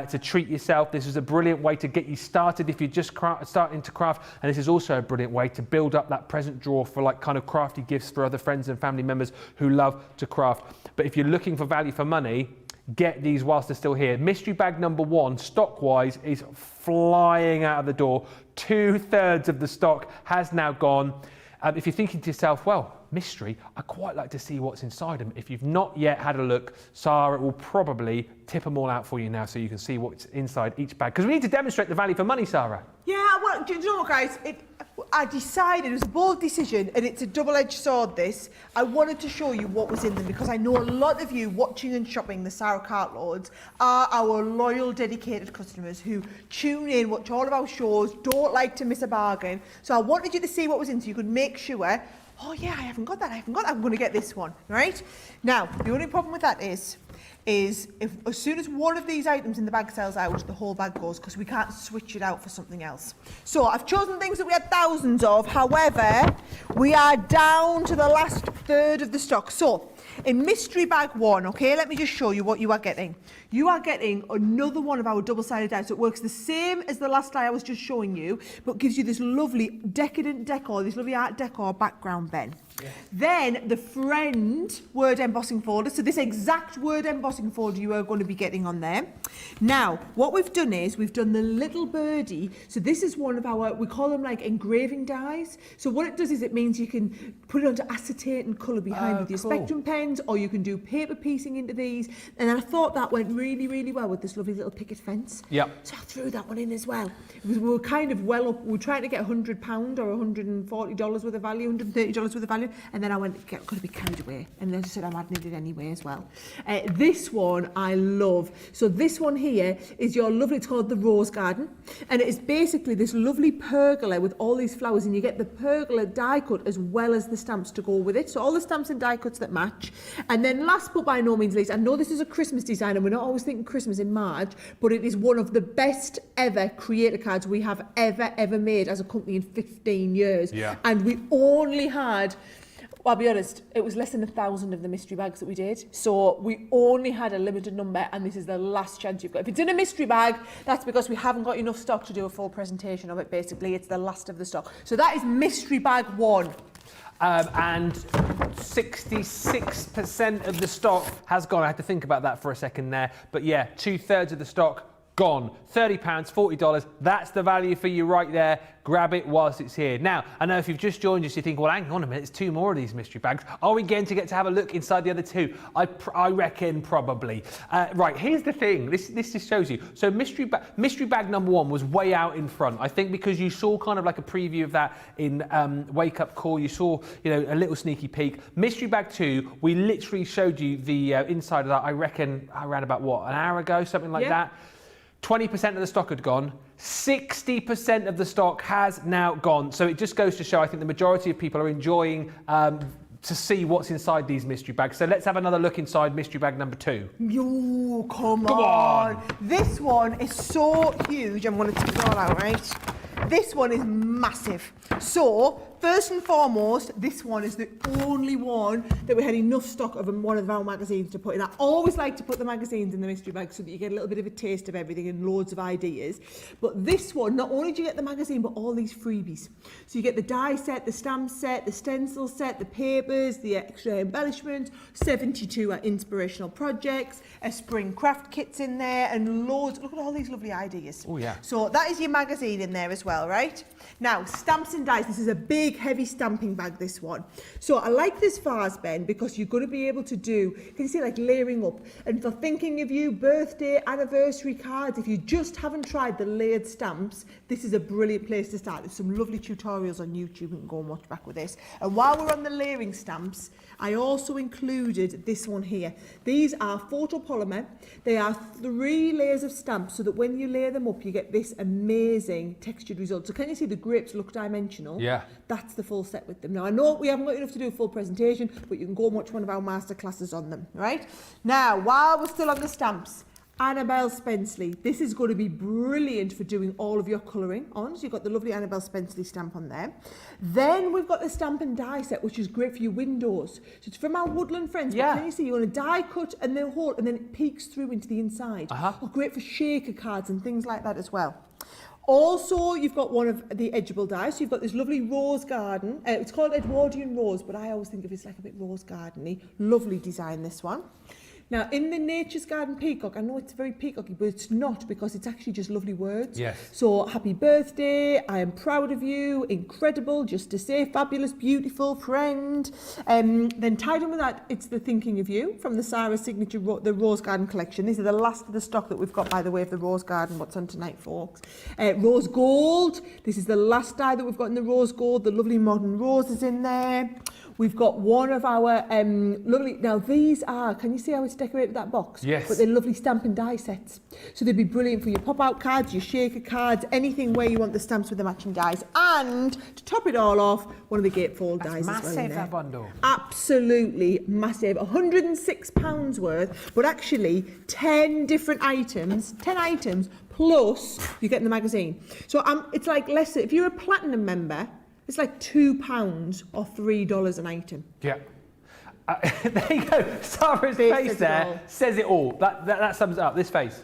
to treat yourself. This is a brilliant way to get you started if you're just starting to craft. And this is also a brilliant way to build up that present drawer for like kind of crafty gifts for other friends and family members who love to craft. But if you're looking for value for money, get these whilst they're still here. Mystery bag number 1, stock-wise, is flying out of the door. 2/3 of the stock has now gone. If you're thinking to yourself, well, mystery, I quite like to see what's inside them. If you've not yet had a look, Sara will probably tip them all out for you now so you can see what's inside each bag. Because we need to demonstrate the value for money, Sara. Yeah, well, do you know what, guys? I decided, it was a bold decision, and it's a double-edged sword, this. I wanted to show you what was in them, because I know a lot of you watching and shopping the Sara Cartloads are our loyal, dedicated customers who tune in, watch all of our shows, don't like to miss a bargain. So I wanted you to see what was in so you could make sure, oh yeah, I haven't got that, I'm going to get this one, right? Now, the only problem with that is if as soon as one of these items in the bag sells out, the whole bag goes, because we can't switch it out for something else. So I've chosen things that we had thousands of. However, we are down to the last third of the stock. So in mystery bag 1, okay, let me just show you what you are getting. You are getting another one of our double-sided dies. So it works the same as the last die I was just showing you, but gives you this lovely decadent decor, this lovely art decor background, Ben. Yeah. Then the friend word embossing folder. So this exact word embossing folder you are going to be getting on there. Now, what we've done is we've done the little birdie. So this is one of our, we call them like engraving dies. So what it does is it means you can put it onto acetate and colour behind with your Spectrum pens, or you can do paper piecing into these. And I thought that went really, really well with this lovely little picket fence. Yep. So I threw that one in as well. We were kind of well up, we were trying to get £100 or $140 worth of value, $130 worth of value. And then I went, got to be carried away. And then I said, I'm adding it anyway as well. This one I love. So this one here is your lovely, it's called the Rose Garden. And it is basically this lovely pergola with all these flowers. And you get the pergola die cut as well as the stamps to go with it. So all the stamps and die cuts that match. And then last but by no means least, I know this is a Christmas design and we're not always thinking Christmas in March, but it is one of the best ever creator cards we have ever made as a company in 15 years. Yeah. And we only had, well, I'll be honest, it was less than 1,000 of the mystery bags that we did. So we only had a limited number, and this is the last chance you've got. If it's in a mystery bag, that's because we haven't got enough stock to do a full presentation of it, basically. It's the last of the stock. So that is mystery bag 1. And 66% of the stock has gone. I had to think about that for a second there. But yeah, 2/3 of the stock gone. £30, $40. That's the value for you right there. Grab it whilst it's here. Now, I know if you've just joined us, you think, well, hang on a minute, there's 2 more of these mystery bags. Are we going to get to have a look inside the other 2? I reckon probably. Right, here's the thing. This just shows you. So mystery bag number 1 was way out in front. I think because you saw kind of like a preview of that in Wake Up Call. You saw, you know, a little sneaky peek. Mystery bag 2, we literally showed you the inside of that, I reckon, around about, what, an hour ago, something like that. 20% of the stock had gone. 60% of the stock has now gone. So it just goes to show, I think the majority of people are enjoying to see what's inside these mystery bags. So let's have another look inside mystery bag number 2. Yo, come on. This one is so huge. I'm going to take it all out, right? This one is massive. So, first and foremost, this one is the only one that we had enough stock of in one of our magazines to put in. I always like to put the magazines in the mystery bag so that you get a little bit of a taste of everything and loads of ideas. But this one, not only do you get the magazine, but all these freebies. So you get the die set, the stamp set, the stencil set, the papers, the extra embellishment, 72 inspirational projects, a spring craft kit's in there, and loads. Look at all these lovely ideas. Oh, yeah. So that is your magazine in there as well, right? Now, stamps and dies. This is a big, heavy stamping bag, this one. So I like this vase, Ben, because you're going to be able to do, can you see, like layering up? And for thinking of you, birthday, anniversary cards, if you just haven't tried the layered stamps, this is a brilliant place to start. There's some lovely tutorials on YouTube. You can go and watch back with this. And while we're on the layering stamps, I also included this one here. These are photopolymer. They are 3 layers of stamps so that when you layer them up, you get this amazing textured result. So can you see the grapes look dimensional? Yeah. That's the full set with them. Now, I know we haven't got enough to do a full presentation, but you can go and watch one of our masterclasses on them, right? Now, while we're still on the stamps, Annabelle Spenceley. This is going to be brilliant for doing all of your colouring on. So you've got the lovely Annabelle Spenceley stamp on there. Then we've got the stamp and die set, which is great for your windows. So it's from our woodland friends. Yeah. But can you see, you're going to die cut and then hold, and then it peeks through into the inside. Oh, great for shaker cards and things like that as well. Also, you've got one of the Edgeable dies. So you've got this lovely rose garden. It's called Edwardian Rose, but I always think of it as like a bit rose garden-y. Lovely design, this one. Now, in the Nature's Garden Peacock, I know it's very peacocky, but it's not, because it's actually just lovely words. Yes. So, happy birthday, I am proud of you, incredible, just to say, fabulous, beautiful, friend. Then tied in with that, it's the thinking of you from the Sara signature, the Rose Garden collection. These are the last of the stock that we've got, by the way, of the Rose Garden, what's on tonight, folks. Rose Gold, this is the last die that we've got in the Rose Gold, the lovely modern roses in there. We've got one of our lovely, now these are, can you see how it's decorated, that box? Yes. But they're lovely stamp and die sets. So they'd be brilliant for your pop-out cards, your shaker cards, anything where you want the stamps with the matching dies. And to top it all off, one of the Gatefold dies massive, as well in there. that bundle. Absolutely massive. £106 worth, but actually 10 different items, 10 items, plus you get in the magazine. So it's like less, if you're a platinum member, it's like £2 or $3 an item. Yeah. There you go. Sara's face there says it all. That sums it up. This face.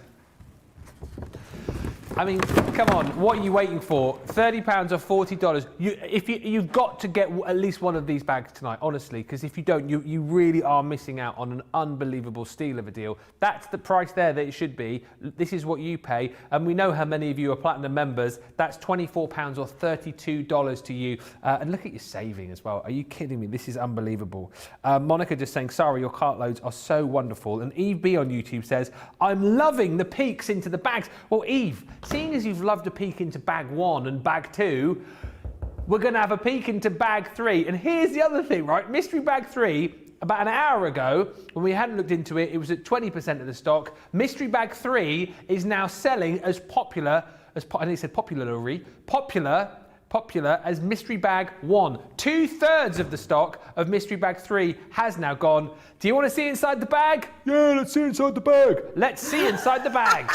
I mean, come on, what are you waiting for? £30 or $40. You've got to get at least one of these bags tonight, honestly, because if you don't, you really are missing out on an unbelievable steal of a deal. That's the price there that it should be. This is what you pay, and we know how many of you are platinum members. That's £24 or $32 to you. And look at your saving as well. Are you kidding me? This is unbelievable. Monica just saying, Sara, your cartloads are so wonderful. And Eve B on YouTube says, I'm loving the peeks into the bags. Well, Eve, seeing as you've loved a peek into bag 1 and bag 2, we're going to have a peek into bag 3. And here's the other thing, right? Mystery bag 3, about an hour ago, when we hadn't looked into it, it was at 20% of the stock. Mystery bag 3 is now selling as popular as mystery bag 1. 2/3 of the stock of mystery bag 3 has now gone. Do you want to see inside the bag? Yeah, let's see inside the bag. Let's see inside the bag.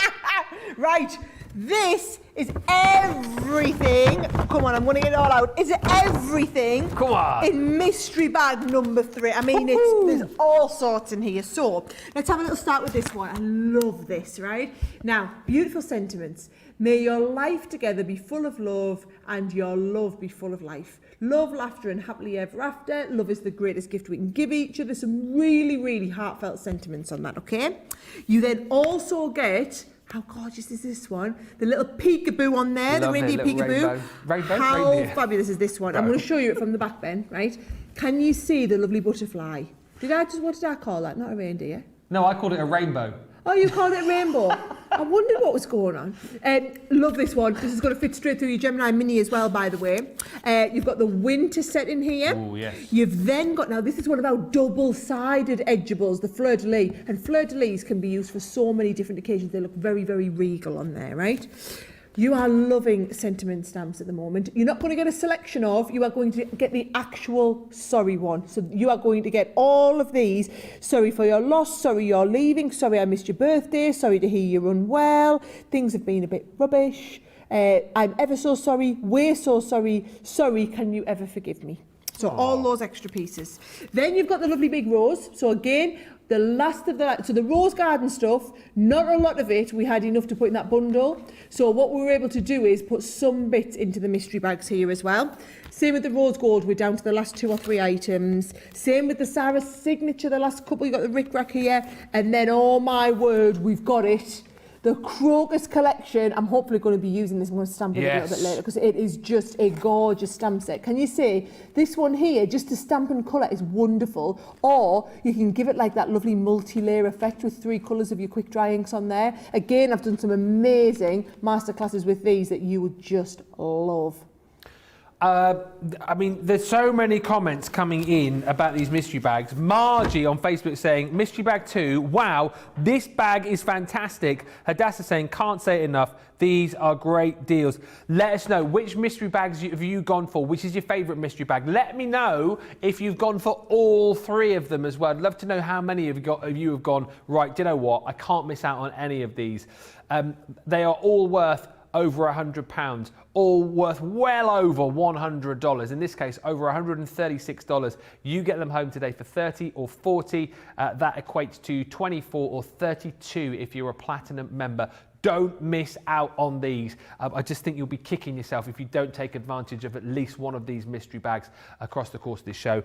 Right. This is everything. Come on, I'm going to get it all out. Is it everything? Come on. In mystery bag number 3. I mean, there's all sorts in here. So let's have a little start with this one. I love this, right? Now, beautiful sentiments. May your life together be full of love and your love be full of life. Love, laughter and happily ever after. Love is the greatest gift we can give each other. Some really, really heartfelt sentiments on that, okay? You then also get How gorgeous is this one? The little peekaboo on there, the Love it, reindeer little peekaboo. rainbow. How Reindeer. fabulous is this one? I'm going to show you it from the back, Ben, right? Can you see the lovely butterfly? What did I call that? Not a reindeer. No, I called it a rainbow. Oh, you called it a rainbow? I wondered what was going on. Love this one. This is going to fit straight through your Gemini Mini as well, by the way. You've got the winter set in here. Oh, yes. You've then got, now this is one of our double-sided Edgeables, the fleur-de-lis. And fleur-de-lis can be used for so many different occasions. They look very, very regal on there, right? You are loving sentiment stamps at the moment. You're not going to get a selection of, you are going to get the actual sorry one. So you are going to get all of these. Sorry for your loss, sorry you're leaving, sorry I missed your birthday, sorry to hear you're unwell, things have been a bit rubbish, I'm ever so sorry, we're so sorry, sorry, can you ever forgive me? So all those extra pieces. Then you've got the lovely big rose. So again, the last of that, so the rose garden stuff, not a lot of it, we had enough to put in that bundle. So what we were able to do is put some bits into the mystery bags here as well. Same with the rose gold, we're down to the last 2 or 3 items. Same with the Sara signature, the last couple, you got the rick-rack here. And then, oh my word, we've got it. The Crocus collection, I'm hopefully going to be using this. I'm going to stamp it a little bit later because it is just a gorgeous stamp set. Can you see this one here, just the stamp and colour is wonderful, or you can give it like that lovely multi-layer effect with 3 colours of your quick dry inks on there. Again, I've done some amazing masterclasses with these that you would just love. I mean, there's so many comments coming in about these mystery bags. Margie on Facebook saying, mystery bag 2, wow, this bag is fantastic. Hadassah saying, can't say it enough, these are great deals. Let us know, which mystery bags have you gone for? Which is your favourite mystery bag? Let me know if you've gone for all 3 of them as well. I'd love to know how many of you have gone, right, do you know what, I can't miss out on any of these. They are all worth over £100, all worth well over $100. In this case, over $136. You get them home today for 30 or 40. That equates to 24 or 32 if you're a platinum member. Don't miss out on these. I just think you'll be kicking yourself if you don't take advantage of at least one of these mystery bags across the course of this show.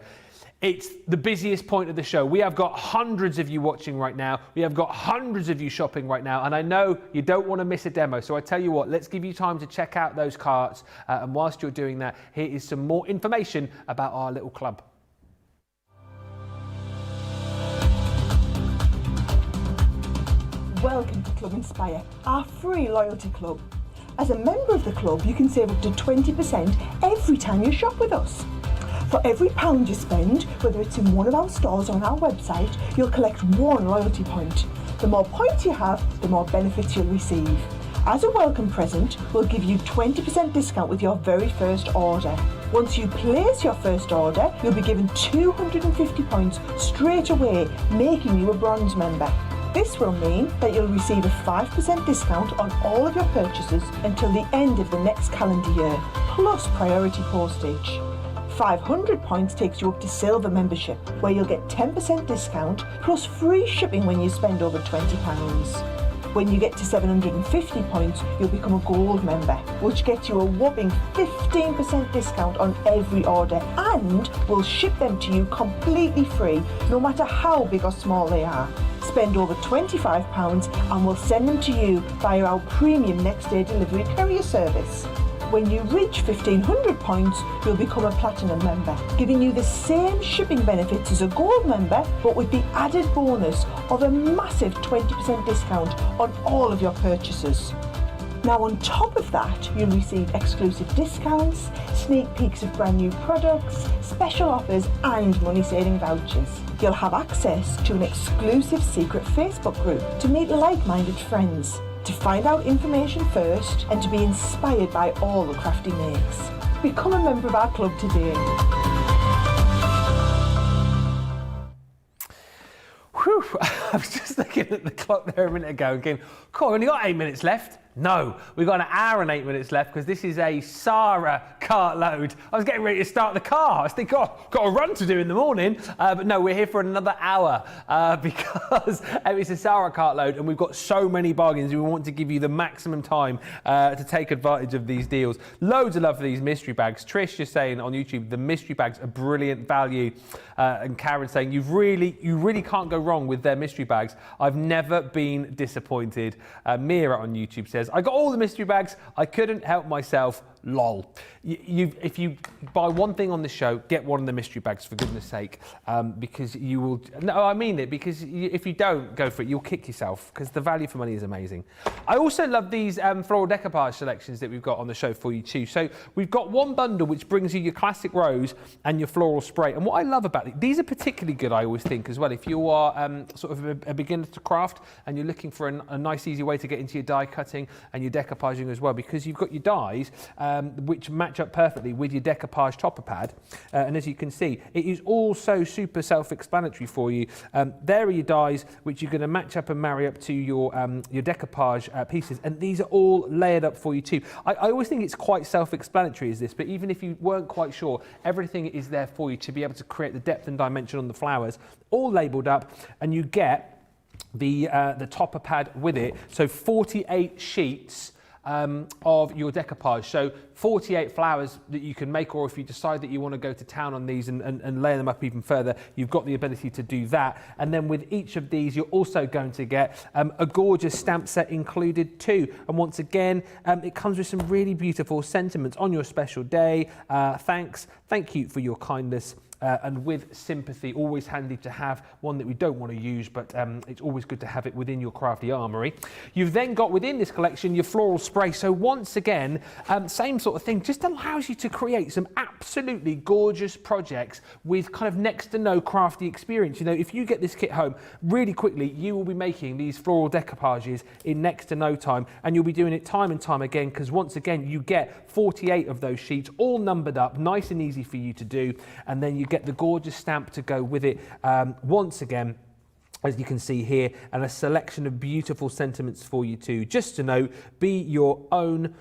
It's the busiest point of the show. We have got hundreds of you watching right now. We have got hundreds of you shopping right now. And I know you don't want to miss a demo. So I tell you what, let's give you time to check out those carts. And whilst you're doing that, here is some more information about our little club. Welcome to Club Inspire, our free loyalty club. As a member of the club, you can save up to 20% every time you shop with us. For every £1 you spend, whether it's in one of our stores or on our website, you'll collect 1 loyalty point. The more points you have, the more benefits you'll receive. As a welcome present, we'll give you 20% discount with your very first order. Once you place your first order, you'll be given 250 points straight away, making you a bronze member. This will mean that you'll receive a 5% discount on all of your purchases until the end of the next calendar year, plus priority postage. 500 points takes you up to silver membership, where you'll get 10% discount plus free shipping when you spend over £20. When you get to 750 points, you'll become a gold member, which gets you a whopping 15% discount on every order, and we'll ship them to you completely free, no matter how big or small they are. Spend over £25 and we'll send them to you via our premium next day delivery courier service. When you reach 1500 points, you'll become a platinum member, giving you the same shipping benefits as a gold member, but with the added bonus of a massive 20% discount on all of your purchases. Now on top of that, you'll receive exclusive discounts, sneak peeks of brand new products, special offers and money-saving vouchers. You'll have access to an exclusive secret Facebook group to meet like-minded friends, to find out information first and to be inspired by all the crafty makes. Become a member of our club today. Whew, I was just looking at the clock there a minute ago and going, cool, I've only got 8 minutes left. No, we've got an hour and 8 minutes left because this is a Sara Cartload. I was getting ready to start the car. I was thinking, oh, got a run to do in the morning. But no, we're here for another hour because it's a Sara Cartload and we've got so many bargains. We want to give you the maximum time to take advantage of these deals. Loads of love for these mystery bags. Trish just saying on YouTube, the mystery bags are brilliant value. And Karen saying, you really can't go wrong with their mystery bags. I've never been disappointed. Mira on YouTube says, I got all the mystery bags. I couldn't help myself. Lol. If you buy one thing on the show, get one of the mystery bags for goodness sake, because you will. No, I mean it. Because if you don't go for it, you'll kick yourself. Because the value for money is amazing. I also love these floral decoupage selections that we've got on the show for you too. So we've got one bundle which brings you your classic rose and your floral spray. And what I love about these are particularly good, I always think as well. If you are sort of a beginner to craft and you're looking for a nice, easy way to get into your die cutting and your decoupaging as well, because you've got your dies. Which match up perfectly with your decoupage topper pad. And as you can see, it is all so super self-explanatory for you. There are your dies, which you're going to match up and marry up to your decoupage pieces. And these are all layered up for you too. I always think it's quite self-explanatory as this, but even if you weren't quite sure, everything is there for you to be able to create the depth and dimension on the flowers, all labelled up, and you get the topper pad with it. So 48 sheets of your decoupage. So 48 flowers that you can make, or if you decide that you want to go to town on these and layer them up even further, you've got the ability to do that. And then with each of these, you're also going to get a gorgeous stamp set included too. And once again, it comes with some really beautiful sentiments on your special day. Thank you for your kindness. And with sympathy, always handy to have one that we don't want to use, but it's always good to have it within your crafty armoury. You've then got within this collection your floral spray. So once again, same sort of thing, just allows you to create some absolutely gorgeous projects with kind of next to no crafty experience. You know, if you get this kit home really quickly, you will be making these floral decoupages in next to no time, and you'll be doing it time and time again, because once again, you get 48 of those sheets, all numbered up, nice and easy for you to do, and then you get the gorgeous stamp to go with it. Once again, as you can see here, and a selection of beautiful sentiments for you too. Just to note, be your own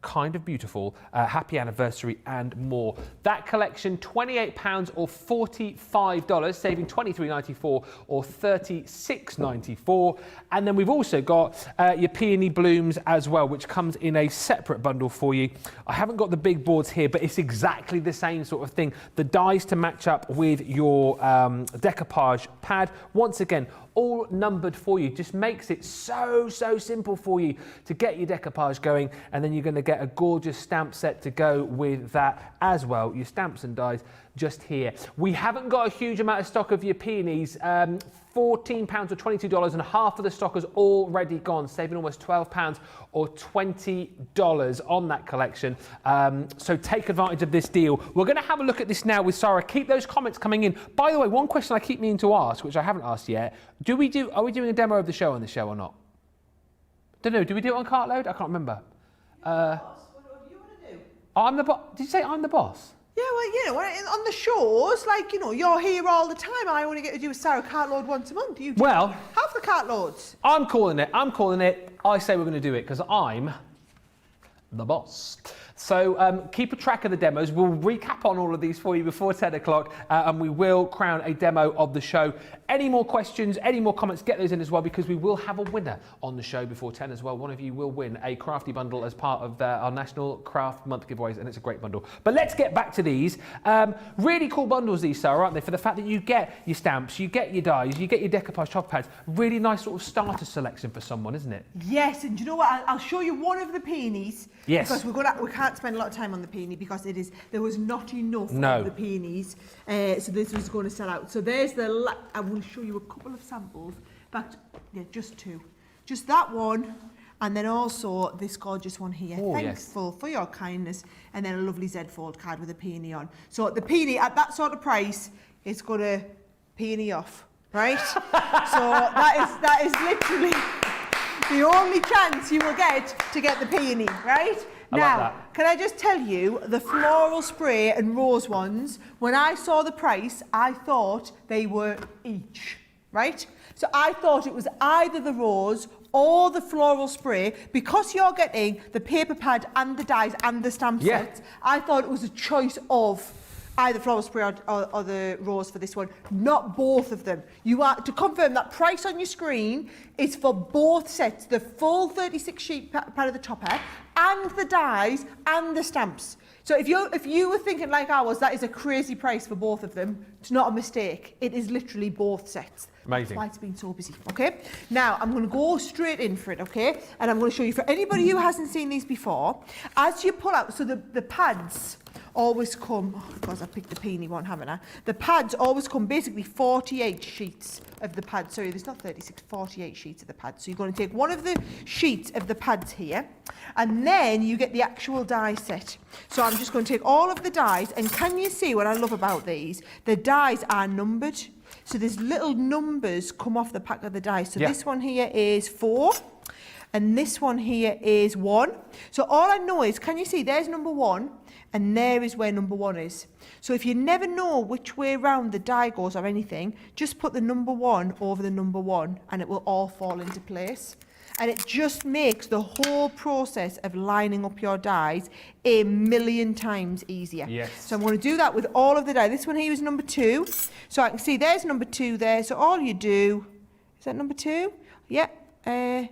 kind of beautiful, happy anniversary and more. That collection, £28 or $45, saving $23.94 or $36.94. And then we've also got your peony blooms as well, which comes in a separate bundle for you. I haven't got the big boards here, but it's exactly the same sort of thing. The dies to match up with your decoupage pad. Once again, all numbered for you. Just makes it so simple for you to get your decoupage going, and then you're going to get a gorgeous stamp set to go with that as well. Your stamps and dies just here. We haven't got a huge amount of stock of your peonies. £14 or $22, and half of the stock is already gone, saving almost £12 or $20 on that collection. So take advantage of this deal. We're going to have a look at this now with Sara. Keep those comments coming in. By the way, one question I keep meaning to ask, which I haven't asked yet, are we doing a demo of the show on the show or not? Don't know. Do we do it on Cartload? I can't remember. What do you want to do? I'm the boss. Did you say I'm the boss? Yeah, well, you know, on the shows, like, you know, you're here all the time. I only get to do a Sara Cartload once a month. You do half the Cartloads. I'm calling it. I say we're going to do it because I'm the boss. So keep a track of the demos. We'll recap on all of these for you before 10 o'clock, and we will crown a demo of the show. Any more questions, any more comments, get those in as well, because we will have a winner on the show before 10 as well. One of you will win a crafty bundle as part of our National Craft Month giveaways, and it's a great bundle. But let's get back to these. Really cool bundles these, Sara, aren't they? For the fact that you get your stamps, you get your dies, you get your decoupage top pads. Really nice sort of starter selection for someone, isn't it? Yes, and do you know what? I'll show you one of the peonies. Yes. Because we can't spend a lot of time on the peony because there was not enough of the peonies. So this was going to sell out. So there's I will show you a couple of samples. In fact, yeah, just two. Just that one, and then also this gorgeous one here. Oh, Thankful for your kindness. And then a lovely Z-fold card with a peony on. So the peony at that sort of price is going to peony off, right? So that is literally the only chance you will get to get the peony, right? Now, can I just tell you, the floral spray and rose ones, when I saw the price, I thought they were each, right? So I thought it was either the rose or the floral spray, because you're getting the paper pad and the dies and the stamp sets, I thought it was a choice of either floral spray or the rose for this one, not both of them. You are to confirm that price on your screen is for both sets, the full 36 sheet pad of the topper and the dies and the stamps. So if you were thinking like I was, that is a crazy price for both of them. It's not a mistake. It is literally both sets. Amazing. That's why it's been so busy. Okay. Now I'm going to go straight in for it. Okay. And I'm going to show you, for anybody who hasn't seen these before, as you pull out, so the pads always come, oh, because I picked the Peony one, haven't I? The pads always come basically 48 sheets of the pad. Sorry, there's not 36, 48 sheets of the pad. So you're going to take one of the sheets of the pads here, and then you get the actual die set. So I'm just going to take all of the dies, and can you see what I love about these? The dies are numbered. So there's little numbers come off the pack of the dies. So this one here is 4. And this one here is 1. So all I know is, can you see, there's number 1, and there is where number 1 is. So if you never know which way round the die goes or anything, just put the number 1 over the number 1, and it will all fall into place. And it just makes the whole process of lining up your dies a million times easier. Yes. So I'm going to do that with all of the dies. This one here is number 2. So I can see there's number 2 there. So all you do, is that number 2? Yeah. Hang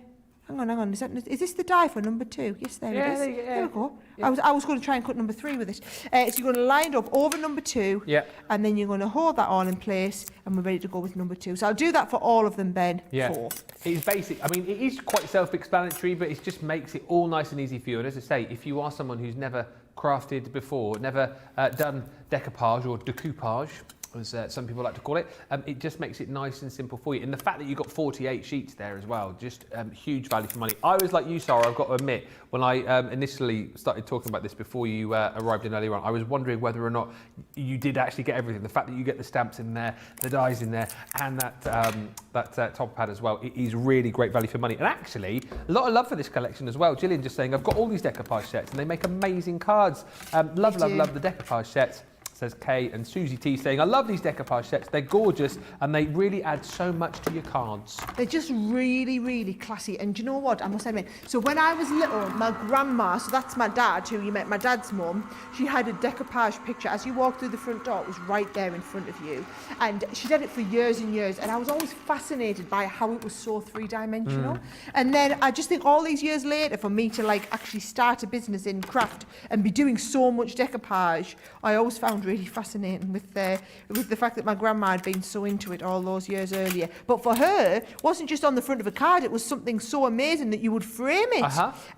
on. Is this the die for number 2? Yes, there it is. There we go. Yeah. I was going to try and cut number 3 with it. So you're going to line it up over number 2, and then you're going to hold that all in place, and we're ready to go with number 2. So I'll do that for all of them, Ben. Yeah. 4. It's basic. I mean, it is quite self-explanatory, but it just makes it all nice and easy for you. And as I say, if you are someone who's never crafted before, never done decoupage or decoupage, as some people like to call it, it just makes it nice and simple for you. And the fact that you've got 48 sheets there as well, just huge value for money. I was like you, Sara, I've got to admit, when I initially started talking about this befher you arrived in earlier on, I was wondering whether or not you did actually get everything. The fact that you get the stamps in there, the dies in there, and that top pad as well, it is really great value for money. And actually, a lot of love for this collection as well. Gillian just saying, I've got all these decoupage sets, and they make amazing cards. Love the decoupage sets. Says Kay, and Susie T saying, I love these decoupage sets, they're gorgeous and they really add so much to your cards. They're just really, really classy. And do you know what, I must admit, so when I was little, my grandma, so that's my dad, who you met, my dad's mum, she had a decoupage picture. As you walk through the front door, it was right there in front of you. And she did it for years and years, and I was always fascinated by how it was so three-dimensional. And then I just think all these years later, for me to like actually start a business in craft and be doing so much decoupage, I always found really fascinating with the fact that my grandma had been so into it all those years earlier. But for her, it wasn't just on the front of a card, it was something so amazing that you would frame it.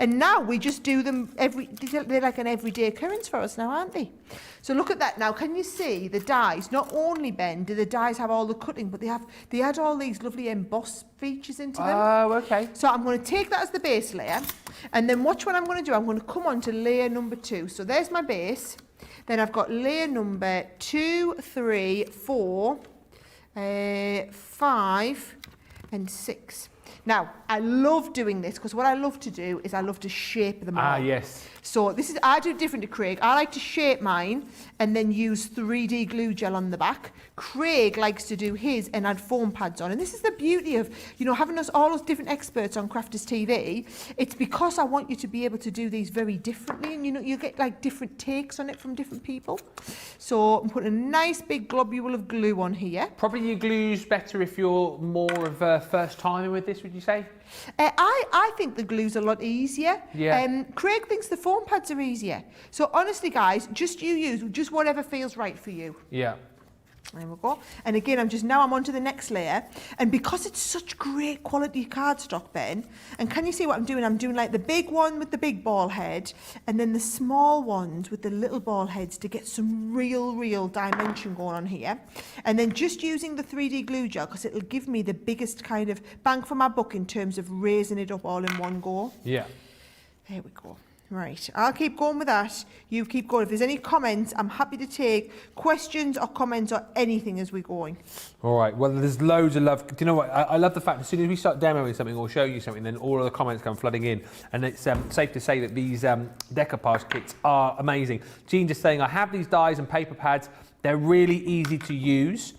And now we just do them they're like an everyday occurrence for us now, aren't they? So look at that now. Can you see the dies? Not only, Ben, do the dies have all the cutting, but they add all these lovely emboss features into them. Oh, okay. So I'm going to take that as the base layer, and then watch what I'm going to do. I'm going to come on to layer number 2. So there's my base. Then I've got layer number 2, 3, 4, 5, and 6. Now, I love doing this because what I love to do is I love to shape them all. Ah, yes. So I do different to Craig. I like to shape mine and then use 3D glue gel on the back. Craig likes to do his and add foam pads on. And this is the beauty of, having us all those different experts on Crafters TV. It's because I want you to be able to do these very differently, and you get like different takes on it from different people. So I'm putting a nice big globule of glue on here. Probably your glue's better if you're more of a first timer with this, would you say? I think the glue's a lot easier. Yeah. Craig thinks the foam pads are easier. So honestly, guys, use whatever feels right for you. Yeah. There we go. And again, I'm onto the next layer. And because it's such great quality cardstock, Ben, and can you see what I'm doing? I'm doing like the big one with the big ball head, and then the small ones with the little ball heads to get some real dimension going on here. And then just using the 3D glue gel, because it'll give me the biggest kind of bang for my buck in terms of raising it up all in one go. Yeah. There we go. Right, I'll keep going with that. You keep going. If there's any comments, I'm happy to take questions or comments or anything as we're going. All right, well, there's loads of love. Do you know what? I love the fact as soon as we start demoing something or showing you something, then all of the comments come flooding in. And it's safe to say that these decoupage kits are amazing. Jean just saying, I have these dies and paper pads. They're really easy to use.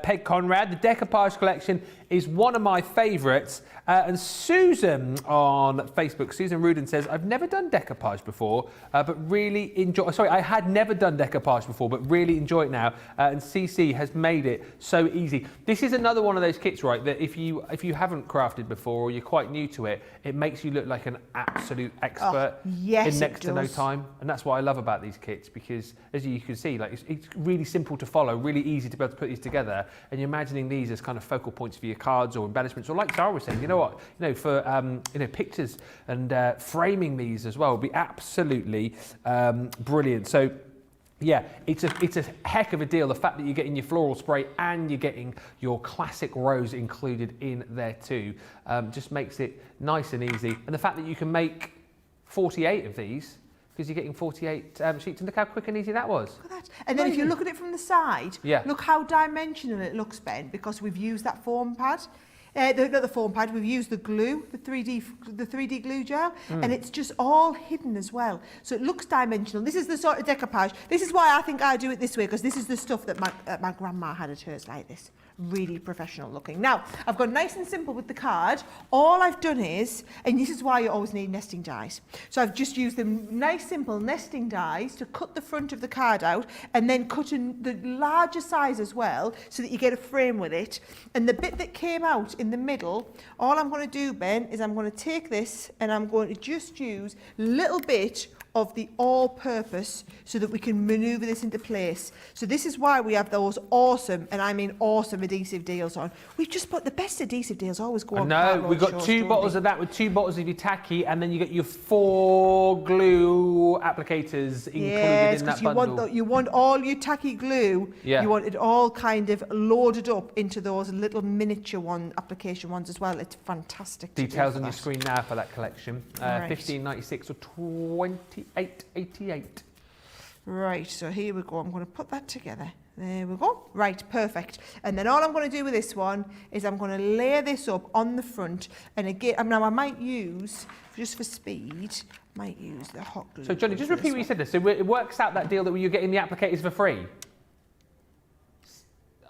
Peg Conrad. The Decoupage collection is one of my favourites. And Susan on Facebook, Susan Rudin says, I've never done decoupage before, but really enjoy. Sorry, I had never done decoupage before, but really enjoy it now. And CC has made it so easy. This is another one of those kits, right, that if you haven't crafted before or you're quite new to it, it makes you look like an absolute expert in next to no time. And that's what I love about these kits, because as you can see, like it's really simple to follow, really easy to be able to put these together. And you're imagining these as kind of focal points for your cards or embellishments, or like Sara was saying, you know what, for pictures and framing these as well would be absolutely brilliant. So yeah, it's a heck of a deal. The fact that you're getting your floral spray and you're getting your classic rose included in there too just makes it nice and easy. And the fact that you can make 48 of these, because you're getting 48 sheets, and look how quick and easy that was. Look at that. And then if you look at it from the side, look how dimensional it looks, Ben, because we've used that foam pad. Not the foam pad, we've used the glue, the 3D glue gel, and it's just all hidden as well. So it looks dimensional. This is the sort of decoupage. This is why I think I do it this way, because this is the stuff that my grandma had at hers like this. Really professional looking. Now, I've gone nice and simple with the card. All I've done is, and this is why you always need nesting dies. So I've just used the nice simple nesting dies to cut the front of the card out, and then cut in the larger size as well, so that you get a frame with it. And the bit that came out in the middle, all I'm going to do, Ben, is I'm going to take this and I'm going to just use a little bit of the all-purpose so that we can manoeuvre this into place. So this is why we have those awesome, and I mean awesome, adhesive deals on. We've just put the best adhesive deals always go on. No, we've got two bottles of that with two bottles of your tacky, and then you get your 4 glue applicators included in that bundle. You want all your tacky glue, you want it all kind of loaded up into those little miniature application ones as well. It's fantastic. Details on your screen now for that collection. $15.96 or $28.88. Right, so here we go. I'm going to put that together. There we go. Right, perfect. And then all I'm going to do with this one is I'm going to layer this up on the front. And again, now I might use, just for speed, might use the hot glue. So Johnny, just repeat what you said there. So it works out that deal that you're getting the applicators for free.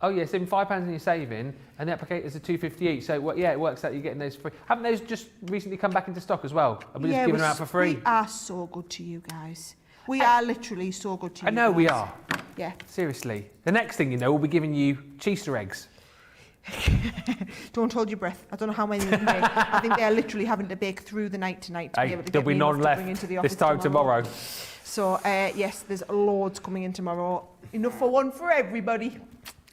Oh yes, in £5 and you're saving, and the applicators are $2.50 each. So yeah, it works out you're getting those free. Haven't those just recently come back into stock as well? And we're just giving them out for free. We are so good to you guys. We are literally so good to you. I know we are. Yeah. Seriously. The next thing you know, we'll be giving you Easter eggs. Don't hold your breath. I don't know how many we can make. I think they are literally having to bake through the night tonight to be able to there'll get be none left into the office this time tomorrow. So yes, there's loads coming in tomorrow. Enough for one for everybody.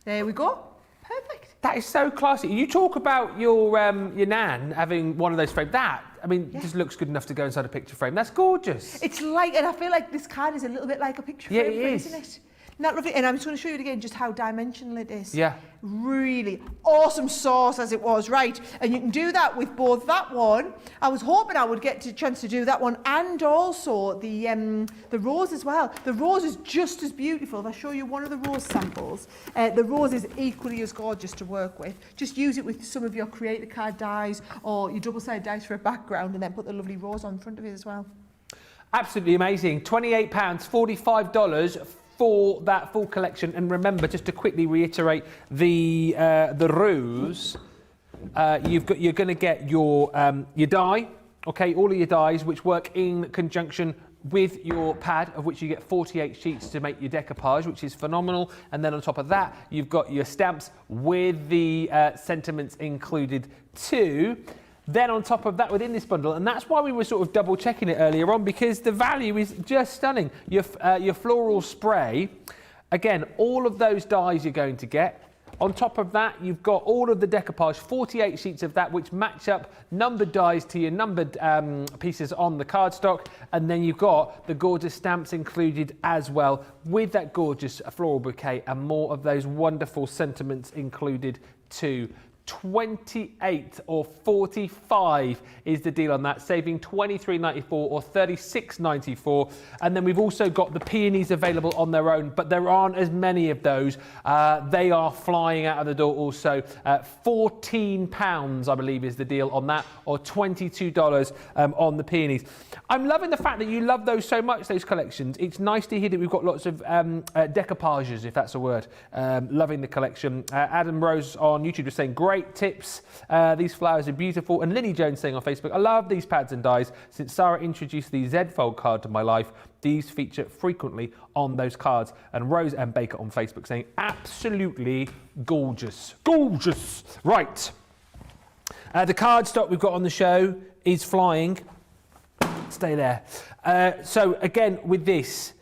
There we go. Perfect. That is so classy. You talk about your nan having one of those frames. That, I mean, just looks good enough to go inside a picture frame. That's gorgeous. It's like, and I feel like this card is a little bit like a picture frame, isn't it? Not lovely. And I'm just going to show you it again, just how dimensional it is. Yeah. Really awesome sauce as it was, right? And you can do that with both that one. I was hoping I would get a chance to do that one, and also the rose as well. The rose is just as beautiful. If I show you one of the rose samples, the rose is equally as gorgeous to work with. Just use it with some of your creator card dies or your double-sided dies for a background, and then put the lovely rose on front of it as well. Absolutely amazing. £28, $45 for that full collection. And remember, just to quickly reiterate, the rose, you're going to get your die, okay, all of your dies, which work in conjunction with your pad, of which you get 48 sheets to make your decoupage, which is phenomenal. And then on top of that, you've got your stamps with the sentiments included too. Then on top of that, within this bundle, and that's why we were sort of double checking it earlier on, because the value is just stunning. Your floral spray, again, all of those dies you're going to get. On top of that, you've got all of the decoupage, 48 sheets of that, which match up numbered dies to your numbered pieces on the cardstock. And then you've got the gorgeous stamps included as well, with that gorgeous floral bouquet and more of those wonderful sentiments included too. 28 or 45 is the deal on that, saving $23.94 or $36.94. And then we've also got the peonies available on their own, but there aren't as many of those. They are flying out of the door also. £14, I believe, is the deal on that, or $22 on the peonies. I'm loving the fact that you love those so much, those collections. It's nice to hear that we've got lots of decoupages, if that's a word. Loving the collection. Adam Rose on YouTube was saying, great tips. These flowers are beautiful. And Lily Jones saying on Facebook, I love these pads and dies. Since Sara introduced the Z-fold card to my life, these feature frequently on those cards. And Rose M. Baker on Facebook saying, absolutely gorgeous. Gorgeous. Right. The card stock we've got on the show is flying. Stay there. So again, with this,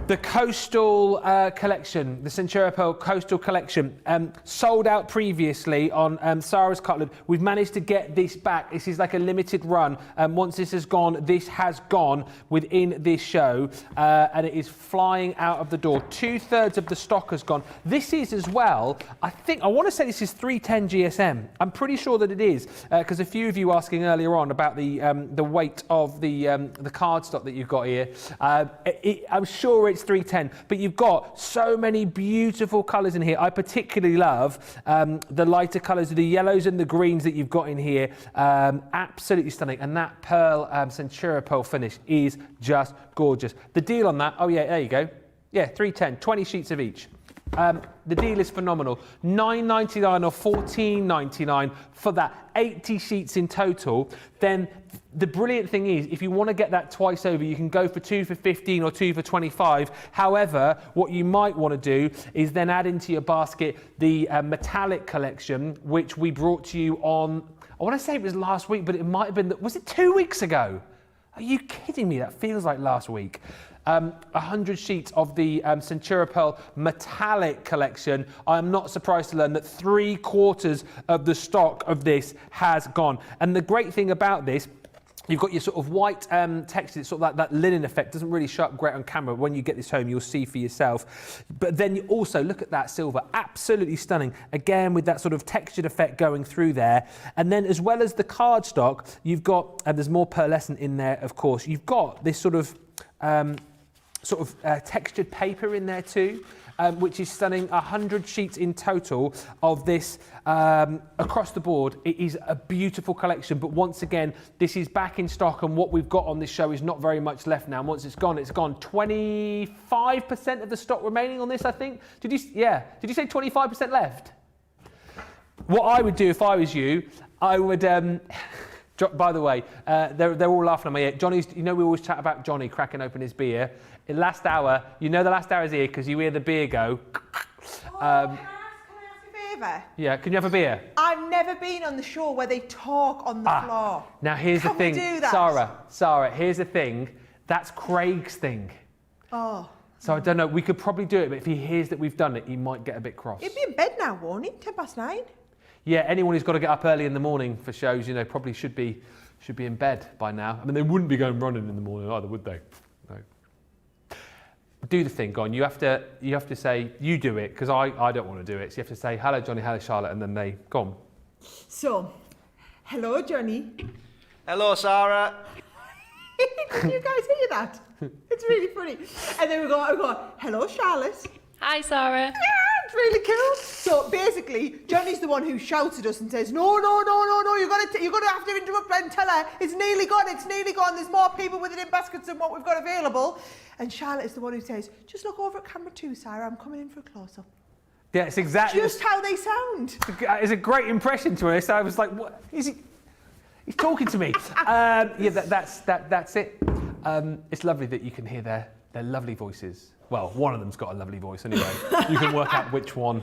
the Coastal collection, the Centura Pearl Coastal collection, sold out previously on Sara's Cartload. We've managed to get this back. This is like a limited run. Once this has gone, this has gone within this show, and it is flying out of the door. 2/3 of the stock has gone. This is as well, I want to say this is 310 GSM. I'm pretty sure that it is, because a few of you asking earlier on about the weight of the card stock that you've got here. I'm sure it's 310, but you've got so many beautiful colours in here. I particularly love the lighter colours, the yellows and the greens that you've got in here. Absolutely stunning. And that pearl, Centura Pearl finish is just gorgeous. The deal on that, oh yeah, there you go. Yeah, 310, 20 sheets of each. The deal is phenomenal. $9.99 or $14.99 for that 80 sheets in total. Then the brilliant thing is, if you want to get that twice over, you can go for 2 for 15 or 2 for 25. However, what you might want to do is then add into your basket the metallic collection, which we brought to you on, I want to say it was last week, but it might have been, was it 2 weeks ago? Are you kidding me? That feels like last week. 100 sheets of the Centura Pearl metallic collection. I'm not surprised to learn that 3/4 of the stock of this has gone. And the great thing about this, you've got your sort of white texture, it's sort of like that linen effect. Doesn't really show up great on camera. When you get this home, you'll see for yourself. But then you also look at that silver, absolutely stunning. Again, with that sort of textured effect going through there. And then as well as the cardstock, you've got, and there's more pearlescent in there, of course. You've got this sort of textured paper in there too, which is stunning. 100 sheets in total of this across the board. It is a beautiful collection, but once again, this is back in stock, and what we've got on this show is not very much left now. Once it's gone, it's gone. 25% of the stock remaining on this, I think. Did you say 25% left? What I would do if I was you, I would... by the way, they're all laughing at me. Johnny's, you know, we always chat about Johnny cracking open his beer. In last hour, you know the last hour is here because you hear the beer go. Can I ask a favour? Yeah, can you have a beer? I've never been on the show where they talk on the floor. Now here's the thing, Can we do that? Sarah, here's the thing. That's Craig's thing. Oh. So I don't know, we could probably do it, but if he hears that we've done it, he might get a bit cross. He'd be in bed now, won't he? 9:10. Yeah, anyone who's got to get up early in the morning for shows, you know, probably should be in bed by now. I mean, they wouldn't be going running in the morning either, would they? No. Do the thing, Gon. You have to say, you do it, because I don't want to do it. So you have to say, hello, Johnny, hello, Charlotte, and then they, go on. So, hello, Johnny. Hello, Sara. Did you guys hear that? It's really funny. And then we go, hello, Charlotte. Hi, Sara. Yeah, it's really cool. So basically, Johnny's the one who shouts at us and says, no, you're gonna have to interrupt and tell her it's nearly gone. There's more people with it in baskets than what we've got available. And Charlotte is the one who says, just look over at camera 2, Sara. I'm coming in for a close-up. Yeah, it's exactly Just how they sound. It's a great impression to us. I was like, what is he? He's talking to me. Yeah, that's it. It's lovely that you can hear their lovely voices. Well, one of them's got a lovely voice anyway. You can work out which one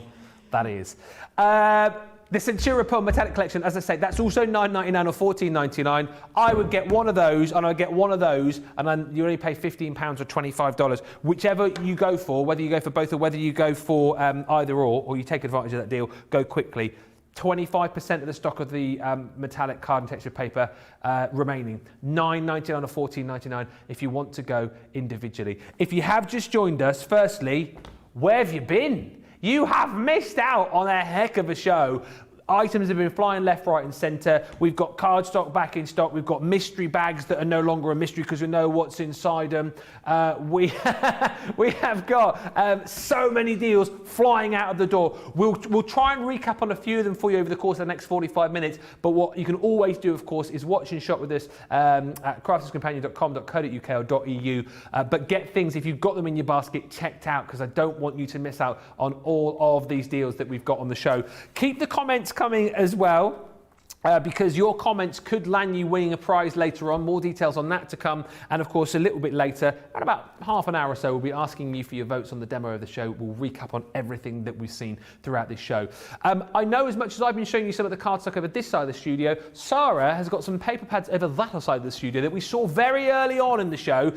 that is. The Centura Pearl Metallic Collection, as I say, that's also $9.99 or $14.99. I would get one of those, and I'd get one of those, and then you only pay £15 or $25. Whichever you go for, whether you go for both or whether you go for either or you take advantage of that deal, go quickly. 25% of the stock of the metallic card and texture paper remaining. $9.99 or $14.99 if you want to go individually. If you have just joined us, firstly, where have you been? You have missed out on a heck of a show. Items have been flying left, right and centre. We've got cardstock back in stock. We've got mystery bags that are no longer a mystery because we know what's inside them. We have got so many deals flying out of the door. We'll try and recap on a few of them for you over the course of the next 45 minutes. But what you can always do, of course, is watch and shop with us at crafterscompanion.com.co.uk or .eu. But get things, if you've got them in your basket, checked out because I don't want you to miss out on all of these deals that we've got on the show. Keep the comments coming as well. Because your comments could land you winning a prize later on. More details on that to come. And of course, a little bit later, at about half an hour or so, we'll be asking you for your votes on the demo of the show. We'll recap on everything that we've seen throughout this show. I know as much as I've been showing you some of the cardstock over this side of the studio, Sara has got some paper pads over that side of the studio that we saw very early on in the show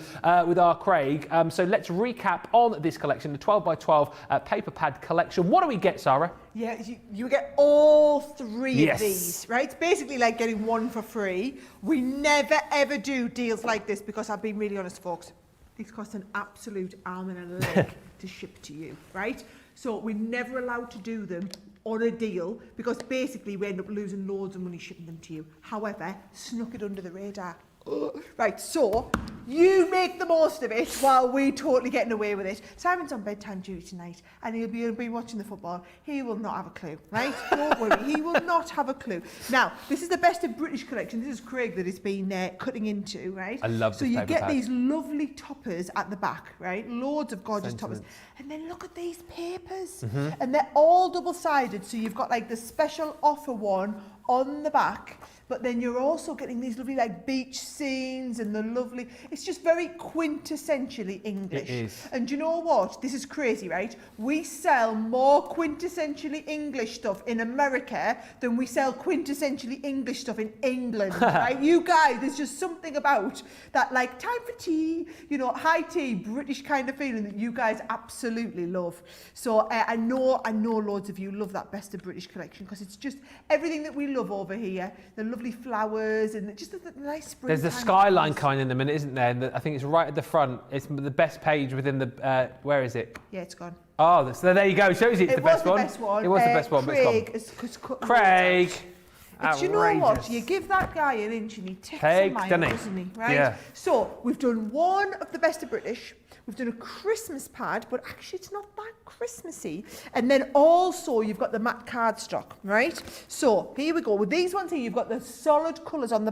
with our Craig. So let's recap on this collection, the 12 by 12 paper pad collection. What do we get, Sara? Yeah, you get all three of these, right? It's basically like getting one for free. We never ever do deals like this because I've been really honest, folks. These cost an absolute arm and a leg to ship to you, right? So we're never allowed to do them on a deal because basically we end up losing loads of money shipping them to you. However, snuck it under the radar. Right, so you make the most of it while we're totally getting away with it. Simon's on bedtime duty tonight and he'll be watching the football. He will not have a clue, right? Don't worry, he will not have a clue. Now, this is the Best of British collection. This is Craig that it's been cutting into, right? I love this. So you paper get pad. these lovely toppers at the back, right? Loads of gorgeous toppers. And then look at these papers. And they're all double-sided. So you've got like the special offer one on the back, but then you're also getting these lovely like beach scenes and the lovely, it's just very quintessentially English. It is. And you know what? This is crazy, right? We sell more quintessentially English stuff in America than we sell quintessentially English stuff in England, right? You guys, there's just something about that like time for tea, you know, high tea, British kind of feeling that you guys absolutely love. So I know loads of you love that Best of British collection because it's just everything that we love over here. The lovely flowers and just the nice spring. There's the skyline kind in a minute, isn't there? And I think it's right at the front. It's the best page within the. Where is it? Yeah, it's gone. Oh, so there you go. Shows you it's the best one. It was the best one. It was the best one, but it's gone. Craig. But you know what? You give that guy an inch and he takes a mile, doesn't he? Right? Yeah. So we've done one of the Best of British. We've done a Christmas pad, but actually it's not that Christmassy. And then also you've got the matte cardstock, right? So here we go. With these ones here, you've got the solid colours on the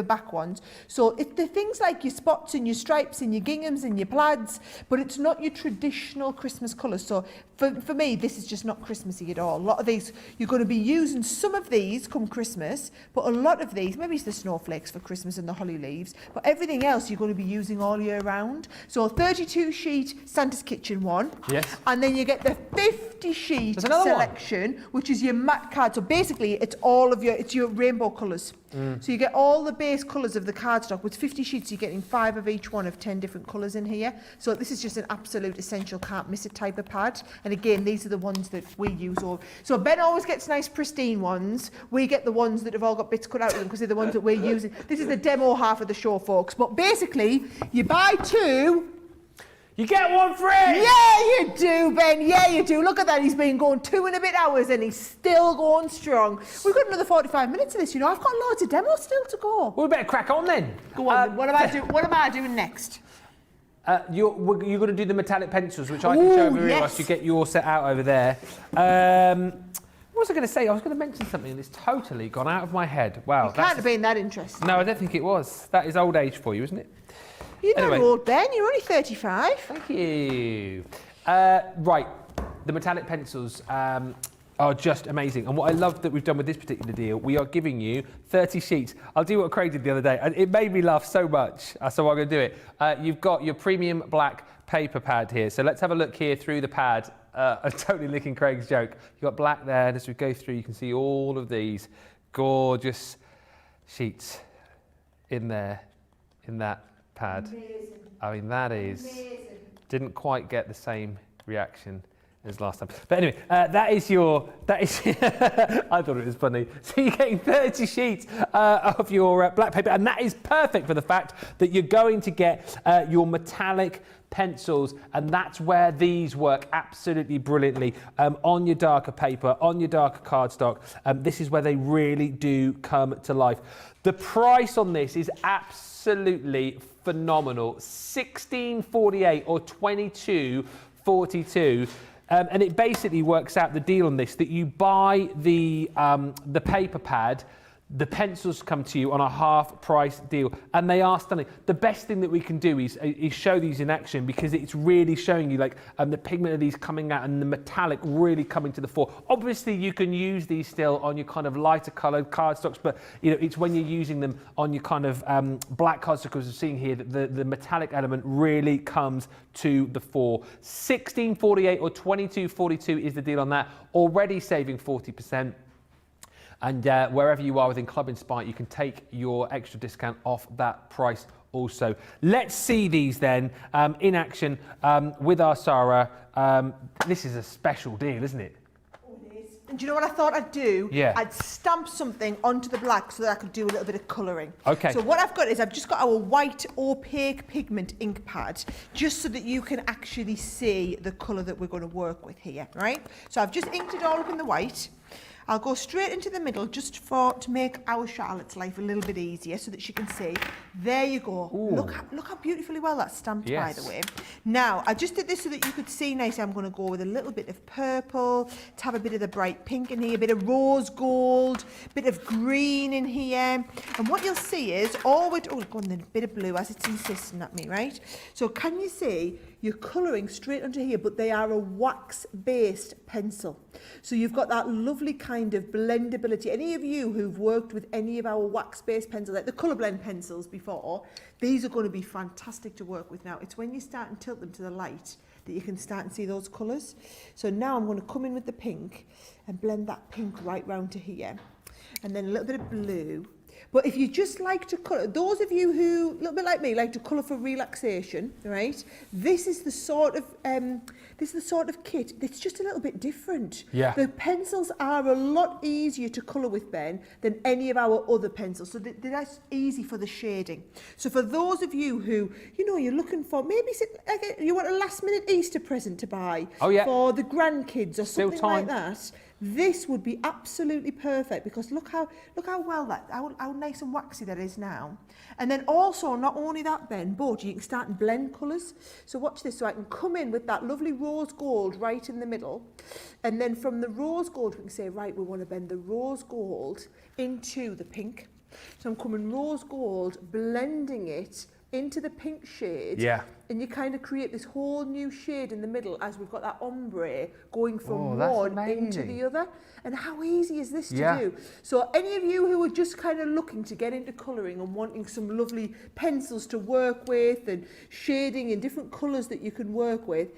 back ones. So it's the things like your spots and your stripes and your ginghams and your plaids, but it's not your traditional Christmas colours. So for me, this is just not Christmassy at all. A lot of these, you're going to be using some of these come Christmas, but a lot of these, maybe it's the snowflakes for Christmas and the holly leaves, but everything else you're going to be using all year round. So 32 sheet Santa's Kitchen one. Yes. And then you get the 50 sheet There's another selection, which is your matte card. So basically it's all of your rainbow colours. So you get all the base colours of the cardstock. With 50 sheets, you're getting 5 of each one of 10 different colours in here. So this is just an absolute essential, can't miss it type of pad. And again, these are the ones that we use all. So Ben always gets nice pristine ones. We get the ones that have all got bits cut out of them because they're the ones that we're using. This is the demo half of the show, folks. But basically, you buy two, you get one free! Yeah, you do, Ben. Yeah, you do. Look at that. He's been going 2 and a bit hours and he's still going strong. We've got another 45 minutes of this, you know. I've got loads of demos still to go. Well, we better crack on then. Go on. What am I doing next? You're going to do the metallic pencils, which I can show over here whilst you get your set out over there. What was I going to say? I was going to mention something and it's totally gone out of my head. Wow. You can't have been that interesting. No, I don't think it was. That is old age for you, isn't it? You're not old, Ben. You're only 35. Thank you. Right, the metallic pencils are just amazing. And what I love that we've done with this particular deal, we are giving you 30 sheets. I'll do what Craig did the other day, and it made me laugh so much. So I'm going to do it. You've got your premium black paper pad here. So let's have a look here through the pad. I'm totally licking Craig's joke. You've got black there, and as we go through, you can see all of these gorgeous sheets in there, in that pad. Amazing. I mean, that is, Amazing. didn't quite get the same reaction as last time. But anyway, that is, I thought it was funny. So you're getting 30 sheets of your black paper, and that is perfect for the fact that you're going to get your metallic pencils, and that's where these work absolutely brilliantly on your darker paper, on your darker cardstock. This is where they really do come to life. The price on this is absolutely phenomenal. $16.48 or $22.42. And it basically works out the deal on this, that you buy the paper pad, the pencils come to you on a half price deal, and they are stunning. The best thing that we can do is show these in action, because it's really showing you like the pigment of these coming out and the metallic really coming to the fore. Obviously you can use these still on your kind of lighter coloured cardstocks, but you know, it's when you're using them on your kind of black cardstock, as we're seeing here, that the metallic element really comes to the fore. $16.48 or $22.42 is the deal on that, already saving 40%. And wherever you are within Club Inspire, you can take your extra discount off that price also. Let's see these then in action with our Sara. This is a special deal, isn't it? And do you know what I thought I'd do? Yeah. I'd stamp something onto the black so that I could do a little bit of colouring. Okay. So what I've got is I've just got our white opaque pigment ink pad, just so that you can actually see the colour that we're going to work with here, right? So I've just inked it all up in the white. I'll go straight into the middle just to make our Charlotte's life a little bit easier, so that she can see. There you go. Look how beautifully well that's stamped, yes, by the way. Now, I just did this so that you could see nicely. I'm going to go with a little bit of purple, to have a bit of the bright pink in here, a bit of rose gold, a bit of green in here. And what you'll see is go on then, a bit of blue, as it's insisting at me, right? So can you see you're colouring straight onto here, but they are a wax-based pencil. So you've got that lovely kind of blendability. Any of you who've worked with any of our wax-based pencils, like the colour blend pencils before, these are going to be fantastic to work with now. It's when you start and tilt them to the light that you can start and see those colours. So now I'm going to come in with the pink and blend that pink right round to here. And then a little bit of blue. But if you just like to colour, those of you who, a little bit like me, like to colour for relaxation, right? This is the sort of kit that's just a little bit different. Yeah. The pencils are a lot easier to colour with, Ben, than any of our other pencils. So that's easy for the shading. So for those of you who, you know, you're looking for, maybe you want a last minute Easter present to buy for the grandkids or something like that, this would be absolutely perfect, because look how well how nice and waxy that is now. And then also, not only that, Ben, but you can start and blend colours. So watch this. So I can come in with that lovely rose gold right in the middle, and then from the rose gold we can say, right, we want to blend the rose gold into the pink. So I'm coming rose gold, blending it into the pink shade. Yeah. And you kind of create this whole new shade in the middle, as we've got that ombre going from one into the other. And how easy is this to do? So any of you who are just kind of looking to get into colouring and wanting some lovely pencils to work with and shading in different colours that you can work with,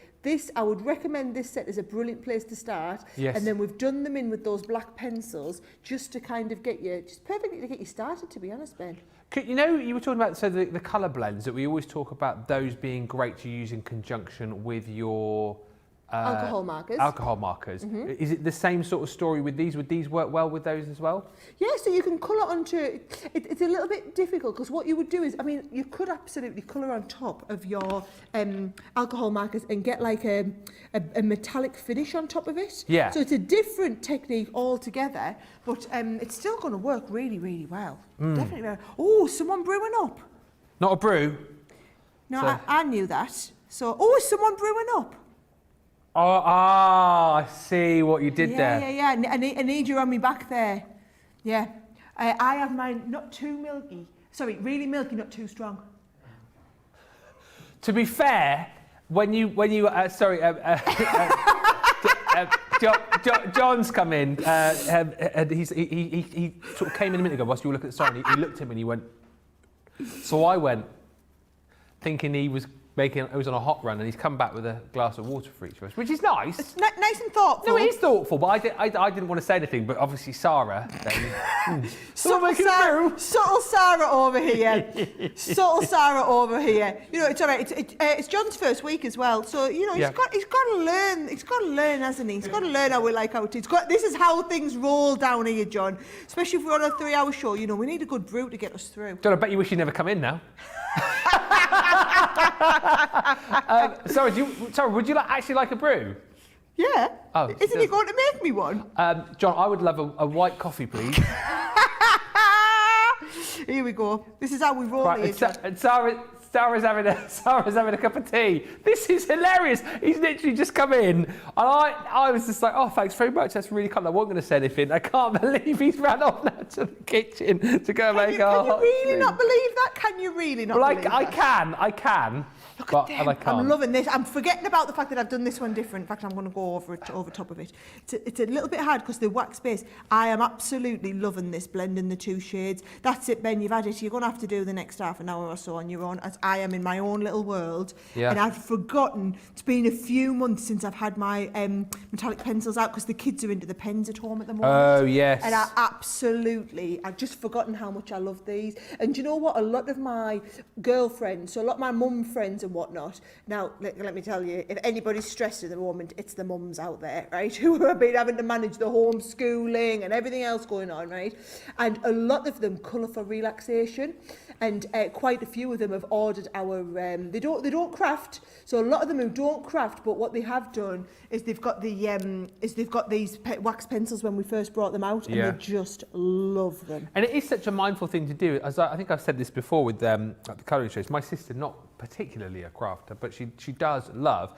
I would recommend this set as a brilliant place to start. Yes. And then we've done them in with those black pencils just to kind of get you, just perfectly to get you started, to be honest, Ben. You know, you were talking about the colour blends, that we always talk about those being great to use in conjunction with your alcohol markers. Mm-hmm. Is it the same sort of story with these? Would these work well with those as well? Yeah, so you can colour onto, it's a little bit difficult, because what you would do is, I mean, you could absolutely colour on top of your alcohol markers and get like a metallic finish on top of it. Yeah. So it's a different technique altogether, but it's still going to work really, really well. Definitely well. Oh, someone brewing up. Not a brew? No, so. I knew that. So, is someone brewing up? I see what you did there. Yeah. I need you on me back there. Yeah. I have mine not too milky. Sorry, really milky, not too strong. To be fair, John's come in. He sort of came in a minute ago whilst you were looking at the sign. He looked at him and he went. So I went, thinking he was It was on a hot run, and he's come back with a glass of water for each of us, which is nice. It's nice and thoughtful. No, it is thoughtful, but I didn't want to say anything. But obviously, Sarah. Subtle Sarah over here. Subtle Sarah over here. You know, it's all right. It's John's first week as well, so you know he's got to learn. He's got to learn, hasn't he? He's got to learn how we like how it is. This is how things roll down here, John. Especially if we're on a 3-hour show. You know, we need a good brew to get us through. John, I bet you wish you'd never come in now. Sorry, would you actually like a brew? Yeah. Oh, Isn't he going to make me one? John, I would love a white coffee, please. Here we go. This is how we roll here, John. And Sarah's having a cup of tea. This is hilarious. He's literally just come in, and I was just like, oh, thanks very much. That's really kind. I wasn't going to say anything. I can't believe he's ran off now to the kitchen to go make our. Can you really not believe that? Can you really not believe that? I can. Look at them. I'm loving this. I'm forgetting about the fact that I've done this one different. In fact, I'm going to go over top of it. It's a little bit hard because the wax base. I am absolutely loving this, blending the two shades. That's it, Ben. You've had it. You're going to have to do the next half an hour or so on your own, as I am in my own little world. Yeah. And I've forgotten. It's been a few months since I've had my metallic pencils out because the kids are into the pens at home at the moment. Oh, yes. And I've just forgotten how much I love these. And do you know what? A lot of my girlfriends, so a lot of my mum friends and whatnot. Now, let me tell you, if anybody's stressed at the moment, it's the mums out there, right, who have been having to manage the homeschooling and everything else going on, right? And a lot of them colour for relaxation, and quite a few of them have ordered our. They don't craft, so a lot of them who don't craft, but what they have done is they've got these wax pencils when we first brought them out, and they just love them. And it is such a mindful thing to do. As I think I've said this before with at the colouring shows. My sister, not particularly a crafter, but she does love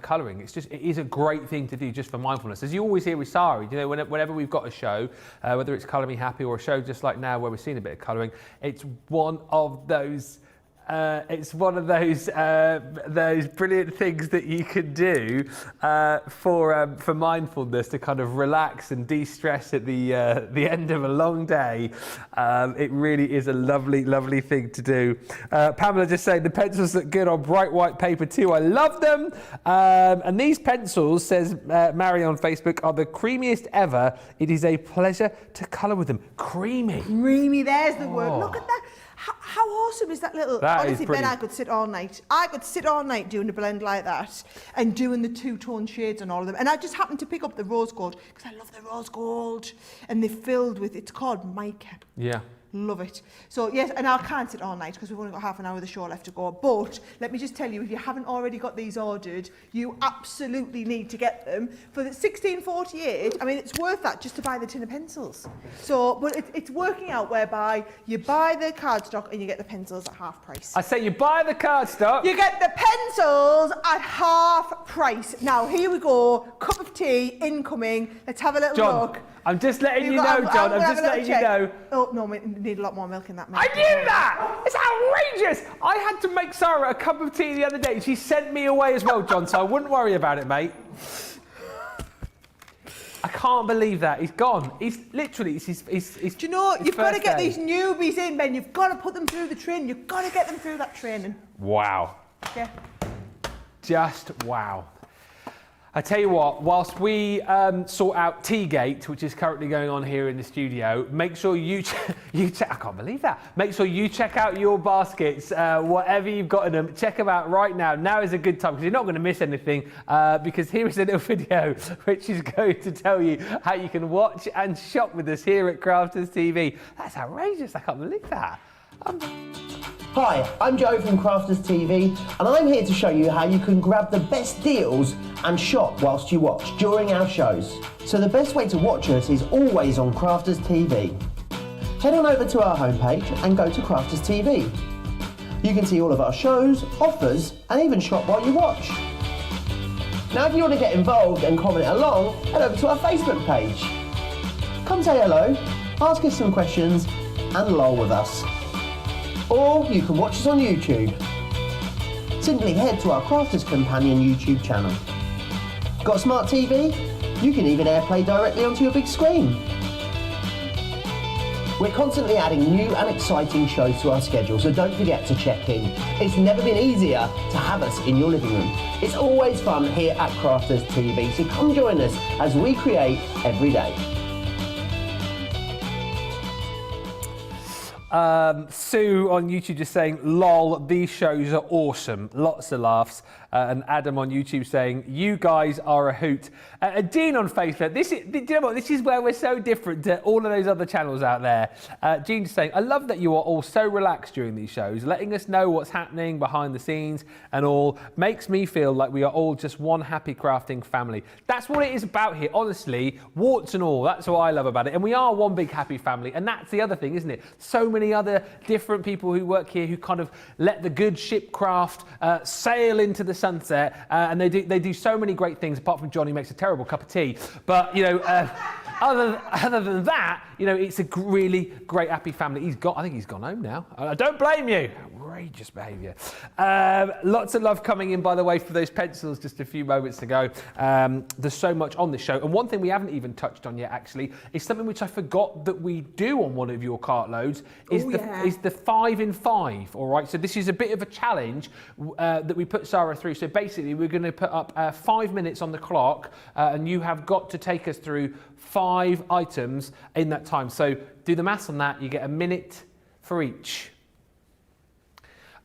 colouring. It is a great thing to do just for mindfulness. As you always hear with Sari, you know, whenever we've got a show, whether it's Colour Me Happy or a show just like now where we're seeing a bit of colouring, it's one of those brilliant things that you can do for mindfulness, to kind of relax and de-stress at the end of a long day. It really is a lovely, lovely thing to do. Pamela just saying the pencils look good on bright white paper too. I love them. And these pencils, says Mary on Facebook, are the creamiest ever. It is a pleasure to colour with them. Creamy. Creamy. There's the word. Look at that. How awesome is that little... Honestly, Ben, I could sit all night. I could sit all night doing a blend like that and doing the two-tone shades on all of them. And I just happened to pick up the rose gold because I love the rose gold. And they're filled with... It's called mica. Yeah. Love it. So, yes, and I can't sit all night because we've only got half an hour of the show left to go. But let me just tell you, if you haven't already got these ordered, you absolutely need to get them. For the $16.48, I mean, it's worth that just to buy the tin of pencils. So, but it's working out whereby you buy the cardstock and you get the pencils at half price. I say you buy the cardstock. You get the pencils at half price. Now, here we go. Cup of tea incoming. Let's have a little look. I'm just letting you know, John. I'm just letting you know. Oh, no, we need a lot more milk in that milk. I knew that! It's outrageous! I had to make Sarah a cup of tea the other day. She sent me away as well, John, so I wouldn't worry about it, mate. I can't believe that. He's gone. He's literally, he's do you know, you've got to get these newbies in, Ben. You've got to put them through the training. You've got to get them through that training. Wow. Yeah. Just wow. I tell you what, whilst we sort out Teagate, which is currently going on here in the studio, make sure you check. I can't believe that. Make sure you check out your baskets, whatever you've got in them. Check them out right now. Now is a good time because you're not going to miss anything. Because here is a little video which is going to tell you how you can watch and shop with us here at Crafters TV. That's outrageous. I can't believe that. Hi, I'm Joe from Crafters TV, and I'm here to show you how you can grab the best deals and shop whilst you watch during our shows. So the best way to watch us is always on Crafters TV. Head on over to our homepage and go to Crafters TV. You can see all of our shows, offers, and even shop while you watch. Now if you want to get involved and comment along, head over to our Facebook page. Come say hello, ask us some questions, and lol with us. Or you can watch us on YouTube. Simply head to our Crafters Companion YouTube channel. Got a smart TV? You can even AirPlay directly onto your big screen. We're constantly adding new and exciting shows to our schedule, so don't forget to check in. It's never been easier to have us in your living room. It's always fun here at Crafters TV, so come join us as we create every day. Sue on YouTube just saying, lol, these shows are awesome. Lots of laughs. And Adam on YouTube saying, you guys are a hoot. Dean on Facebook, do you know what? This is where we're so different to all of those other channels out there. Dean's saying, I love that you are all so relaxed during these shows. Letting us know what's happening behind the scenes and all makes me feel like we are all just one happy crafting family. That's what it is about here, honestly, warts and all. That's what I love about it. And we are one big happy family. And that's the other thing, isn't it? So many other different people who work here who kind of let the good ship craft sail into the sunset, and they do so many great things. Apart from Johnny makes a terrible cup of tea, but you know, other than that, you know, it's a really great happy family. I think he's gone home now. I don't blame you. Outrageous behaviour. Lots of love coming in, by the way, for those pencils just a few moments ago. There's so much on this show, and one thing we haven't even touched on yet, actually, is something which I forgot that we do on one of your cart loads. Is the 5 in 5. All right, so this is a bit of a challenge that we put Sara through. So basically, we're going to put up 5 minutes on the clock, and you have got to take us through 5 items in that time. So do the maths on that. You get a minute for each.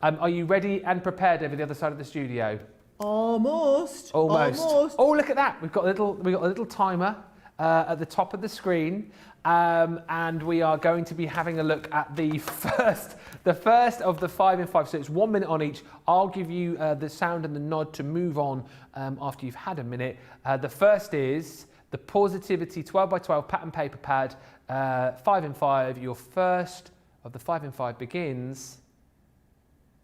Are you ready and prepared over the other side of the studio? Almost. Oh, look at that. We've got a little timer at the top of the screen, and we are going to be having a look at the first of the 5 in 5. So it's 1 minute on each. I'll give you the sound and the nod to move on after you've had a minute. The first is the Positivity 12 by 12 pattern paper pad, 5 in 5. Your first of the 5 in 5 begins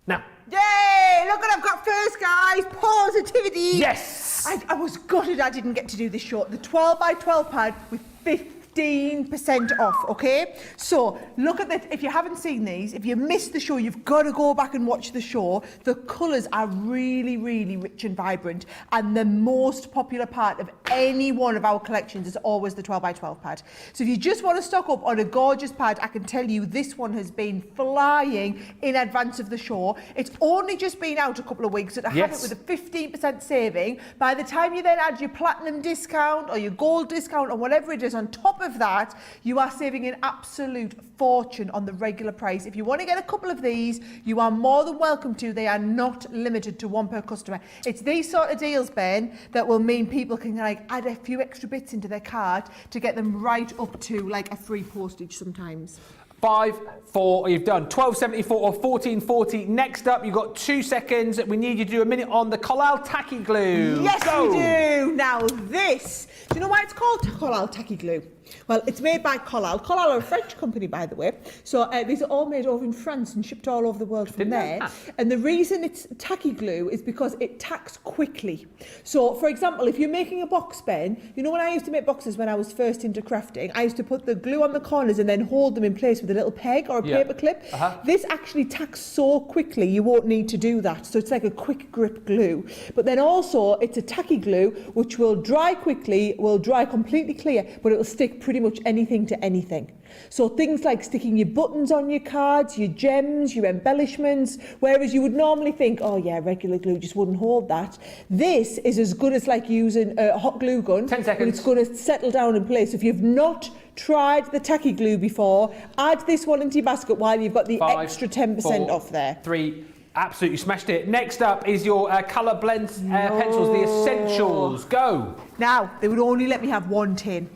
now. Yay! Look what I've got first, guys. Positivity. Yes. I was gutted I didn't get to do this short. The 12 by 12 pad with 15% off, okay? So look at this. If you haven't seen these, if you missed the show, you've got to go back and watch the show. The colours are really, really rich and vibrant, and the most popular part of any one of our collections is always the 12 by 12 pad. So if you just want to stock up on a gorgeous pad, I can tell you this one has been flying in advance of the show. It's only just been out a couple of weeks, so to have it with a 15% saving, by the time you then add your platinum discount or your gold discount or whatever it is on top of that, you are saving an absolute fortune on the regular price. If you want to get a couple of these, you are more than welcome to. They are not limited to one per customer. It's these sort of deals, Ben, that will mean people can like add a few extra bits into their cart to get them right up to like a free postage sometimes. 5, 4, you've done 12.74 or 14.40. Next up, you've got 2 seconds. We need you to do a minute on the Floral tacky glue. Yes, we do. Now this, do you know why it's called Floral tacky glue? Well, it's made by Floral. Floral are a French company, by the way. So these are all made over in France and shipped all over the world from there. And the reason it's tacky glue is because it tacks quickly. So, for example, if you're making a box, Ben, you know when I used to make boxes when I was first into crafting, I used to put the glue on the corners and then hold them in place with a little peg or a paper clip. This actually tacks so quickly, you won't need to do that. So it's like a quick grip glue. But then also, it's a tacky glue, which will dry quickly, will dry completely clear, but it will stick pretty much anything to anything. So things like sticking your buttons on your cards, your gems, your embellishments, whereas you would normally think, oh yeah, regular glue just wouldn't hold that. This is as good as like using a hot glue gun. 10 seconds. But it's going to settle down in place. If you've not tried the tacky glue before, add this one into your basket while you've got the 5, extra 10% 4, off there. 3, absolutely smashed it. Next up is your colour blend pencils, the Essentials. Go. Now, they would only let me have 1 tin,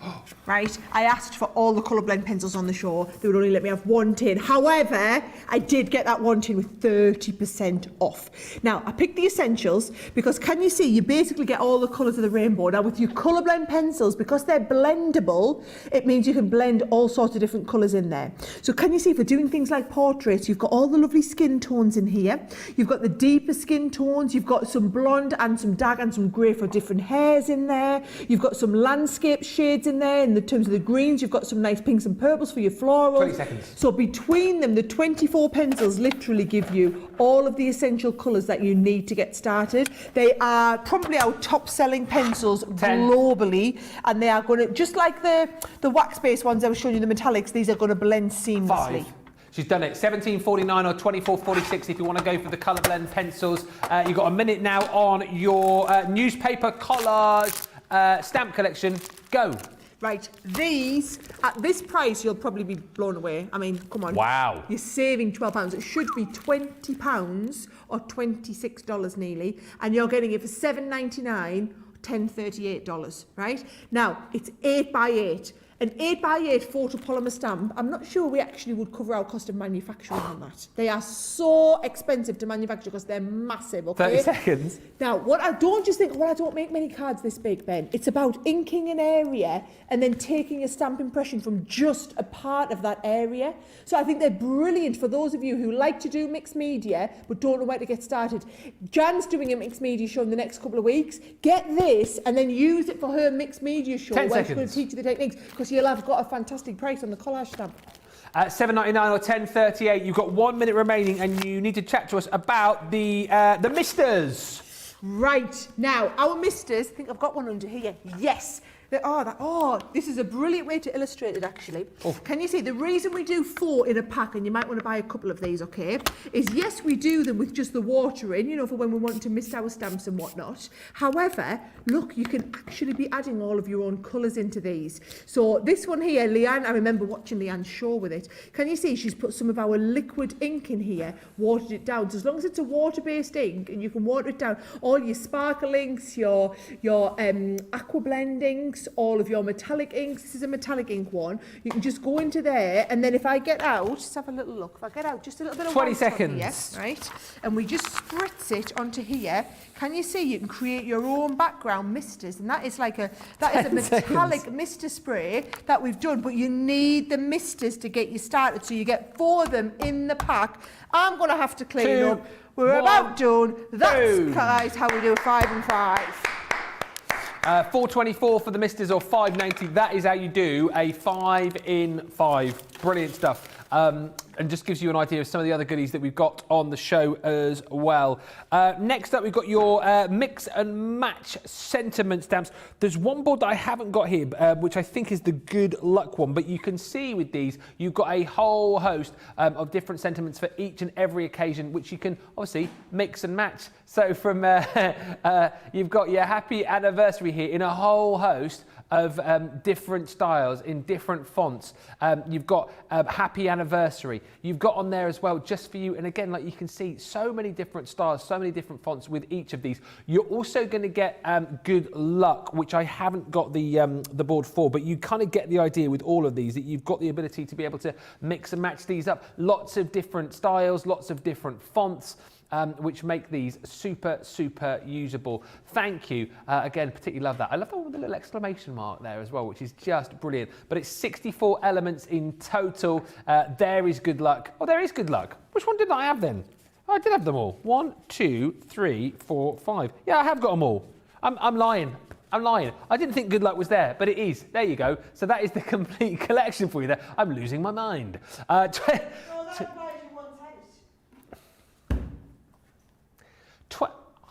right? I asked for all the colour blend pencils on the show. They would only let me have 1 tin. However, I did get that 1 tin with 30% off. Now, I picked the Essentials because, can you see, you basically get all the colours of the rainbow. Now, with your colour blend pencils, because they're blendable, it means you can blend all sorts of different colours in there. So can you see, for doing things like portraits, you've got all the lovely skin tones in here. there. You've got the deeper skin tones. You've got some blonde and some dark and some grey for different hairs in there. You've got some landscape shades in there. In the terms of the greens, you've got some nice pinks and purples for your florals. 20 seconds. So between them, the 24 pencils literally give you all of the essential colours that you need to get started. They are probably our top selling pencils 10. globally, and they are going to, just like the wax-based ones I was showing you, the metallics, these are going to blend seamlessly. 5. She's done it. 17.49 or 24.46 if you want to go for the colour blend pencils. You've got a minute now on your newspaper collage stamp collection. Go. Right, these, at this price, you'll probably be blown away. I mean, come on. Wow. You're saving £12. It should be £20 or $26 nearly, and you're getting it for $7.99, $10.38, right? Now, it's 8x8. An 8x8 photopolymer stamp, I'm not sure we actually would cover our cost of manufacturing on that. They are so expensive to manufacture because they're massive, okay? 30 seconds. Now, what I don't just think, well, I don't make many cards this big, Ben. It's about inking an area and then taking a stamp impression from just a part of that area. So I think they're brilliant for those of you who like to do mixed media but don't know where to get started. Jan's doing a mixed media show in the next couple of weeks. Get this and then use it for her mixed media show 10 where she's going seconds. to teach you the techniques, because you'll have got a fantastic price on the collage stamp. $7.99 or $10.38. You've got 1 minute remaining, and you need to chat to us about the misters. Right, now, our misters, I think I've got one under here. Yes. This is a brilliant way to illustrate it, actually. Oh. Can you see, the reason we do 4 in a pack, and you might want to buy a couple of these, okay, is yes, we do them with just the water in, you know, for when we want to mist our stamps and whatnot. However, look, you can actually be adding all of your own colours into these. So this one here, Leanne, I remember watching Leanne's show with it. Can you see she's put some of our liquid ink in here, watered it down. So as long as it's a water-based ink, and you can water it down, all your sparkle inks, your aqua blend inks, all of your metallic inks. This is a metallic ink one. You can just go into there, and then if I get out, just have a little look. If I get out just a little bit of 20 white seconds. on here, right? And we just spritz it onto here. Can you see? You can create your own background misters, and that is like a metallic mister spray that we've done. But you need the misters to get you started, so you get 4 of them in the pack. I'm going to have to clean 2, up. We're 1, about done. That's boom. guys how we do 5 and 5. $4.24 for the misters or $5.90. That is how you do a 5 in 5. Brilliant stuff. And just gives you an idea of some of the other goodies that we've got on the show as well. Next up, we've got your mix and match sentiment stamps. There's one board that I haven't got here, which I think is the good luck one. But you can see with these, you've got a whole host of different sentiments for each and every occasion, which you can obviously mix and match. So from you've got your happy anniversary here in a whole host of different styles in different fonts. You've got happy anniversary. You've got on there as well just for you, and again, like you can see, so many different styles, so many different fonts with each of these. You're also going to get good luck, which I haven't got the board for, but you kind of get the idea with all of these that you've got the ability to be able to mix and match these up. Lots of different styles, lots of different fonts. Which make these super, super usable. Thank you. Again, particularly love that. I love the one with the little exclamation mark there as well, which is just brilliant. But it's 64 elements in total. There is good luck. Oh, there is good luck. Which one did I have then? Oh, I did have them all. 1, 2, 3, 4, 5. Yeah, I have got them all. I'm lying. I'm lying. I didn't think good luck was there, but it is. There you go. So that is the complete collection for you there. I'm losing my mind.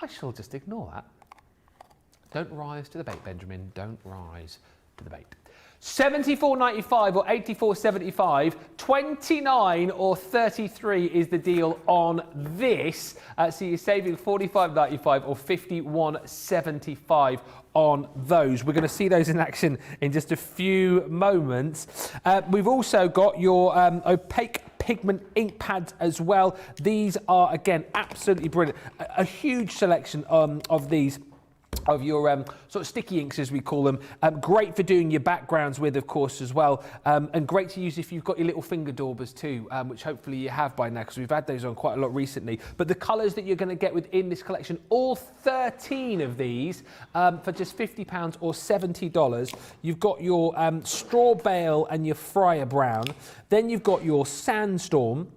I shall just ignore that. Don't rise to the bait, Benjamin. Don't rise to the bait. $74.95 or $84.75, $29 or $33 is the deal on this. So you're saving $45.95 or $51.75 on those. We're going to see those in action in just a few moments. We've also got your opaque pigment ink pads as well. These are, again, absolutely brilliant. A huge selection of these, of your sort of sticky inks, as we call them. Great for doing your backgrounds with, of course, as well. And great to use if you've got your little finger daubers too, which hopefully you have by now, because we've had those on quite a lot recently. But the colours that you're going to get within this collection, all 13 of these, for just £50 or $70. You've got your straw bale and your fryer brown. Then you've got your sandstorm,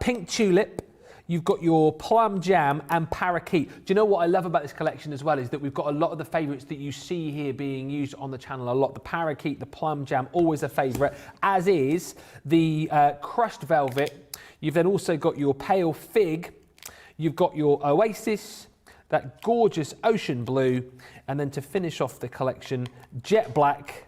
pink tulip. you've got your plum jam and parakeet. Do you know what I love about this collection as well is that we've got a lot of the favourites that you see here being used on the channel a lot. The parakeet, the plum jam, always a favourite, as is the crushed velvet. You've then also got your pale fig, you've got your oasis, that gorgeous ocean blue, and then to finish off the collection, jet black,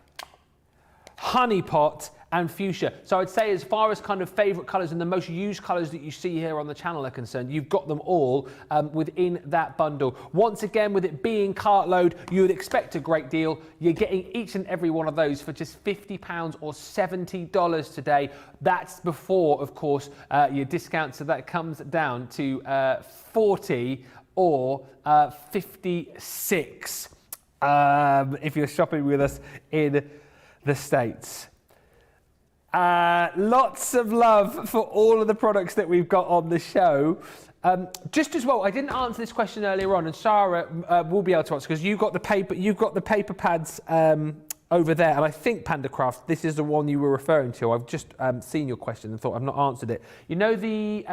honey pot, and fuchsia. So I'd say as far as kind of favourite colours and the most used colours that you see here on the channel are concerned, you've got them all within that bundle. Once again, with it being Cartload, you would expect a great deal. You're getting each and every one of those for just £50 or $70 today. That's before, of course, your discount, so that comes down to 40 or 56 if you're shopping with us in the States. Lots of love for all of the products that we've got on the show. Just as well, I didn't answer this question earlier on, and Sara will be able to answer because you've got the paper pads over there, and I think Panda Craft, this is the one you were referring to. I've just seen your question and thought I've not answered it. You know the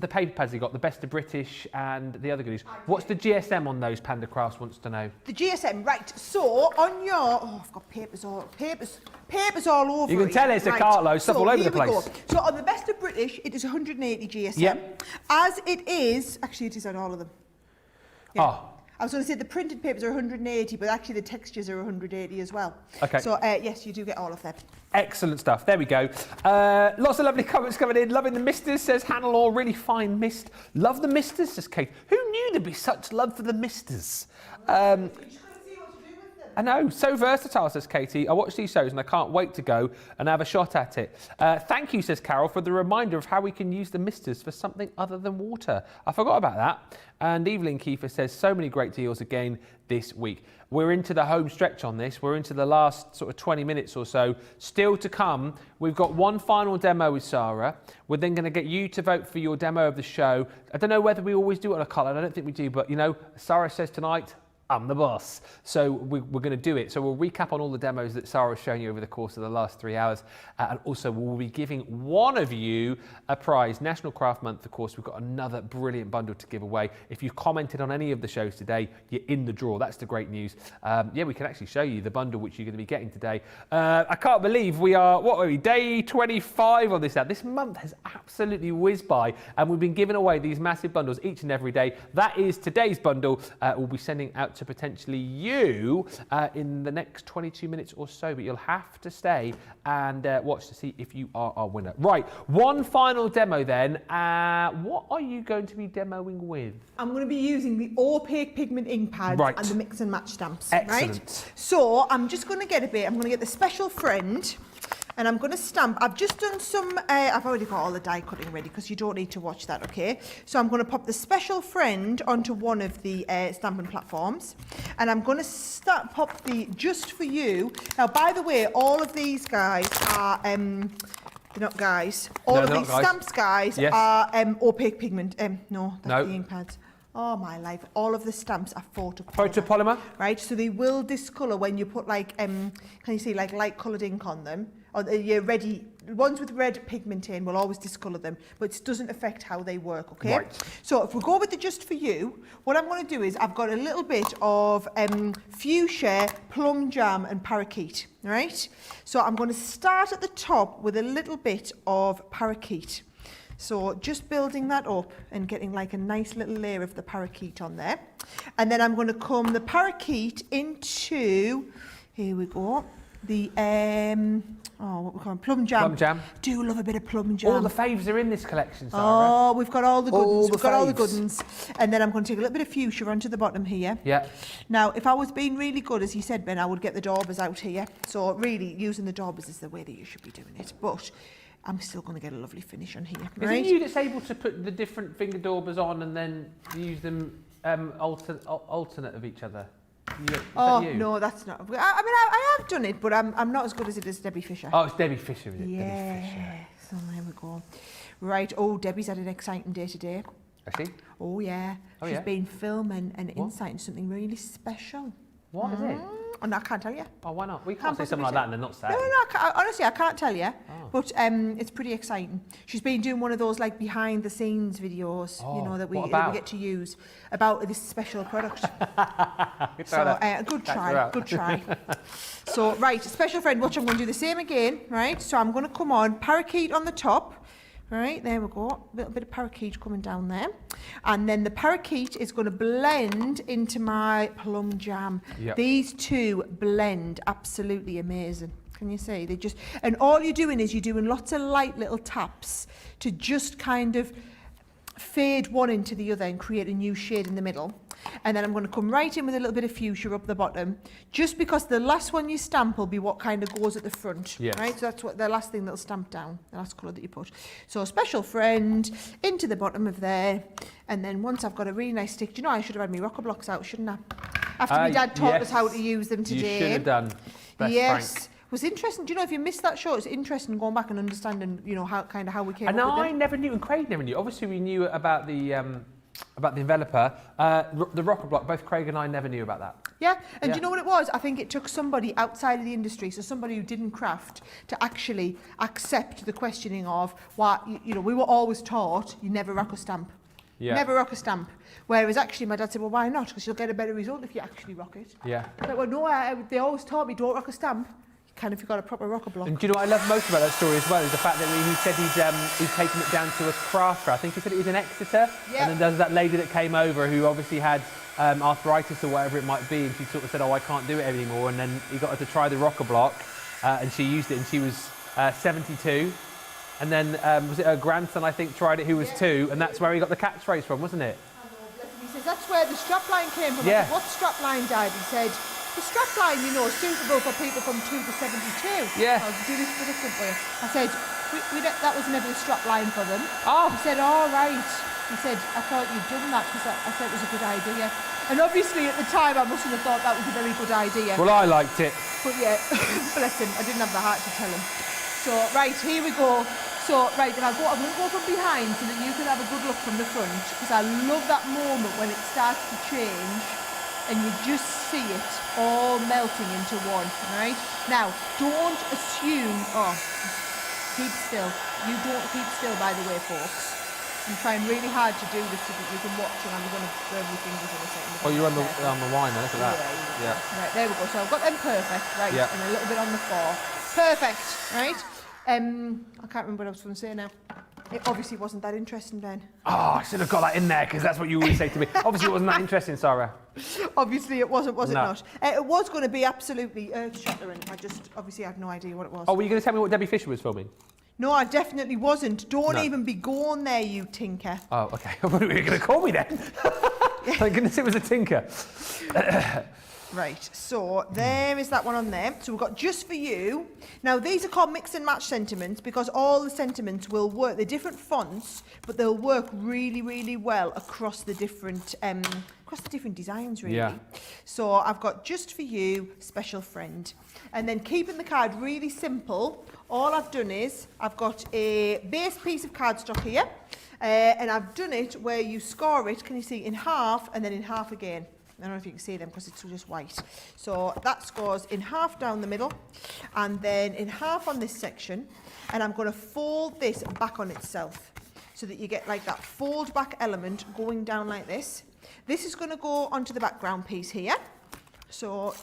paper pads you got, the Best of British and the other goodies. What's the GSM on those? Panda Crafts wants to know. The GSM, right? So on your, I've got papers all over. You can tell it's a Cartload, stuff all over the place. Go. So on the Best of British, it is 180 GSM. Yep. As it is, actually it is on all of them. Yeah. Oh. I was going to say the printed papers are 180, but actually the textures are 180 as well. Okay. So yes, you do get all of them. Excellent stuff. There we go. Lots of lovely comments coming in. Loving the misters, says Hannah, really fine mist. Love the misters, says Kate. Who knew there'd be such love for the misters? I know, so versatile, says Katie. I watch these shows and I can't wait to go and have a shot at it. Thank you, says Carol, for the reminder of how we can use the misters for something other than water. I forgot about that. And Evelyn Kiefer says, so many great deals again this week. We're into the home stretch on this. We're into the last sort of 20 minutes or so. Still to come, we've got one final demo with Sara. We're then going to get you to vote for your demo of the show. I don't know whether we always do it on a colour. I don't think we do, but you know, Sara says tonight, I'm the boss. So we're going to do it. So we'll recap on all the demos that Sara's shown you over the course of the last 3 hours. And also we'll be giving one of you a prize. National Craft Month, of course, we've got another brilliant bundle to give away. If you've commented on any of the shows today, you're in the draw. That's the great news. Yeah, we can actually show you the bundle which you're going to be getting today. I can't believe we are, what are we, day 25 on this now. This month has absolutely whizzed by and we've been giving away these massive bundles each and every day. That is today's bundle. We'll be sending out to potentially you in the next 22 minutes or so, but you'll have to stay and watch to see if you are our winner. Right, one final demo then. What are you going to be demoing with? I'm going to be using the opaque pigment ink pads Right. and the mix and match stamps. Excellent. Right? So I'm just going to get a bit, I'm going to get the Special Friend and I'm going to stamp. I've just done some, I've already got all the die cutting ready because you don't need to watch that, okay? So I'm going to pop the Special Friend onto one of the stamping platforms and I'm going to pop the Just For You. Now, by the way, all of these guys are, they're not guys, all of these stamps guys Yes. are opaque pigment, no, that's No. the ink pads. Oh my life, all of the stamps are photopolymer. Photopolymer? Right, so they will discolour when you put like, can you see like light coloured ink on them? Or your ready, ones with red pigment in will always discolour them, but it doesn't affect how they work, okay? Right. So if we go with the Just For You, what I'm going to do is I've got a little bit of fuchsia, plum jam and parakeet, right? So I'm going to start at the top with a little bit of parakeet. So just building that up and getting like a nice little layer of the parakeet on there. And then I'm going to comb the parakeet into, here we go, the, what we call it, plum jam. Plum jam. Do love a bit of plum jam. All the faves are in this collection, Sara. Oh, we've got all the good ones. We've got all the faves. good ones. And then I'm going to take a little bit of fuchsia onto the bottom here. Yeah. Now, if I was being really good, as you said, Ben, I would get the daubers out here. So really, using the daubers is the way that you should be doing it. But I'm still going to get a lovely finish on here. Is it you that's able to put the different finger daubers on and then use them alternate of each other? Oh, you? no, that's not. I have done it, but I'm not as good as it is Debbie Fisher. Oh, it's Debbie Fisher, is it? Yeah. Debbie Fisher. So there we go. Right. Oh, Debbie's had an exciting day today. Has she? Oh, yeah. Oh, She's yeah? been filming an insight into something really special. What is it? Oh, no, I can't tell you. Oh, why not? We can't say possibly something like say. that and then not say. No, honestly, I can't tell you. But it's pretty exciting. She's been doing one of those like behind the scenes videos, you know, that we get to use about this special product. So good try. So right, special friend, watch, I'm going to do the same again, right? So I'm going to come on, parakeet on the top. Right, there we go. A little bit of parakeet coming down there. And then the parakeet is going to blend into my plum jam. Yep. These two blend absolutely amazing. Can you see? They just, and all you're doing is you're doing lots of light little taps to just kind of fade one into the other and create a new shade in the middle. And then I'm going to come right in with a little bit of fuchsia up the bottom, just because the last one you stamp will be what kind of goes at the front, yes. right? So that's what the last thing that'll stamp down, the last colour that you put. So special friend into the bottom of there, and then once I've got a really nice stick, do you know I should have had my rocker blocks out, shouldn't I? After my dad taught us how to use them today. You should have done. Best yes. Frank. It was interesting. Do you know, if you missed that show, it's interesting going back and understanding, you know, how we came And up with I them. never knew, and Craig never knew. Obviously, we knew about the enveloper. The rocker block, both Craig and I never knew about that. Yeah, and do you know what it was? I think it took somebody outside of the industry, so somebody who didn't craft, to actually accept the questioning of why, you know, we were always taught you never rock a stamp. Yeah. Never rock a stamp. Whereas actually my dad said, well, why not? Because you'll get a better result if you actually rock it. Yeah. But well, no, they always taught me don't rock a stamp. Kind of, if you've got a proper rocker block. And do you know what I love most about that story as well is the fact that he said he's taken it down to a crafter. I think he said it was in Exeter. Yep. And then there's that lady that came over who obviously had arthritis or whatever it might be, and she sort of said, oh, I can't do it anymore. And then he got her to try the rocker block, and she used it, and she was 72. And then was it her grandson, I think, tried it, who was 2, and that's where he got the catchphrase from, wasn't it? He says that's where the strapline came from. Yeah. I said, what strapline, Dad? He said, the strapline, you know, is suitable for people from 2 to 72. Yeah. I'll do this for different way. I said, that was never the strapline for them. Oh. He said, all right. He said, I thought you'd done that because I said it was a good idea. And obviously at the time I mustn't have thought that was a very good idea. Well, I liked it. But yeah, bless him, I didn't have the heart to tell him. So, right, here we go. So, right, I'm going to go from behind so that you can have a good look from the front, because I love that moment when it starts to change and you just see it all melting into one, right? Now, don't assume, keep still. You don't keep still, by the way, folks. I'm trying really hard to do this so that you can watch, and I'm going to burn my fingers in a second. Oh, you're on the wine there, look at that. Yeah. Right, there we go. So I've got them perfect, right, Yeah. and a little bit on the floor. Perfect, right? I can't remember what I was going to say now. It obviously wasn't that interesting then. Oh, I should have got that in there, because that's what you always say to me. Obviously, it wasn't that interesting, Sarah. Obviously it wasn't, was it No. not? It was going to be absolutely earth-shattering. I just obviously had no idea what it was. Oh, were you going to tell me what Debbie Fisher was filming? No, I definitely wasn't. Don't No. even be going there, you tinker. Oh, okay. I thought you were going to call me then. Thank goodness it was a tinker. Right, so there is that one on there. So we've got just for you. Now these are called mix and match sentiments because all the sentiments will work. They're different fonts, but they'll work really, really well across the different designs, really. Yeah. So I've got just for you, special friend. And then keeping the card really simple, all I've done is I've got a base piece of cardstock here, and I've done it where you score it, can you see, in half and then in half again. I don't know if you can see them because it's just white. So that scores in half down the middle and then in half on this section, and I'm going to fold this back on itself so that you get like that fold back element going down like this. This is going to go onto the background piece here. So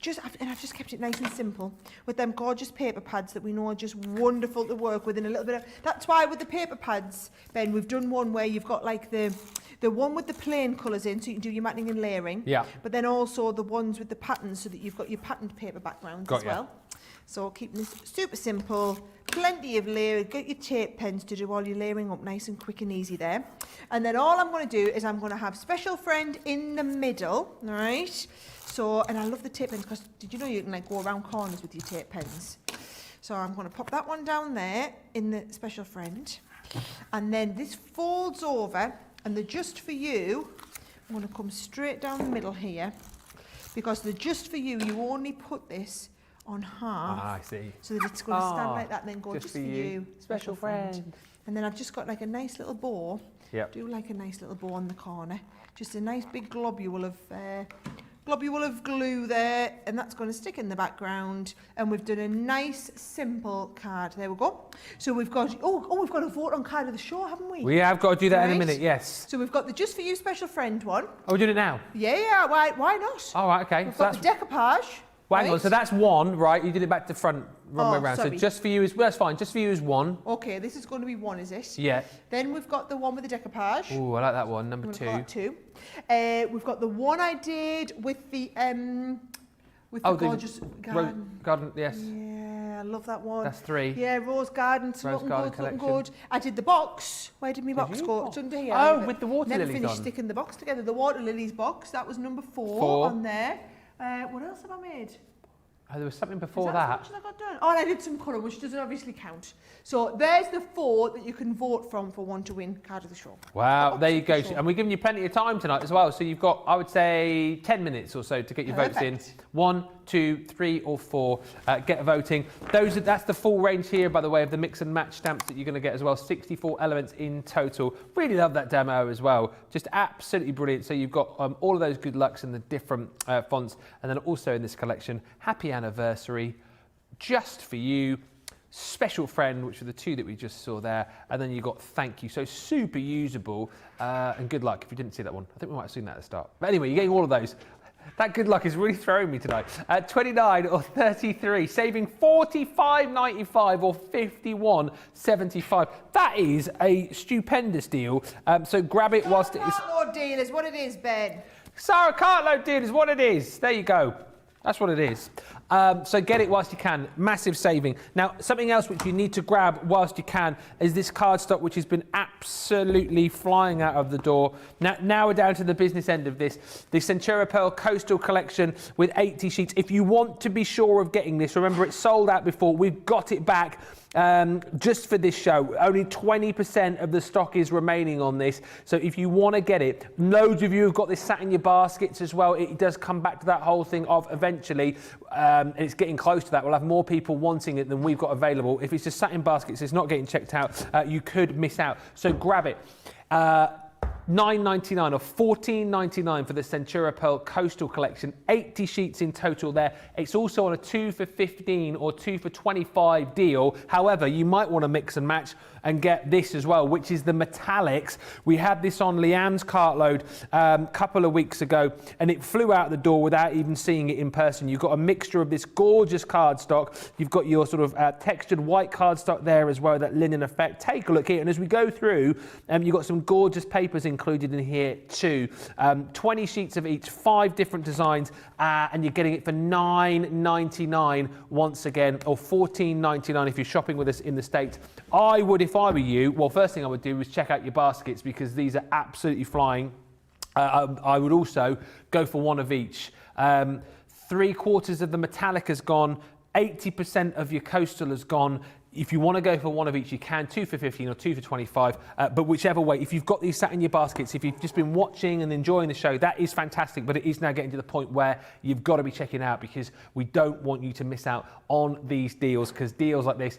I've just kept it nice and simple with them gorgeous paper pads that we know are just wonderful to work with, and a little bit of, that's why with the paper pads, Ben, we've done one where you've got like the one with the plain colours in, so you can do your matting and layering. Yeah. But then also the ones with the patterns, so that you've got your patterned paper backgrounds as well. So keeping this super simple, plenty of layering, got your tape pens to do all your layering up nice and quick and easy there. And then all I'm going to do is I'm going to have special friend in the middle, all right? So, and I love the tape pens because did you know you can like go around corners with your tape pens? So I'm going to pop that one down there in the special friend. And then this folds over, and the just for you, I'm going to come straight down the middle here, because the just for you only put this on half. Ah, I see. So that it's going to stand like that and then go just for you, special friend. And then I've just got like a nice little bow. Yep. Do like a nice little bow on the corner. Just a nice big globule of globule of glue there, and that's going to stick in the background. And we've done a nice, simple card. There we go. So we've got, we've got a vote on card of the show, haven't we? We have got to do that in a minute, yes. So we've got the Just For You special friend one. Oh, we're doing it now? Yeah, why not? All right, okay. We've got the decoupage. Hang on, so that's one, right? You did it back to front, wrong way around. Sorry. So Just For You is, well, that's fine. Just For You is one. Okay, this is going to be one, is it? Yeah. Then we've got the one with the decoupage. Oh, I like that one, number We've two. got two. We've got the one I did with the gorgeous garden. Garden, yes. Yeah, I love that one. That's three. Yeah, Rose Garden, looking good. I did the box. Where did my box go? It's under here. Oh, with the water Never lilies finished on. sticking the box together. The water lilies box, that was number four on there. What else have I made? Oh, there was something before Is that. that. As much as I got done? Oh, and I did some colour, which doesn't obviously count. So there's the four that you can vote from for one to win card of the show. Wow, there you go. And we're giving you plenty of time tonight as well. So you've got, I would say, 10 minutes or so to get your votes in. 1, 2, 3 or 4. Get voting. That's the full range here, by the way, of the mix and match stamps that you're going to get as well. 64 elements in total. Really love that demo as well. Just absolutely brilliant. So you've got all of those good lucks in the different fonts. And then also in this collection, Happy Anniversary, Just For You, Special Friend, which are the two that we just saw there, and then you've got Thank You. So super usable, and good luck if you didn't see that one. I think we might have seen that at the start. But anyway, you're getting all of those. That good luck is really throwing me tonight. 29 or 33, saving $45.95 or $51.75. That is a stupendous deal. So grab it whilst it is... Cartload deal is what it is, Ben. Sara, Cartload deal is what it is. There you go. That's what it is. So get it whilst you can. Massive saving. Now, something else which you need to grab whilst you can is this cardstock, which has been absolutely flying out of the door. Now we're down to the business end of this. The Centura Pearl Coastal Collection with 80 sheets. If you want to be sure of getting this, remember it's sold out before. We've got it back. Just for this show, only 20% of the stock is remaining on this. So if you want to get it, loads of you have got this sat in your baskets as well. It does come back to that whole thing of eventually, and it's getting close to that. We'll have more people wanting it than we've got available. If it's just sat in baskets, it's not getting checked out, you could miss out. So grab it. $9.99 or $14.99 for the Centura Pearl Coastal Collection. 80 sheets in total there. It's also on a 2 for $15 or 2 for $25 deal. However, you might want to mix and match and get this as well, which is the metallics. We had this on Leanne's Cartload a couple of weeks ago, and it flew out the door without even seeing it in person. You've got a mixture of this gorgeous cardstock. You've got your sort of textured white cardstock there as well, that linen effect. Take a look here, and as we go through, you've got some gorgeous papers included in here too. 20 sheets of each, 5 different designs, and you're getting it for $9.99 once again, or $14.99 if you're shopping with us in the States. I would, if I were you, well, first thing I would do is check out your baskets because these are absolutely flying. I would also go for one of each. 3/4 of the metallic has gone, 80% of your coastal has gone. If you want to go for one of each, you can, 2 for $15 or 2 for $25. But whichever way, if you've got these sat in your baskets, if you've just been watching and enjoying the show, that is fantastic. But it is now getting to the point where you've got to be checking out because we don't want you to miss out on these deals, because deals like this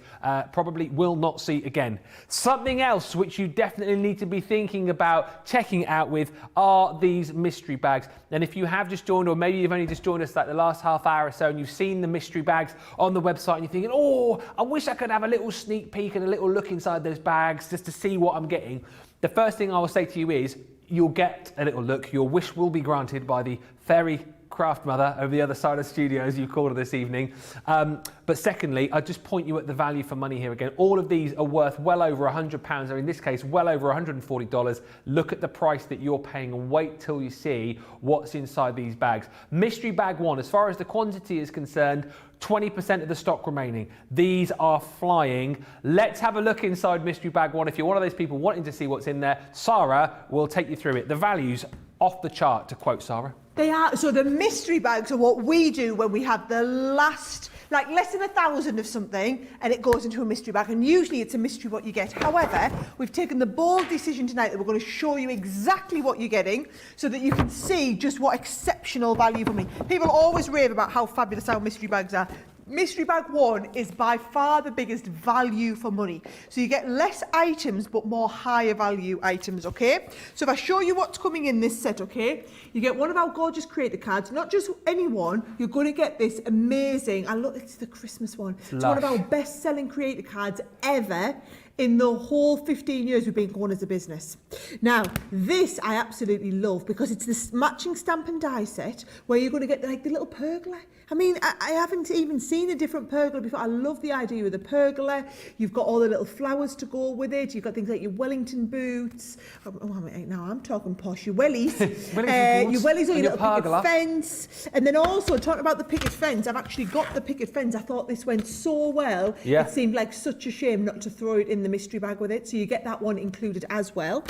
probably will not see again. Something else which you definitely need to be thinking about checking out with are these mystery bags. And if you have just joined, or maybe you've only just joined us like the last half hour or so, and you've seen the mystery bags on the website and you're thinking, oh, I wish I could have a little sneak peek and a little look inside those bags just to see what I'm getting. The first thing I will say to you is you'll get a little look. Your wish will be granted by the fairy craft mother over the other side of the studio, as you called her this evening. But secondly, I just point you at the value for money here again. All of these are worth well over £100, or in this case, well over $140. Look at the price that you're paying and wait till you see what's inside these bags. Mystery bag one, as far as the quantity is concerned, 20% of the stock remaining. These are flying. Let's have a look inside mystery bag one. If you're one of those people wanting to see what's in there, Sara will take you through it. The value's off the chart, to quote Sara. They are. So the mystery bags are what we do when we have the last, like less than 1,000 of something, and it goes into a mystery bag. And usually it's a mystery what you get. However, we've taken the bold decision tonight that we're going to show you exactly what you're getting so that you can see just what exceptional value for money. People always rave about how fabulous our mystery bags are. Mystery bag 1 is by far the biggest value for money. So you get less items, but more higher value items, okay? So if I show you what's coming in this set, okay? You get one of our gorgeous creator cards, not just any one, you're going to get this amazing, it's the Christmas one. It's one of our best-selling creator cards ever. In the whole 15 years we've been going as a business. Now, this I absolutely love because it's this matching stamp and die set where you're going to get like the little pergola. I mean, I haven't even seen a different pergola before. I love the idea of the pergola. You've got all the little flowers to go with it. You've got things like your Wellington boots. Now I'm talking posh. Your wellies. Your wellies or your little picket fence. And then also, talking about the picket fence, I've actually got the picket fence. I thought this went so well. Yeah. It seemed like such a shame not to throw it in the mystery bag with it. So you get that one included as well.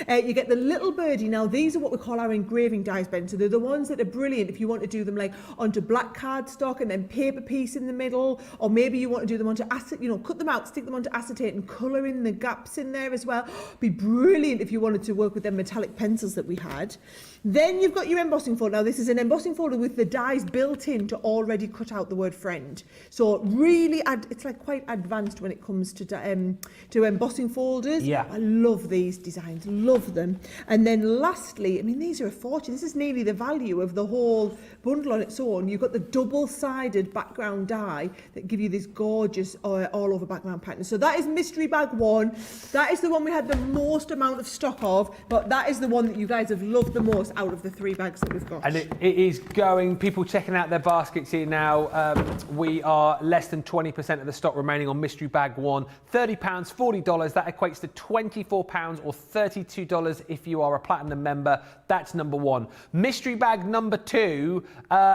You get the little birdie. Now, these are what we call our engraving dies, Ben. So they're the ones that are brilliant if you want to do them like onto black cardstock and then paper piece in the middle, or maybe you want to do them onto cut them out, stick them onto acetate and colour in the gaps in there as well. Be brilliant if you wanted to work with them metallic pencils that we had. Then you've got your embossing folder. Now this is an embossing folder with the dies built in to already cut out the word friend. So really, it's like quite advanced when it comes to embossing folders. Yeah. I love these designs, love them. And then lastly, I mean, these are a fortune. This is nearly the value of the whole bundle on its own. You've got the double-sided background die that give you this gorgeous all-over background pattern. So that is mystery bag 1. That is the one we had the most amount of stock of, but that is the one that you guys have loved the most out of the 3 bags that we've got. And it is going, people checking out their baskets here now. We are less than 20% of the stock remaining on mystery bag 1. £30, $40, that equates to £24 or $32 if you are a platinum member. That's number 1. Mystery bag number 2,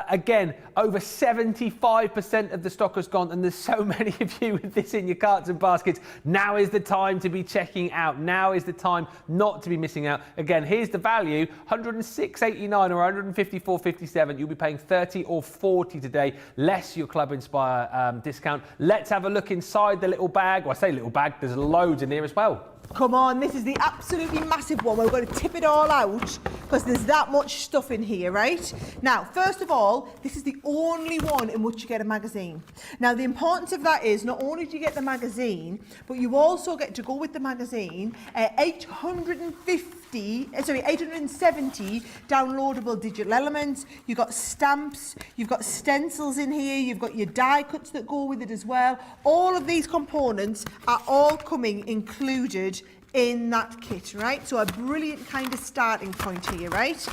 again, over 75% of the stock has gone, and there's so many of you with this in your carts and baskets. Now is the time to be checking out. Now is the time not to be missing out. Again, here's the value, £106.89 or £154.57. You'll be paying $30 or $40 today, less your Club Inspire discount. Let's have a look inside the little bag. Well, I say little bag, there's loads in here as well. Come on, this is the absolutely massive one. We're going to tip it all out because there's that much stuff in here, right? Now, first of all, this is the only one in which you get a magazine. Now, the importance of that is not only do you get the magazine, but you also get to go with the magazine 870 downloadable digital elements. You've got stamps, you've got stencils in here, you've got your die cuts that go with it as well. All of these components are all coming included in that kit, right? So a brilliant kind of starting point here, right?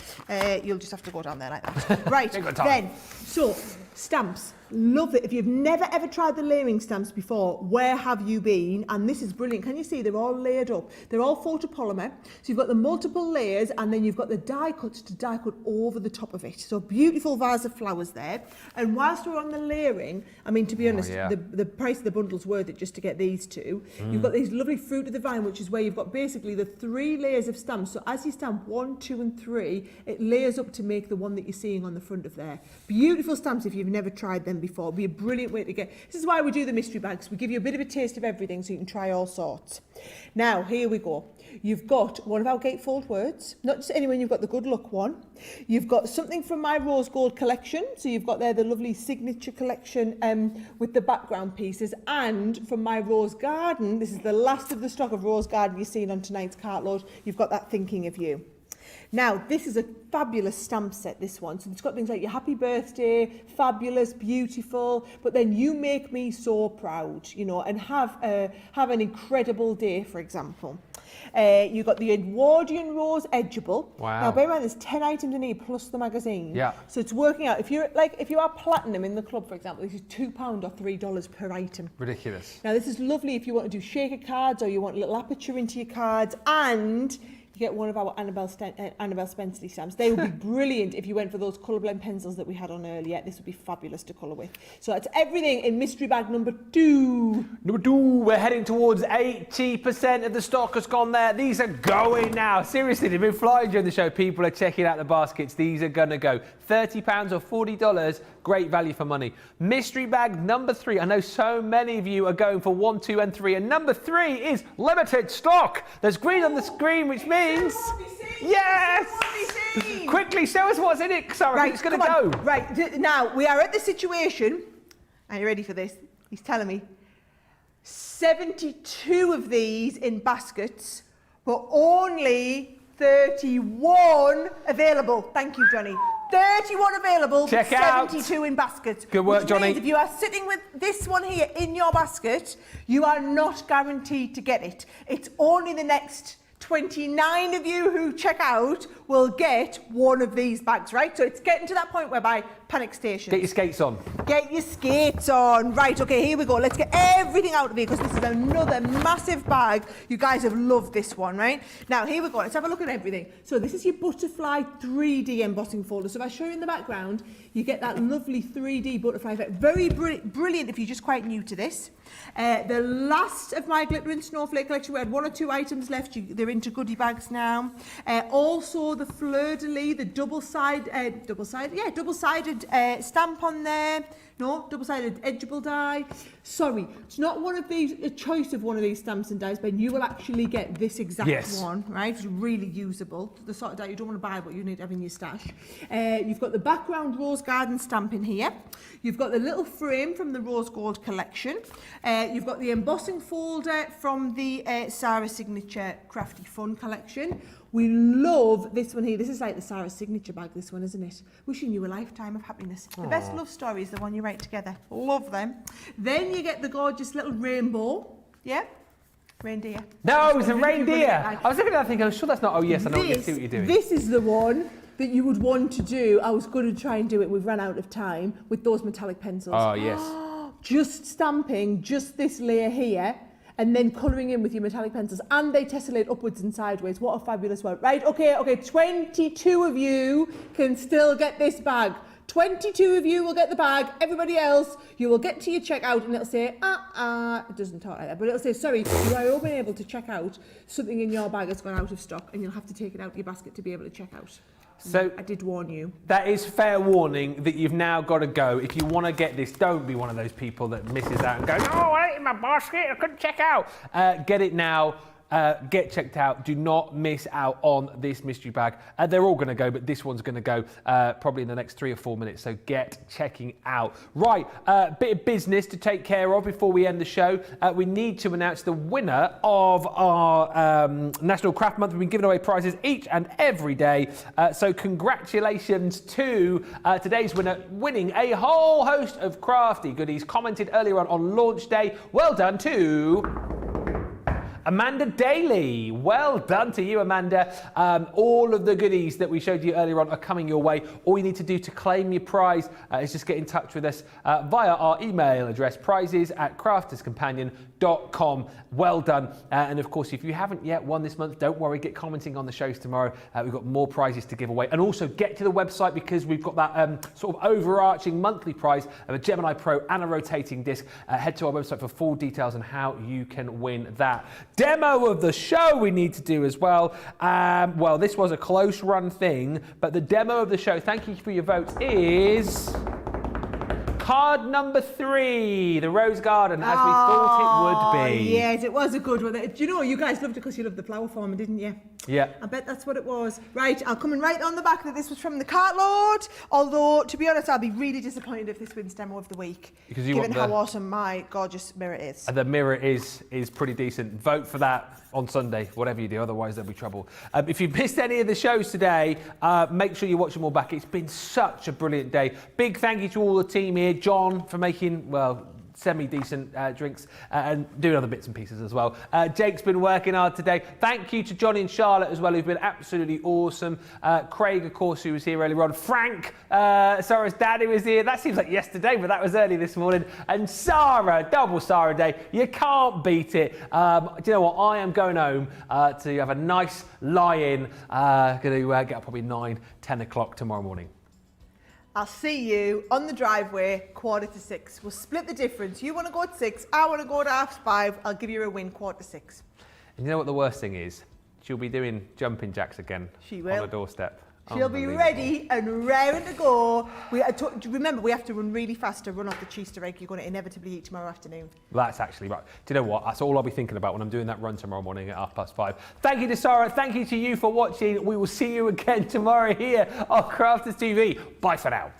You'll just have to go down there like that. Right, then, so stamps. Love it. If you've never ever tried the layering stamps before, where have you been? And this is brilliant. Can you see they're all layered up? They're all photopolymer. So you've got the multiple layers and then you've got the die cuts to die cut over the top of it. So beautiful vase of flowers there. And whilst we're on the layering, I mean, to be honest, the price of the bundle's worth it just to get these two. You've got these lovely fruit of the vine, which is where you've got basically the 3 layers of stamps. So as you stamp 1, 2 and 3, it layers up to make the one that you're seeing on the front of there. Beautiful stamps if you've never tried them before. It'll be a brilliant way to get. This is why we do the mystery bags. We give you a bit of a taste of everything so you can try all sorts. Now, here we go. You've got one of our Gatefold words, not just anyone, you've got the good luck one. You've got something from my rose gold collection. So you've got there the lovely signature collection with the background pieces. And from my rose garden, this is the last of the stock of rose garden you've seen on tonight's Cartload. You've got that thinking of you. Now, this is a fabulous stamp set, this one. So it's got things like your happy birthday, fabulous, beautiful, but then you make me so proud, you know, and have an incredible day, for example. You've got the Edwardian Rose Edgeable. Wow. Now, bear in mind, there's 10 items in here plus the magazine. Yeah. So it's working out. If you are platinum in the club, for example, this is £2 or $3 per item. Ridiculous. Now, this is lovely if you want to do shaker cards or you want a little aperture into your cards, and you get one of our Annabelle Spenceley stamps. They would be brilliant if you went for those colour blend pencils that we had on earlier. This would be fabulous to colour with. So that's everything in mystery bag number 2. Number 2, we're heading towards 80% of the stock has gone there. These are going now. Seriously, they've been flying during the show. People are checking out the baskets. These are going to go. £30 or $40, great value for money. Mystery bag number 3. I know so many of you are going for 1, 2 and 3. And number 3 is limited stock. There's green on the screen, which means... Yes! Quickly, show us what's in it, Sarah. Right, it's going to go. Right, now we are at the situation Are you ready for this? He's telling me 72 of these in baskets, but only 31 available. Thank you, Johnny. 31 available, Check but out. 72 in baskets. Good work, which Johnny. Means if you are sitting with this one here in your basket, you are not guaranteed to get it. It's only the next 29 of you who check out will get one of these bags, right? So it's getting to that point whereby panic station. Get your skates on. Get your skates on. Right, okay, here we go. Let's get everything out of here because this is another massive bag. You guys have loved this one, right? Now, here we go. Let's have a look at everything. So this is your butterfly 3D embossing folder. So if I show you in the background, you get that lovely 3D butterfly effect. Very brilliant if you're just quite new to this. The last of my glitter and snowflake collection, we had 1 or 2 items left. They're into goodie bags now. Also the fleur-de-lis, the double-sided stamp on there. No, double-sided Edgeable die. Sorry, it's not one of these, a choice of one of these stamps and dies, Ben. You will actually get this exact one, right? It's really usable. The sort of die you don't want to buy, but you need to have in your stash. You've got the background Rose Garden stamp in here. You've got the little frame from the Rose Gold collection. You've got the embossing folder from the Sara Signature Crafty Fun collection. We love this one here. This is like the Sara signature bag, this one, isn't it? Wishing you a lifetime of happiness. The best love story is the one you write together. Love them. Then you get the gorgeous little rainbow. Yeah? Reindeer. No, it's a reindeer. I was looking at that thinking, I'm sure that's not, oh yes, I know, I see what you're doing. This is the one that you would want to do. I was going to try and do it. We've run out of time with those metallic pencils. Oh, yes. Just stamping just this layer here and then colouring in with your metallic pencils. And they tessellate upwards and sideways. What a fabulous one. Right, okay, 22 of you can still get this bag. 22 of you will get the bag. Everybody else, you will get to your checkout and it'll say, it doesn't talk like that, but it'll say, sorry, you are only able to check out. Something in your bag has gone out of stock and you'll have to take it out of your basket to be able to check out. So I did warn you. That is fair warning that you've now got to go. If you want to get this, don't be one of those people that misses out and goes, oh, I ate in my basket, I couldn't check out. Get it now. Get checked out. Do not miss out on this mystery bag. They're all going to go, but this one's going to go probably in the next 3 or 4 minutes. So get checking out. Right, bit of business to take care of before we end the show. We need to announce the winner of our National Craft Month. We've been giving away prizes each and every day. So congratulations to today's winner, winning a whole host of crafty goodies. Commented earlier on launch day. Well done to Amanda Daly. Well done to you, Amanda. All of the goodies that we showed you earlier on are coming your way. All you need to do to claim your prize is just get in touch with us via our email address, prizes@crafterscompanion.com. Well done. And of course, if you haven't yet won this month, don't worry, get commenting on the shows tomorrow. We've got more prizes to give away. And also get to the website because we've got that sort of overarching monthly prize of a Gemini Pro and a rotating disc. Head to our website for full details on how you can win that. Demo of the show we need to do as well. Well, this was a close run thing, but the demo of the show, thank you for your votes, is card number 3, the Rose Garden, as we thought it would be. Yes, it was a good one. Do you know, you guys loved it because you loved the flower forming, didn't you? Yeah. I bet that's what it was. Right, I'll come in right on the back that this was from the Cartload. Although, to be honest, I'll be really disappointed if this wins Demo of the Week, because you given want how awesome my gorgeous mirror is. The mirror is pretty decent. Vote for that on Sunday, whatever you do, otherwise there'll be trouble. If you've missed any of the shows today, make sure you watch them all back. It's been such a brilliant day. Big thank you to all the team here. John for making, well, semi-decent drinks and doing other bits and pieces as well. Jake's been working hard today. Thank you to Johnny and Charlotte as well, who've been absolutely awesome. Craig, of course, who was here earlier on. Frank, Sara's dad, who was here. That seems like yesterday, but that was early this morning. And Sara, double Sara day. You can't beat it. Do you know what? I am going home to have a nice lie-in. Going to get up probably 9, 10 o'clock tomorrow morning. I'll see you on the driveway, 5:45. We'll split the difference. You want to go at 6, I want to go at 5:30. I'll give you a win, 5:45. And you know what the worst thing is? She'll be doing jumping jacks again. She will. On the doorstep. She'll be ready and raring to go. Remember, we have to run really fast to run off the Cheester egg you're going to inevitably eat tomorrow afternoon. That's actually right. Do you know what? That's all I'll be thinking about when I'm doing that run tomorrow morning at 5:30. Thank you to Sara. Thank you to you for watching. We will see you again tomorrow here on Crafters TV. Bye for now.